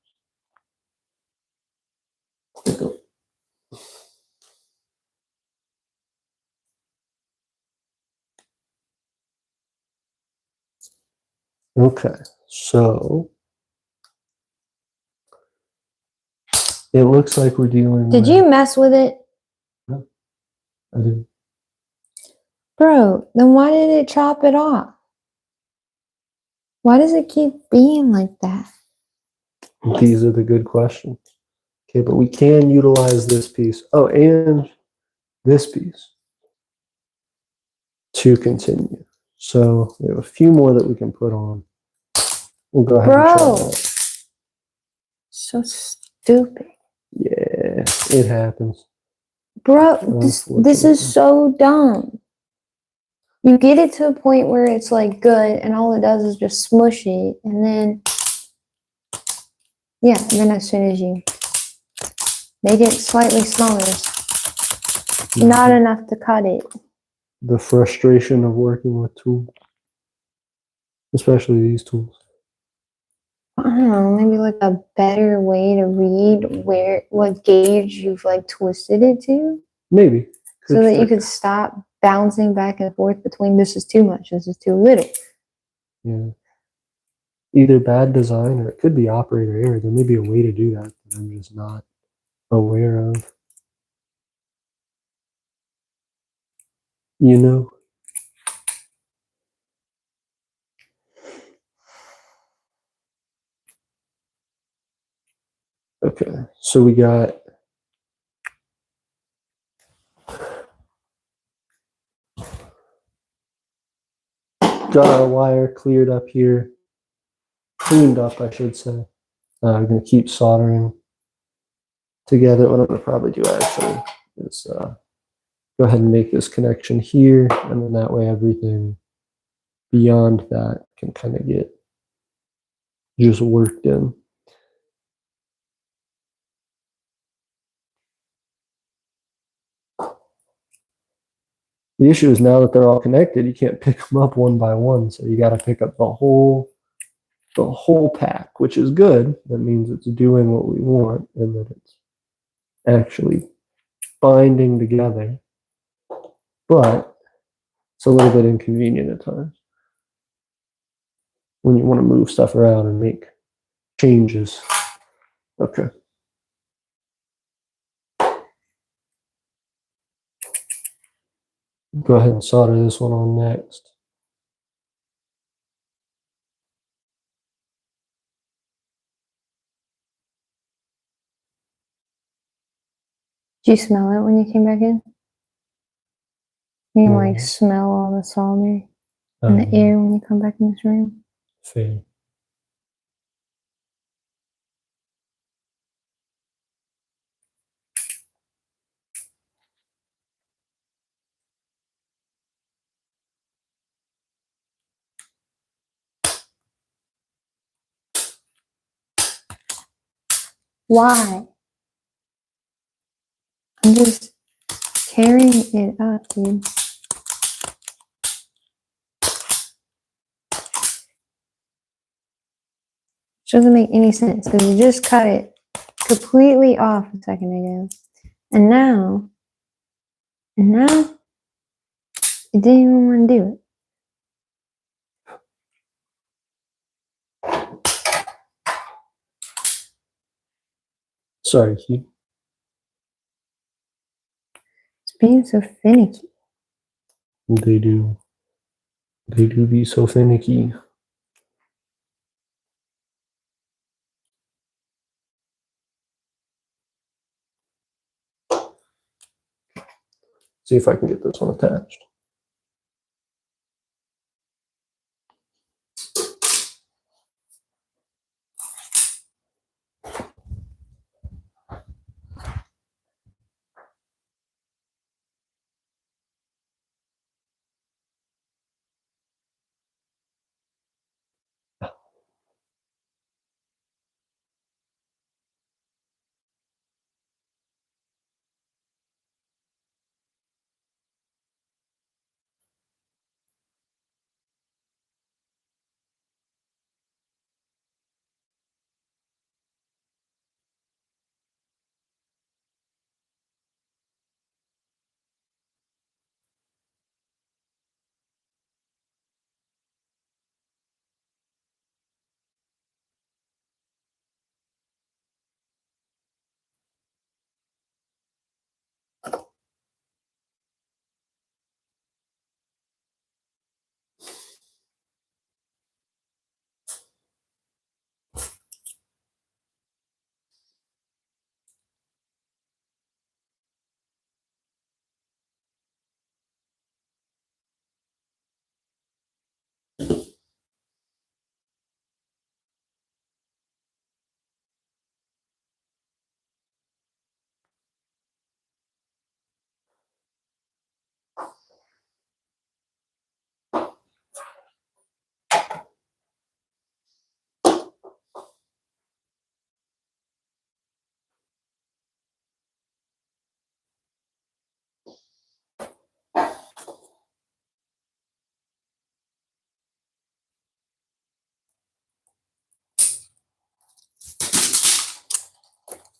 Okay, so it looks like we're dealing Did you mess with it? No, I didn't. Bro, then why did it chop it off? Why does it keep being like that? These are the good questions. Okay, but we can utilize this piece. Oh, and this piece to continue. So we have a few more that we can put on. We'll go ahead and try that. So stupid. Yeah, it happens. Bro, this is so dumb. You get it to a point where it's like good and all it does is just smush it and then and then as soon as you make it slightly smaller, not enough to cut it. The frustration of working with tools, especially these tools. I don't know, maybe like a better way to read what gauge you've like twisted it to. Maybe. So that you could stop bouncing back and forth between this is too much, this is too little. Yeah. Either bad design or it could be operator error. There may be a way to do that that I'm just not aware of. You know? Okay, so we got our wire cleared up here, cleaned up, I should say. I'm going to keep soldering together. What I'm going to probably do actually is go ahead and make this connection here, and then that way everything beyond that can kind of get just worked in. The issue is now that they're all connected, you can't pick them up one by one, so you got to pick up the whole pack, which is good. That means it's doing what we want and that it's actually binding together. But it's a little bit inconvenient at times when you want to move stuff around and make changes. Okay. Go ahead and solder this one on next. Did you smell it when you came back in? You can like No. smell all the solder in the air when you come back in this room. Fair. Why? I'm just carrying it up, dude. Which doesn't make any sense because you just cut it completely off a second ago. And now it didn't even want to do it. Sorry, Hugh. It's being so finicky. They do be so finicky. See if I can get this one attached.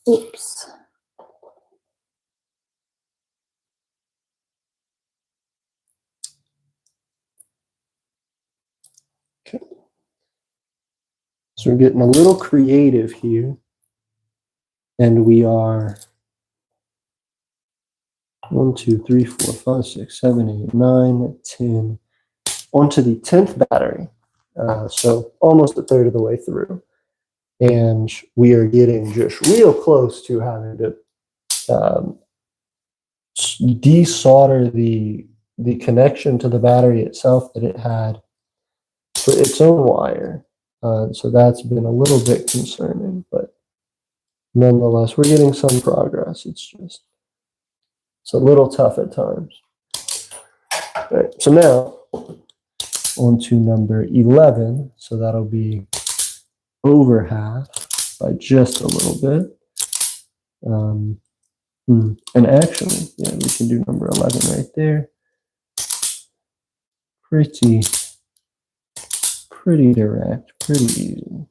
Oops. Okay. So we're getting a little creative here. And we are 1, 2, 3, 4, 5, 6, 7, 8, 9, 10. Onto the 10th battery. So almost a third of the way through. And we are getting just real close to having to desolder the connection to the battery itself that it had for its own wire. So that's been a little bit concerning, but nonetheless, we're getting some progress. It's a little tough at times. All right, so now on to number 11. So that'll be over half by just a little bit. And actually, yeah, we can do number 11 right there. Pretty direct, pretty easy.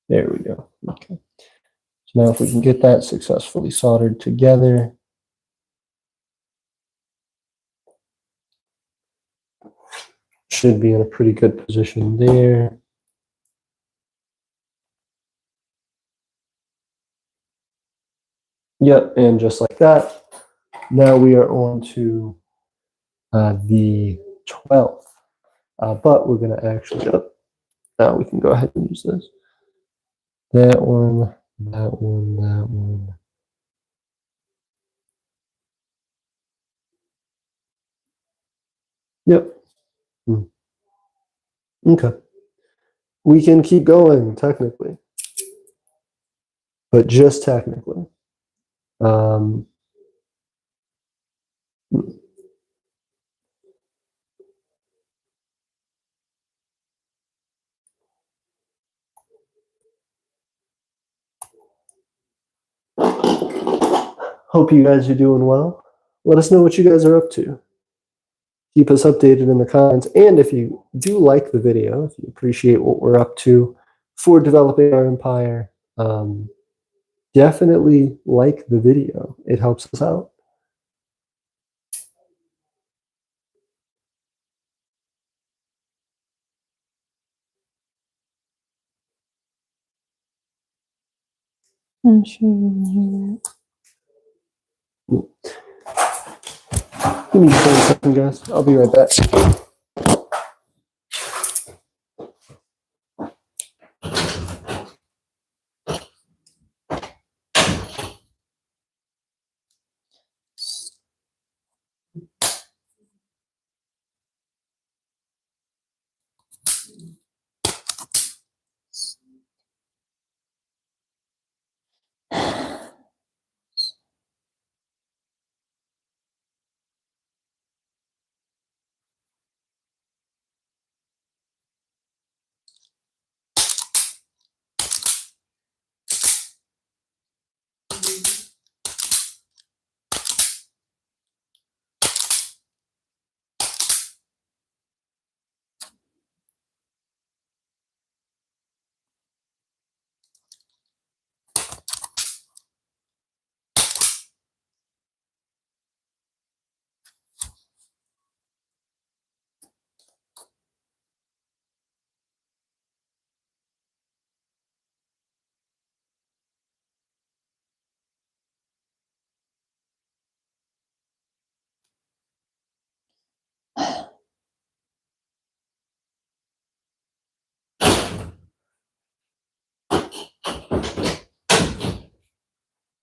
There we go. Okay. So now if we can get that successfully soldered together, should be in a pretty good position there. Yep, and just like that, Now we are on to the 12th, but we're going to actually, now we can go ahead and use this. That one, that one, that one. Yep. Okay. We can keep going, technically, but just technically. Hope you guys are doing well. Let us know what you guys are up to. Keep us updated in the comments. And if you do like the video, if you appreciate what we're up to for developing our empire, definitely like the video. It helps us out. I'm sure you can hear that. Give me just 1 second, guys. I'll be right back.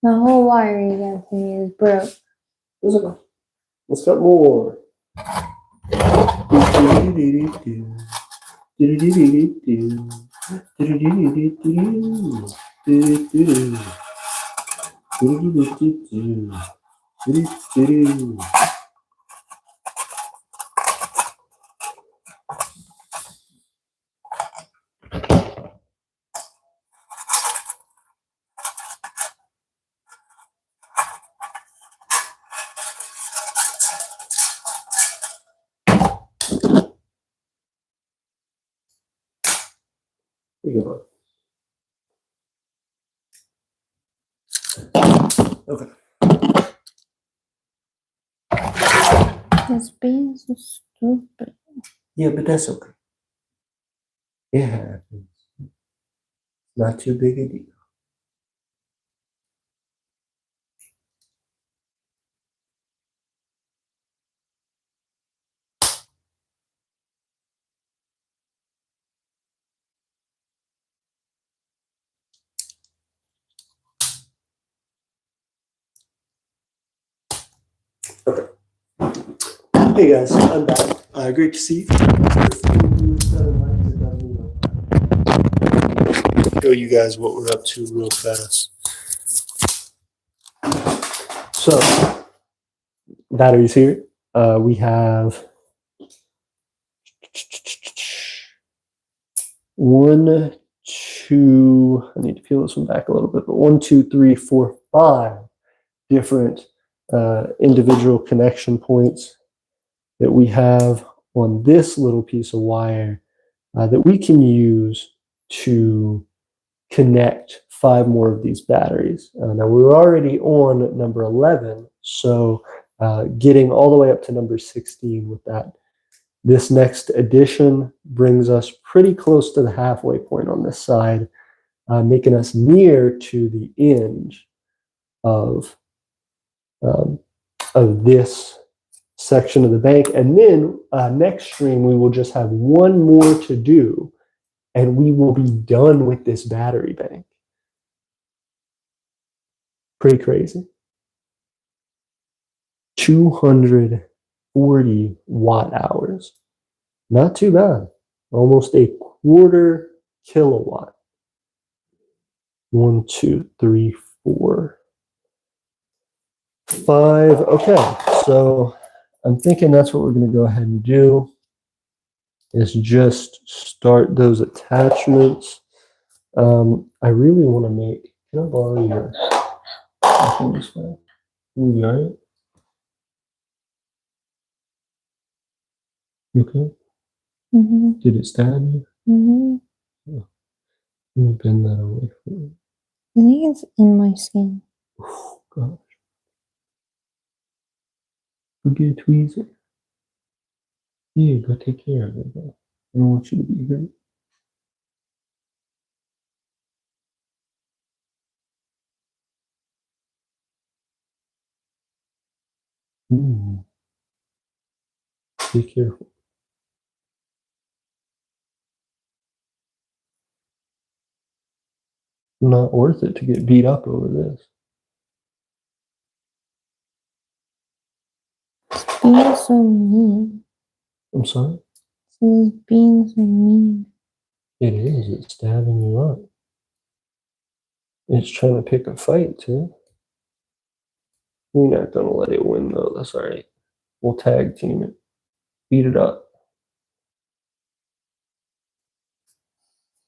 The whole wire you got to me is broke. Let's got more. Okay. It's being so stupid. Yeah, but that's okay. It happens. Not too big a deal. Okay. Hey guys, I'm back. Great to see you. Show you guys what we're up to real fast. So, batteries here. We have 1, 2. I need to peel this one back a little bit, but 1, 2, 3, 4, 5 different individual connection points that we have on this little piece of wire that we can use to connect 5 more of these batteries. Now we're already on number 11, so getting all the way up to number 16 with that. This next addition brings us pretty close to the halfway point on this side, making us near to the end of of this section of the bank. And then next stream, we will just have one more to do, and we will be done with this battery bank. Pretty crazy. 240 watt hours. Not too bad. Almost a quarter kilowatt. 1, 2, 3, 4, 5. Okay, so I'm thinking that's what we're going to go ahead and do, is just start those attachments. I really want to make, can I borrow your, you all right? You okay? Mm-hmm. Did it stab you? Mm-hmm. Oh, let me bend that away from you. I think it's in my skin. Oh, gosh. Go get a tweezer. Yeah, go take care of it. Bro. I don't want you to be hurt. Be careful. Not worth it to get beat up over this. Being so mean. I'm sorry? She's being so mean. It is. It's stabbing you up. It's trying to pick a fight, too. You're not going to let it win, though. That's all right. We'll tag team it. Beat it up.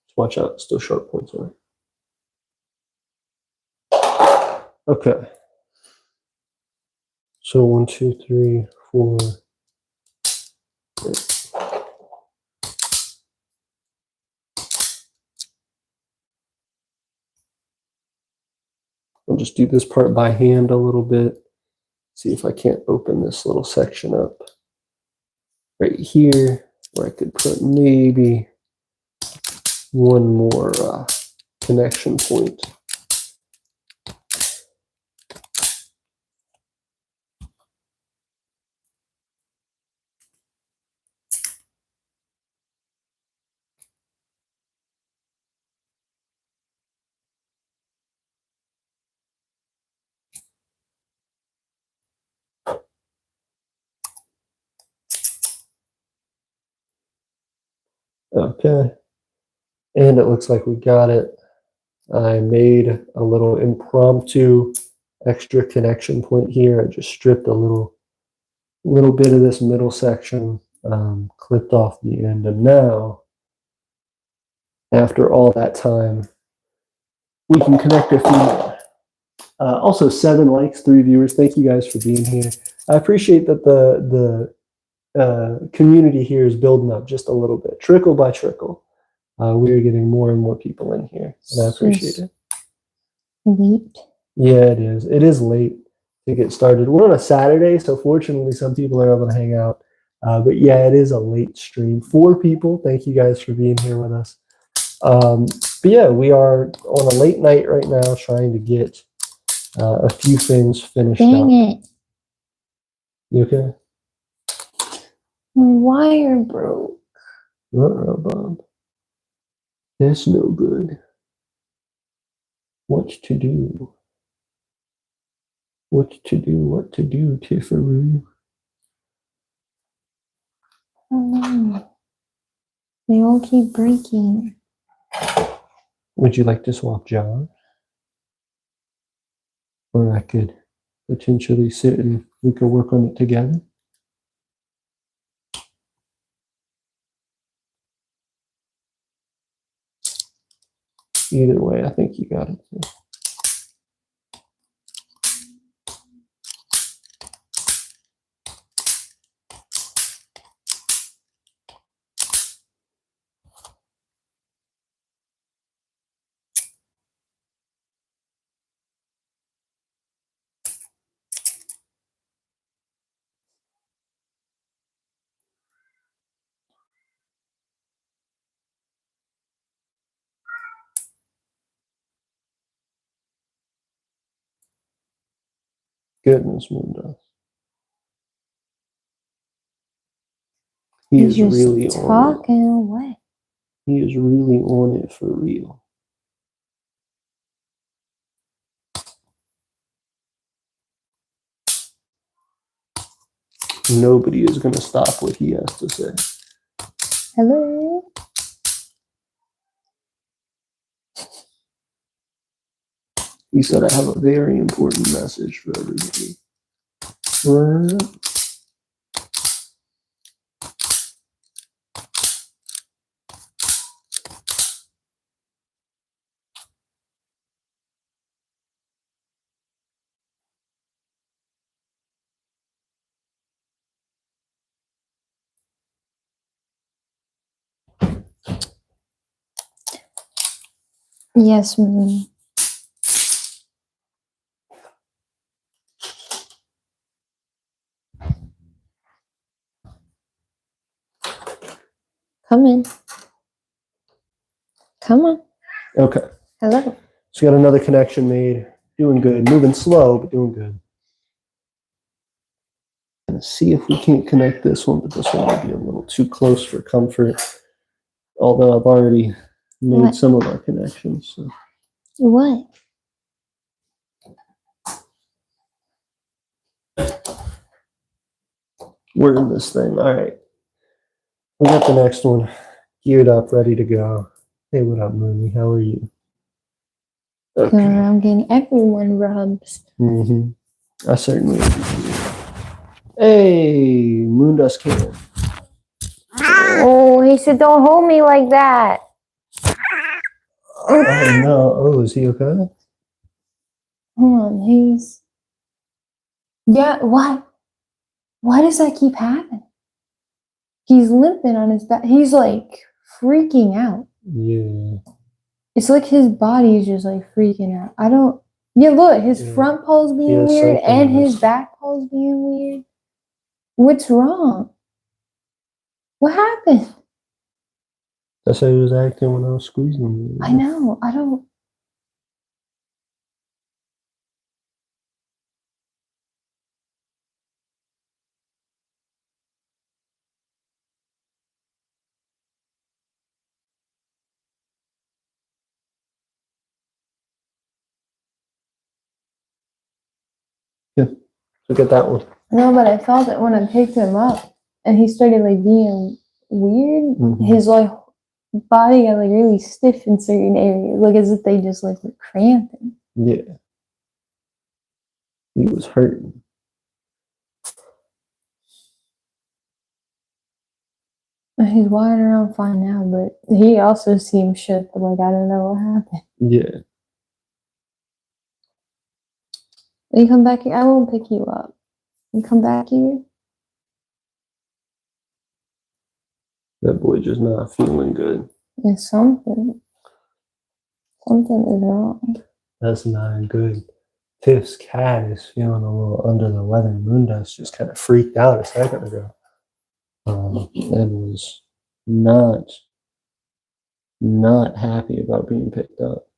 Just watch out. Still sharp points on it. Okay. So 1, 2, 3, 4. I'll just do this part by hand a little bit. See if I can't open this little section up right here, where I could put maybe one more connection point. Okay, and it looks like we got it. I made a little impromptu extra connection point here. I just stripped a little bit of this middle section, clipped off the end, and now, after all that time, we can connect a few more. Also, 7 likes, 3 viewers. Thank you guys for being here. I appreciate that the community here is building up just a little bit, trickle by trickle. We are getting more and more people in here, and I appreciate it. Late. Yeah, it is. It is late to get started. We're on a Saturday, so fortunately some people are able to hang out. But yeah, it is a late stream. 4 people. Thank you guys for being here with us. But yeah, we are on a late night right now trying to get a few things finished up. Dang it. You okay? My wire broke. Bob. That's no good. What to do? What to do? What to do, Tiffaroo? Oh no. They all keep breaking. Would you like to swap jobs? Or I could potentially sit and we could work on it together. Either way, I think you got it. Goodness, moon dust. He He's is just really on it. talking away. He is really on it for real. Nobody is going to stop what he has to say. Hello. He said, I have a very important message for everybody. Yes, ma'am. Come in. Come on. Okay. Hello. So got another connection made. Doing good. Moving slow, but doing good. Let's see if we can't connect this one, but this one might be a little too close for comfort. Although I've already made What? some of our connections. So. What? We're in this thing. All right. We got the next one geared up, ready to go. Hey, what up, Mooney? How are you? Okay. Going around getting everyone rubs. I certainly appreciate it. Hey, Moondust Can. Oh, he said, don't hold me like that. Oh, no. Oh, is he okay? Hold on, he's... Yeah, what? Why does that keep happening? He's limping on his back. He's like freaking out. Yeah. It's like his body is just like freaking out. I don't... Yeah, look, his front paws being weird and his back paws being weird. What's wrong? What happened? That's how he was acting when I was squeezing him. I know. I don't... Yeah. Look at that one. No, but I felt it when I picked him up and he started like being weird. His like body got like really stiff in certain areas, like as if they just like were cramping. Yeah. He was hurting. He's walking around fine now, but he also seems shook. Like I don't know what happened. Yeah. When you come back here, I won't pick you up. You come back here. That boy just not feeling good. There's something. Something is wrong. That's not good. Tiff's cat is feeling a little under the weather. Moondust just kind of freaked out a second ago. And was not happy about being picked up.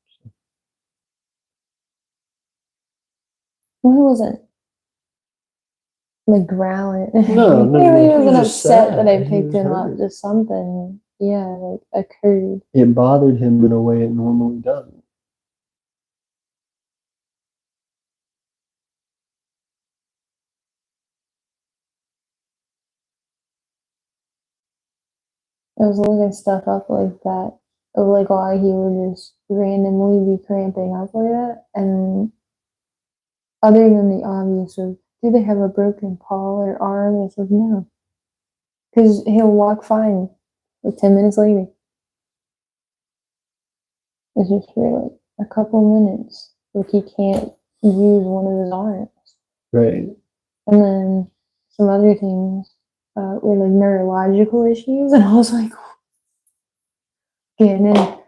What was it? Like growling. No, He he wasn't was just upset sad. that I He picked was him up. hurt. Just something, yeah, like occurred. It bothered him in a way it normally doesn't. I was looking stuff up like that, of like why he would just randomly be cramping up like that, and other than the obvious of, do they have a broken paw or arm? It's like, no. Because he'll walk fine like 10 minutes later. It's just for like a couple minutes. Like he can't use one of his arms. Right. And then some other things were like neurological issues. And I was like, getting into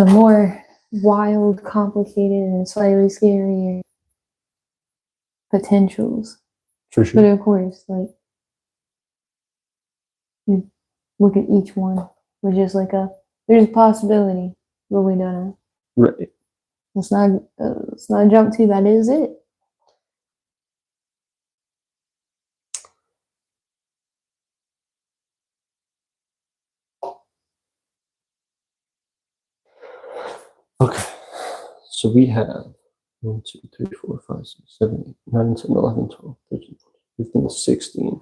more wild, complicated, and slightly scarier potentials. For sure. But of course, like, you look at each one with just like there's a possibility, but we don't know. Right. Let's not jump to that is it. Okay, so we have 1, 2, 3, 4, 5, 6, 7, 8, 9, 10, 11, 12, 13, 14, 15, 16.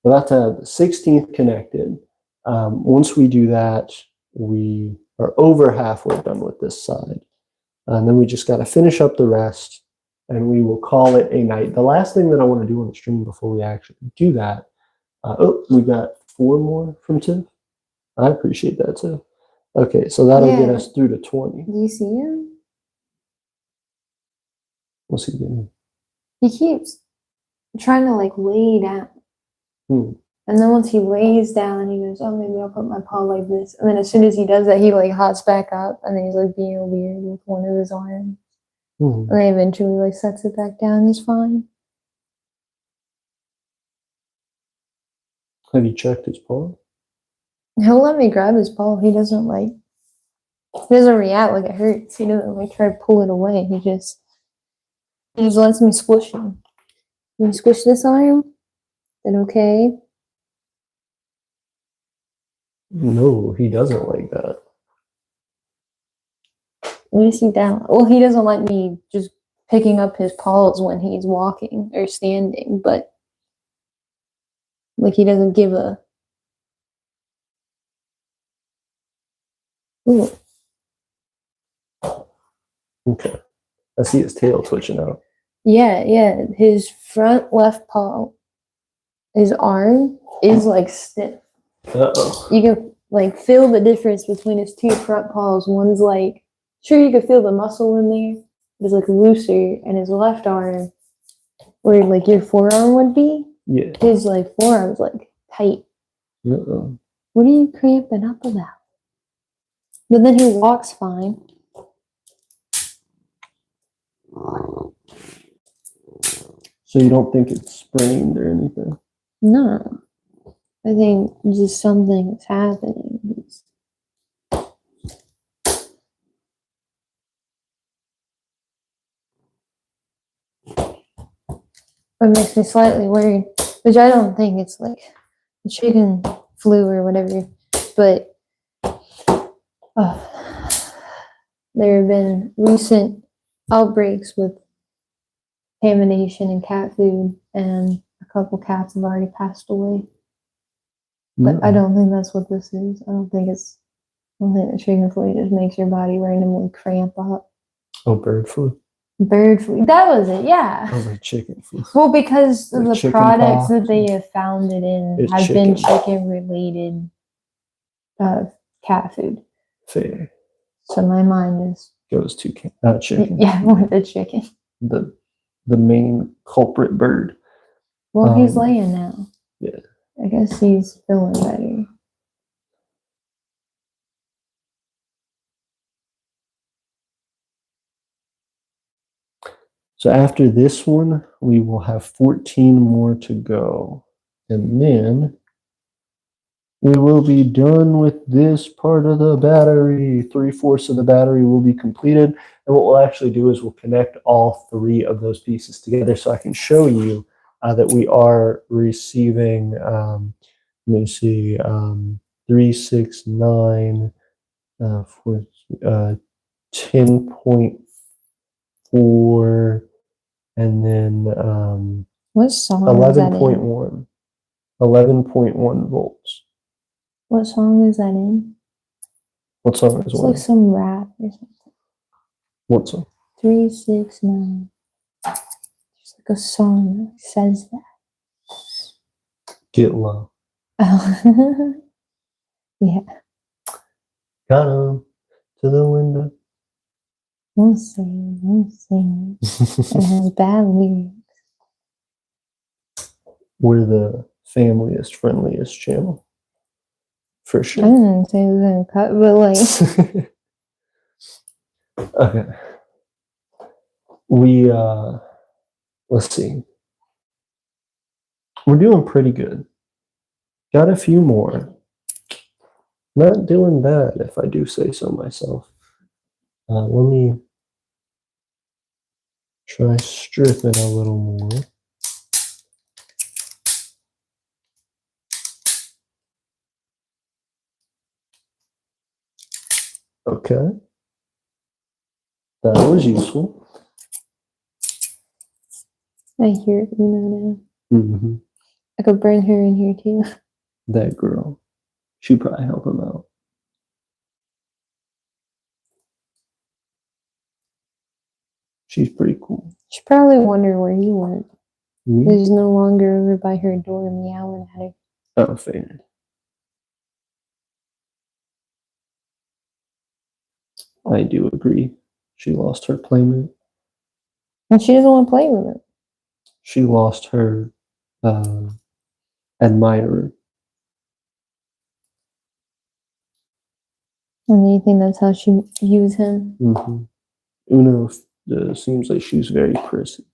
We're about to have the 16th connected. Once we do that, we are over halfway done with this side. And then we just got to finish up the rest, and we will call it a night. The last thing that I want to do on the stream before we actually do that, we got 4 more from Tiff. I appreciate that, Tiff. Okay, so that'll get us through to 20. Do you see him? What's he doing? He keeps trying to like lay down. And then once he lays down, he goes, oh, maybe I'll put my paw like this. And then as soon as he does that, he like hops back up, and then he's like being weird with one of his arms. And then eventually like sets it back down. He's fine. Have you checked his paw? He'll let me grab his paw. He doesn't react like it hurts. He doesn't like try to pull it away. He just lets me squish him. Can you squish this arm? Then okay? No, he doesn't like that. Let me see down. Well, he doesn't like me just picking up his paws when he's walking or standing, but like he doesn't give a. Ooh. Okay. I see his tail twitching out. Yeah. His front left paw, his arm is like stiff. Uh-oh. You can like feel the difference between his 2 front paws. One's like, sure, you can feel the muscle in there. It's like looser, and his left arm, where like your forearm would be, his like forearm's like tight. Uh-oh. What are you cramping up about? But then he walks fine. So you don't think it's sprained or anything? No. I think just something is happening. It makes me slightly worried, which I don't think it's like the chicken flu or whatever, but there have been recent outbreaks with contamination in cat food, and a couple cats have already passed away. But I don't think that's what this is. I don't think the chicken flu just makes your body randomly cramp up. Oh, bird flu? Bird flu. That was it, yeah. I was like chicken flu. Well, because Like the products pox. that they have found it in have been chicken-related cat food. Fair. So my mind goes to chicken. Yeah, more the chicken. The main culprit bird. Well, he's laying now. Yeah. I guess he's feeling better. So after this one, we will have 14 more to go. And then we will be done with this part of the battery. 3/4 of the battery will be completed. And what we'll actually do is we'll connect all 3 of those pieces together so I can show you that we are receiving, let me see, 3, 6, 9, 10.4, and then what song 11.1. 11.1 volts. What song is that in? What song is it's one? It's like some rap or something. What song? 3, 6, 9. It's like a song that says that. Get Low. Oh. Yeah. Got him to the window. Don't sing. It has bad lyrics. We're the familiest, friendliest channel. For sure. I didn't say it was gonna cut, but like. Okay. We, let's see. We're doing pretty good. Got a few more. Not doing bad, if I do say so myself. Let me try stripping a little more. Okay. That was useful. I hear Uno now. Mm-hmm. I could bring her in here too. That girl. She'd probably help him out. She's pretty cool. She probably wondered where he went. Mm-hmm. He's no longer over by her door meowing at her. Oh, faded. I do agree. She lost her playmate. And she doesn't want to play with it. She lost her admirer. And you think that's how she views him? Mm-hmm. Uno seems like she's very prissy.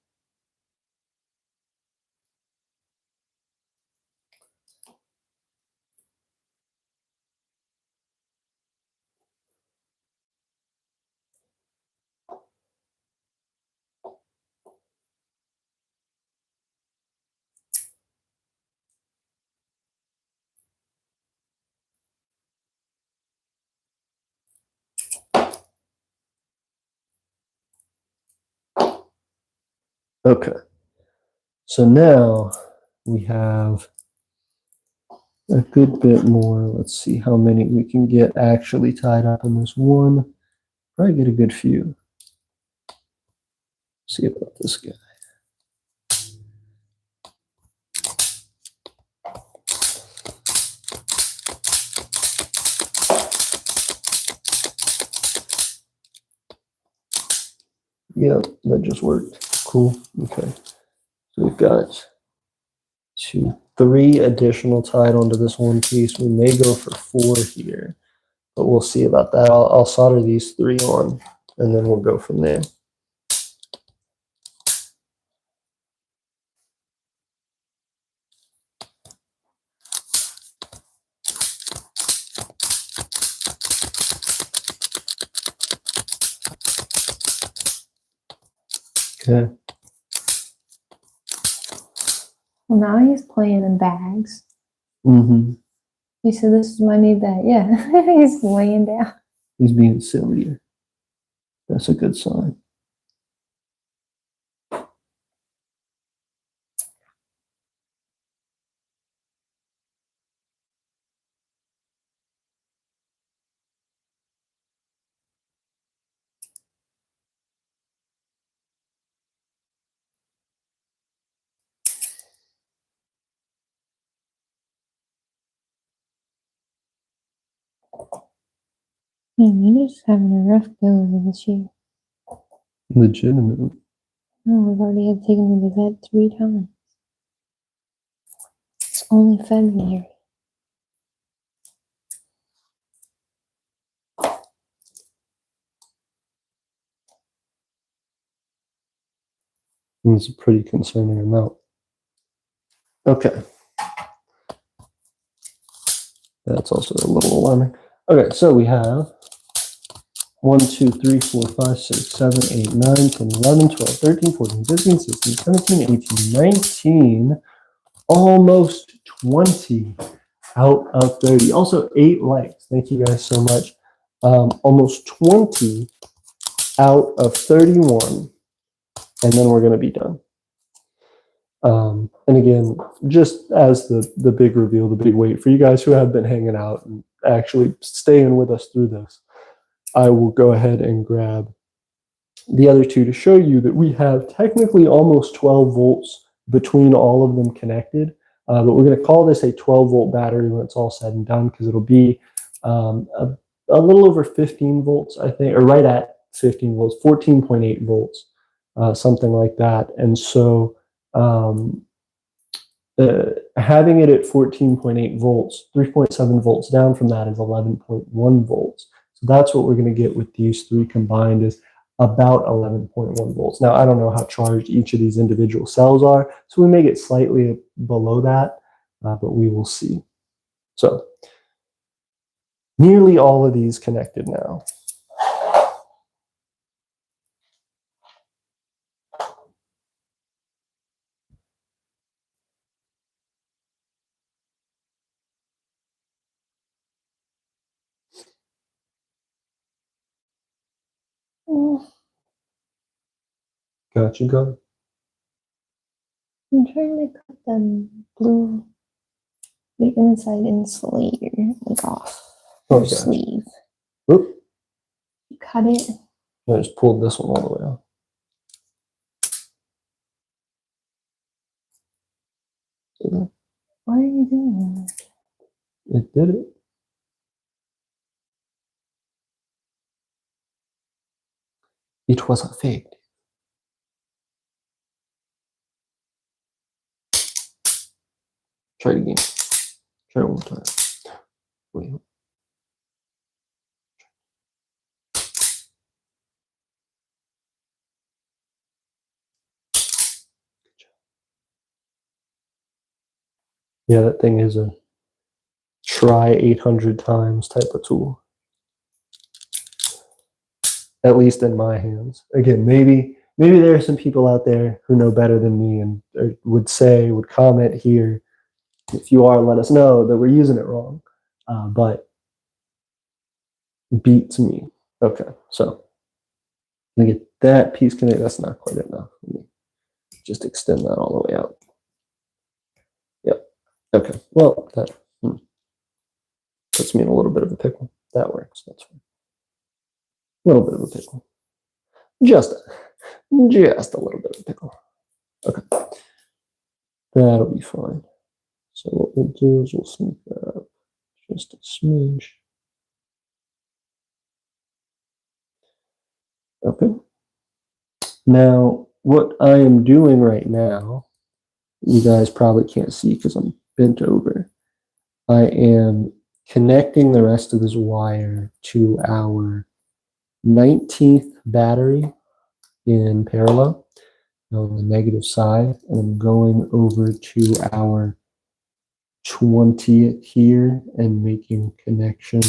Okay. So now we have a good bit more. Let's see how many we can get actually tied up in this one. Probably get a good few. See about this guy. Yep, that just worked. Cool. Okay. So we've got 3 additional tied onto this one piece. We may go for 4 here, but we'll see about that. I'll solder these 3 on, and then we'll go from there. Okay. Well, now he's playing in bags. Mm-hmm. He said, "This is my new bag." Yeah, he's laying down. He's being sillier. That's a good sign. Man, you're just having a rough go of it this year. Legitimate. Oh, I've already had taken to the vet 3 times. It's only February. It's a pretty concerning amount. Okay. That's also a little alarming. Okay, so we have 1, 2, 3, 4, 5, 6, 7, 8, 9, 10, 11, 12, 13, 14, 15, 16, 17, 18, 19, almost 20 out of 30. Also 8 likes. Thank you guys so much. Almost 20 out of 31. And then we're going to be done. And again, just as the big reveal, the big wait for you guys who have been hanging out and actually staying with us through this, I will go ahead and grab the other 2 to show you that we have technically almost 12 volts between all of them connected. But we're going to call this a 12-volt battery when it's all said and done, because it'll be a little over 15 volts, I think, or right at 15 volts, 14.8 volts, something like that. And so having it at 14.8 volts, 3.7 volts down from that is 11.1 volts. So that's what we're going to get with these 3 combined, is about 11.1 volts. Now, I don't know how charged each of these individual cells are, so we may get slightly below that, but we will see. So nearly all of these connected now. Gotcha, go. I'm trying to cut the blue, the inside insulator like off Oh, your gotcha. sleeve. Oop. Cut it. I just pulled this one all the way out. Why are you doing that? It did it. It was a fake. Try it again. Try it one more time. Wait. Yeah, that thing is a try 800 times type of tool. At least in my hands. Again, maybe there are some people out there who know better than me and would comment here. If you are, let us know that we're using it wrong. But beats me. Okay, so let me get that piece connected. That's not quite enough. Let me just extend that all the way out. Yep. Okay. Well, that puts me in a little bit of a pickle. That works. That's fine. A little bit of a pickle. Just a little bit of a pickle. Okay. That'll be fine. So what we'll do is we'll sneak that up just a smidge. Okay. Now, what I am doing right now, you guys probably can't see because I'm bent over. I am connecting the rest of this wire to our 19th battery in parallel on the negative side, and I'm going over to our 20th here and making connection.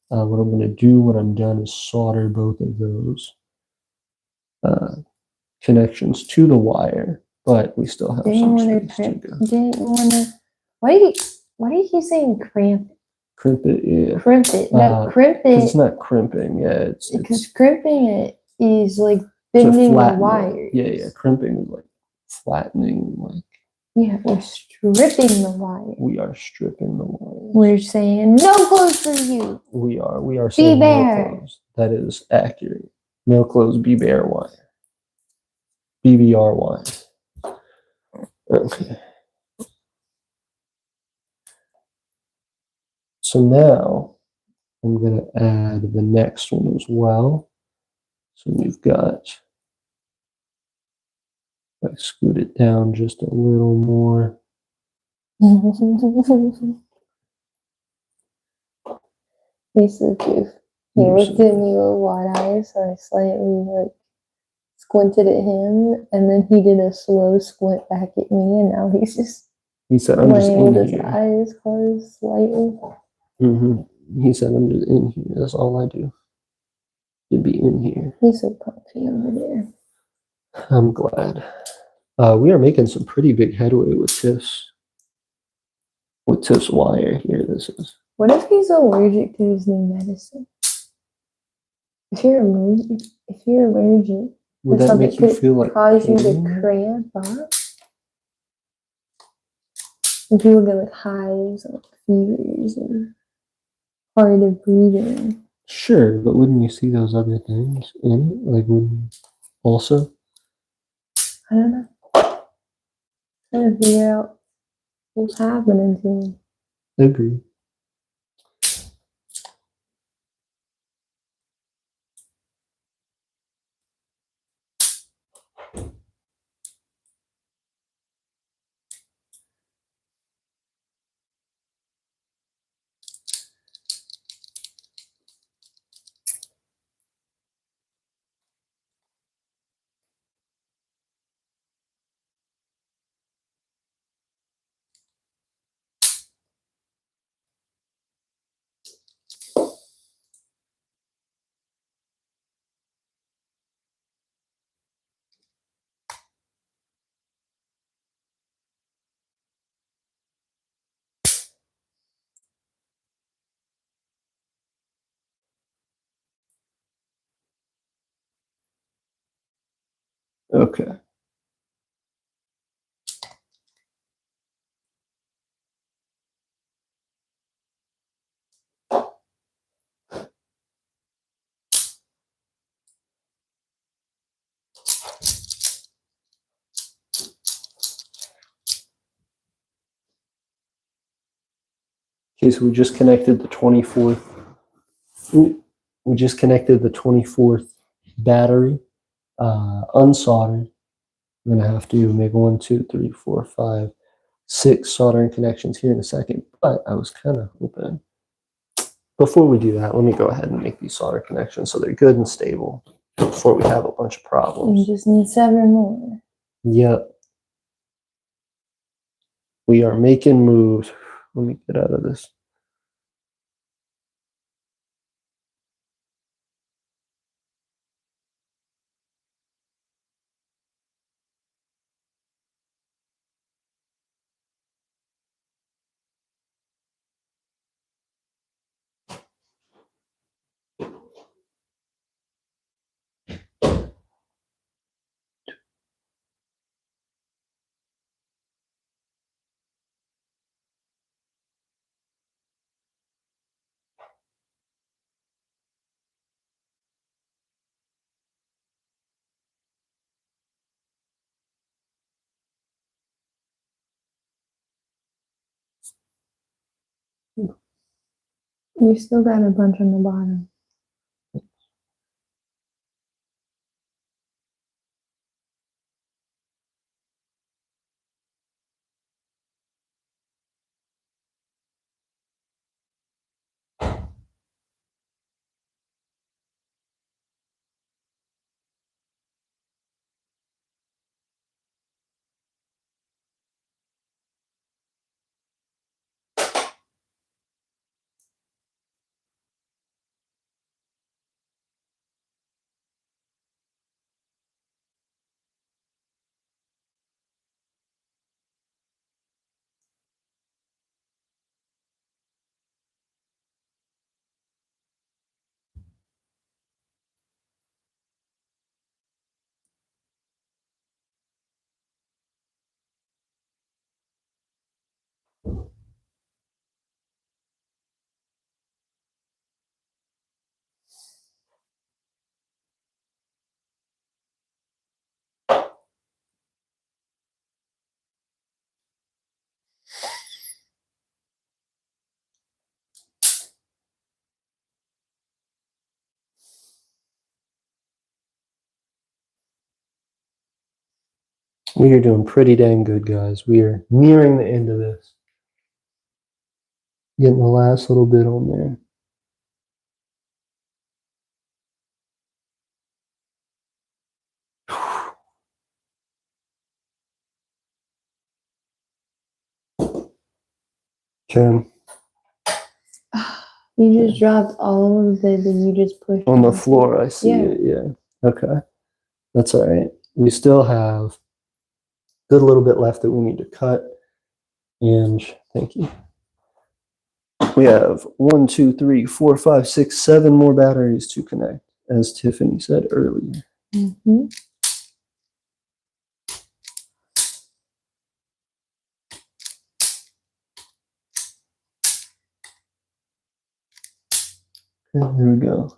What I'm going to do when I'm done is solder both of those connections to the wire, but we still have some space to go. Didn't you want to? Why do you keep saying cramp? Crimp it, yeah. Crimp it. No, crimp it. It's not crimping, yeah. Because crimping it is like bending the wire. Yeah. Crimping is like flattening, like. Yeah, we're stripping the wire. We are stripping the wire. We're saying no clothes for you. We are saying no clothes. That is accurate. No clothes, be bare wire. BBR wire. Okay. So now I'm going to add the next one as well. So we've got, I scoot it down just a little more. He's so cute. He looked at me with wide eyes, so I slightly squinted at him, and then he did a slow squint back at me, and now he's just laying with his eyes closed slightly. He said, I'm just in here. That's all I do. To be in here. He's so comfy over there. I'm glad. We are making some pretty big headway with Tiff's wire here. This is. What if he's allergic to his new medicine? If you're allergic, would that make you feel like cause you to cramp up? And people get like hives and fevers and hard of breathing. Sure, but wouldn't you see those other things in it? Like, wouldn't also? I don't know. Trying to figure out what's happening to him. I agree. Okay. Okay, so we just connected the 24th. We just connected the 24th battery, unsoldered. I'm gonna have to make 1, 2, 3, 4, 5, 6 soldering connections here in a second. But I was kind of hoping. Before we do that, let me go ahead and make these solder connections so they're good and stable before we have a bunch of You problems. just need 7 more. Yep. We are making moves. Let me get out of this. You still got a bunch on the bottom. We are doing pretty dang good, guys. We are nearing the end of this. Getting the last little bit on there. Okay. You just dropped all of the that you just pushed On the onto. floor, I see Yeah. it. Yeah. Okay. That's all right. We still have a good little bit left that we need to cut. And thank you. We have 1, 2, 3, 4, 5, 6, 7 more batteries to connect, as Tiffany said earlier. Mm-hmm. Okay, here we go.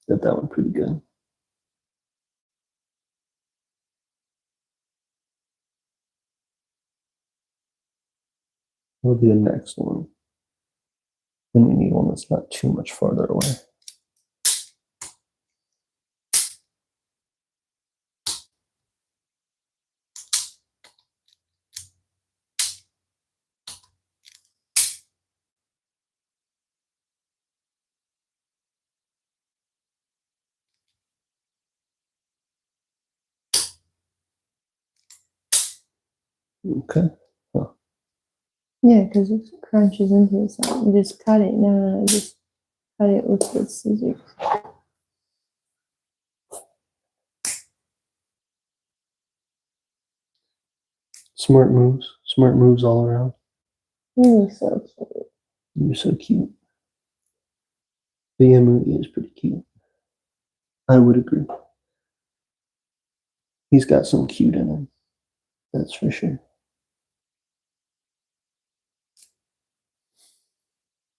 Got that one pretty good. What will be the next one? Then we need one that's not too much farther away. Okay. Huh. Yeah, because it crunches into something. You just cut it. No, just cut it with the scissors. Smart moves all around. You're so cute. You're so cute. The Yamuni is pretty cute. I would agree. He's got some cute in him. That's for sure.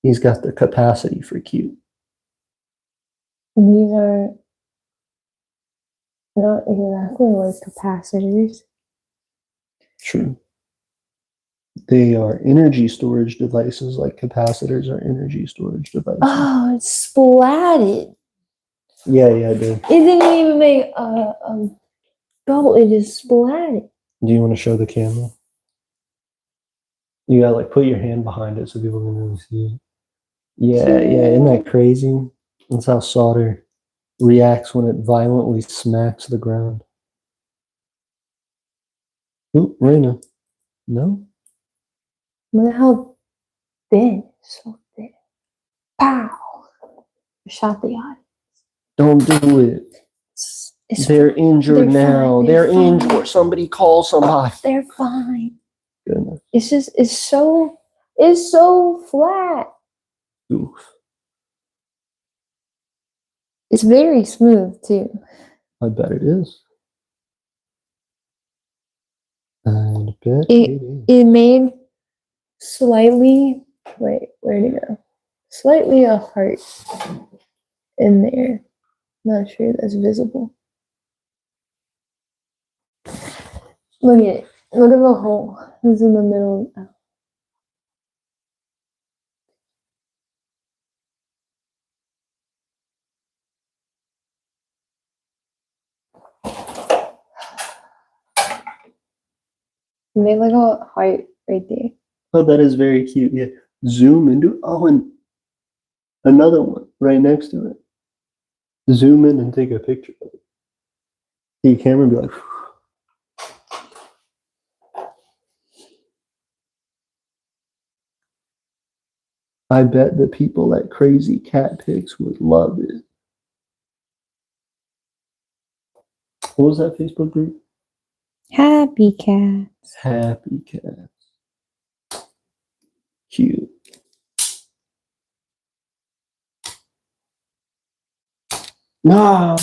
He's got the capacity for cute. These are not exactly like capacitors. True. They are energy storage devices like capacitors are energy storage devices. Oh, it's splatted. Yeah, dude. It didn't even make a bubble. It just splatted. Do you want to show the camera? You gotta like put your hand behind it so people can really see it. Yeah, isn't that crazy? That's how solder reacts when it violently smacks the ground. Oop, Raina. No? Look at how thin. So thin. Pow! Shot the audience. Don't do it. They're injured now. They're injured. Somebody call somebody. They're fine. Goodness. It's so flat. Oof. It's very smooth too. I bet it is. I bet it is. It made slightly, wait, where'd it go? Slightly a heart in there. Not sure that's visible. Look at it. Look at the hole. It's in the middle. It made like a heart right there. Oh, that is very cute. Yeah. Zoom into. Oh, and another one right next to it. Zoom in and take a picture of it. The camera be like. I bet the people at Crazy Cat Pics would love it. What was that Facebook group? Happy cats. Happy Cats. Cute. Nah.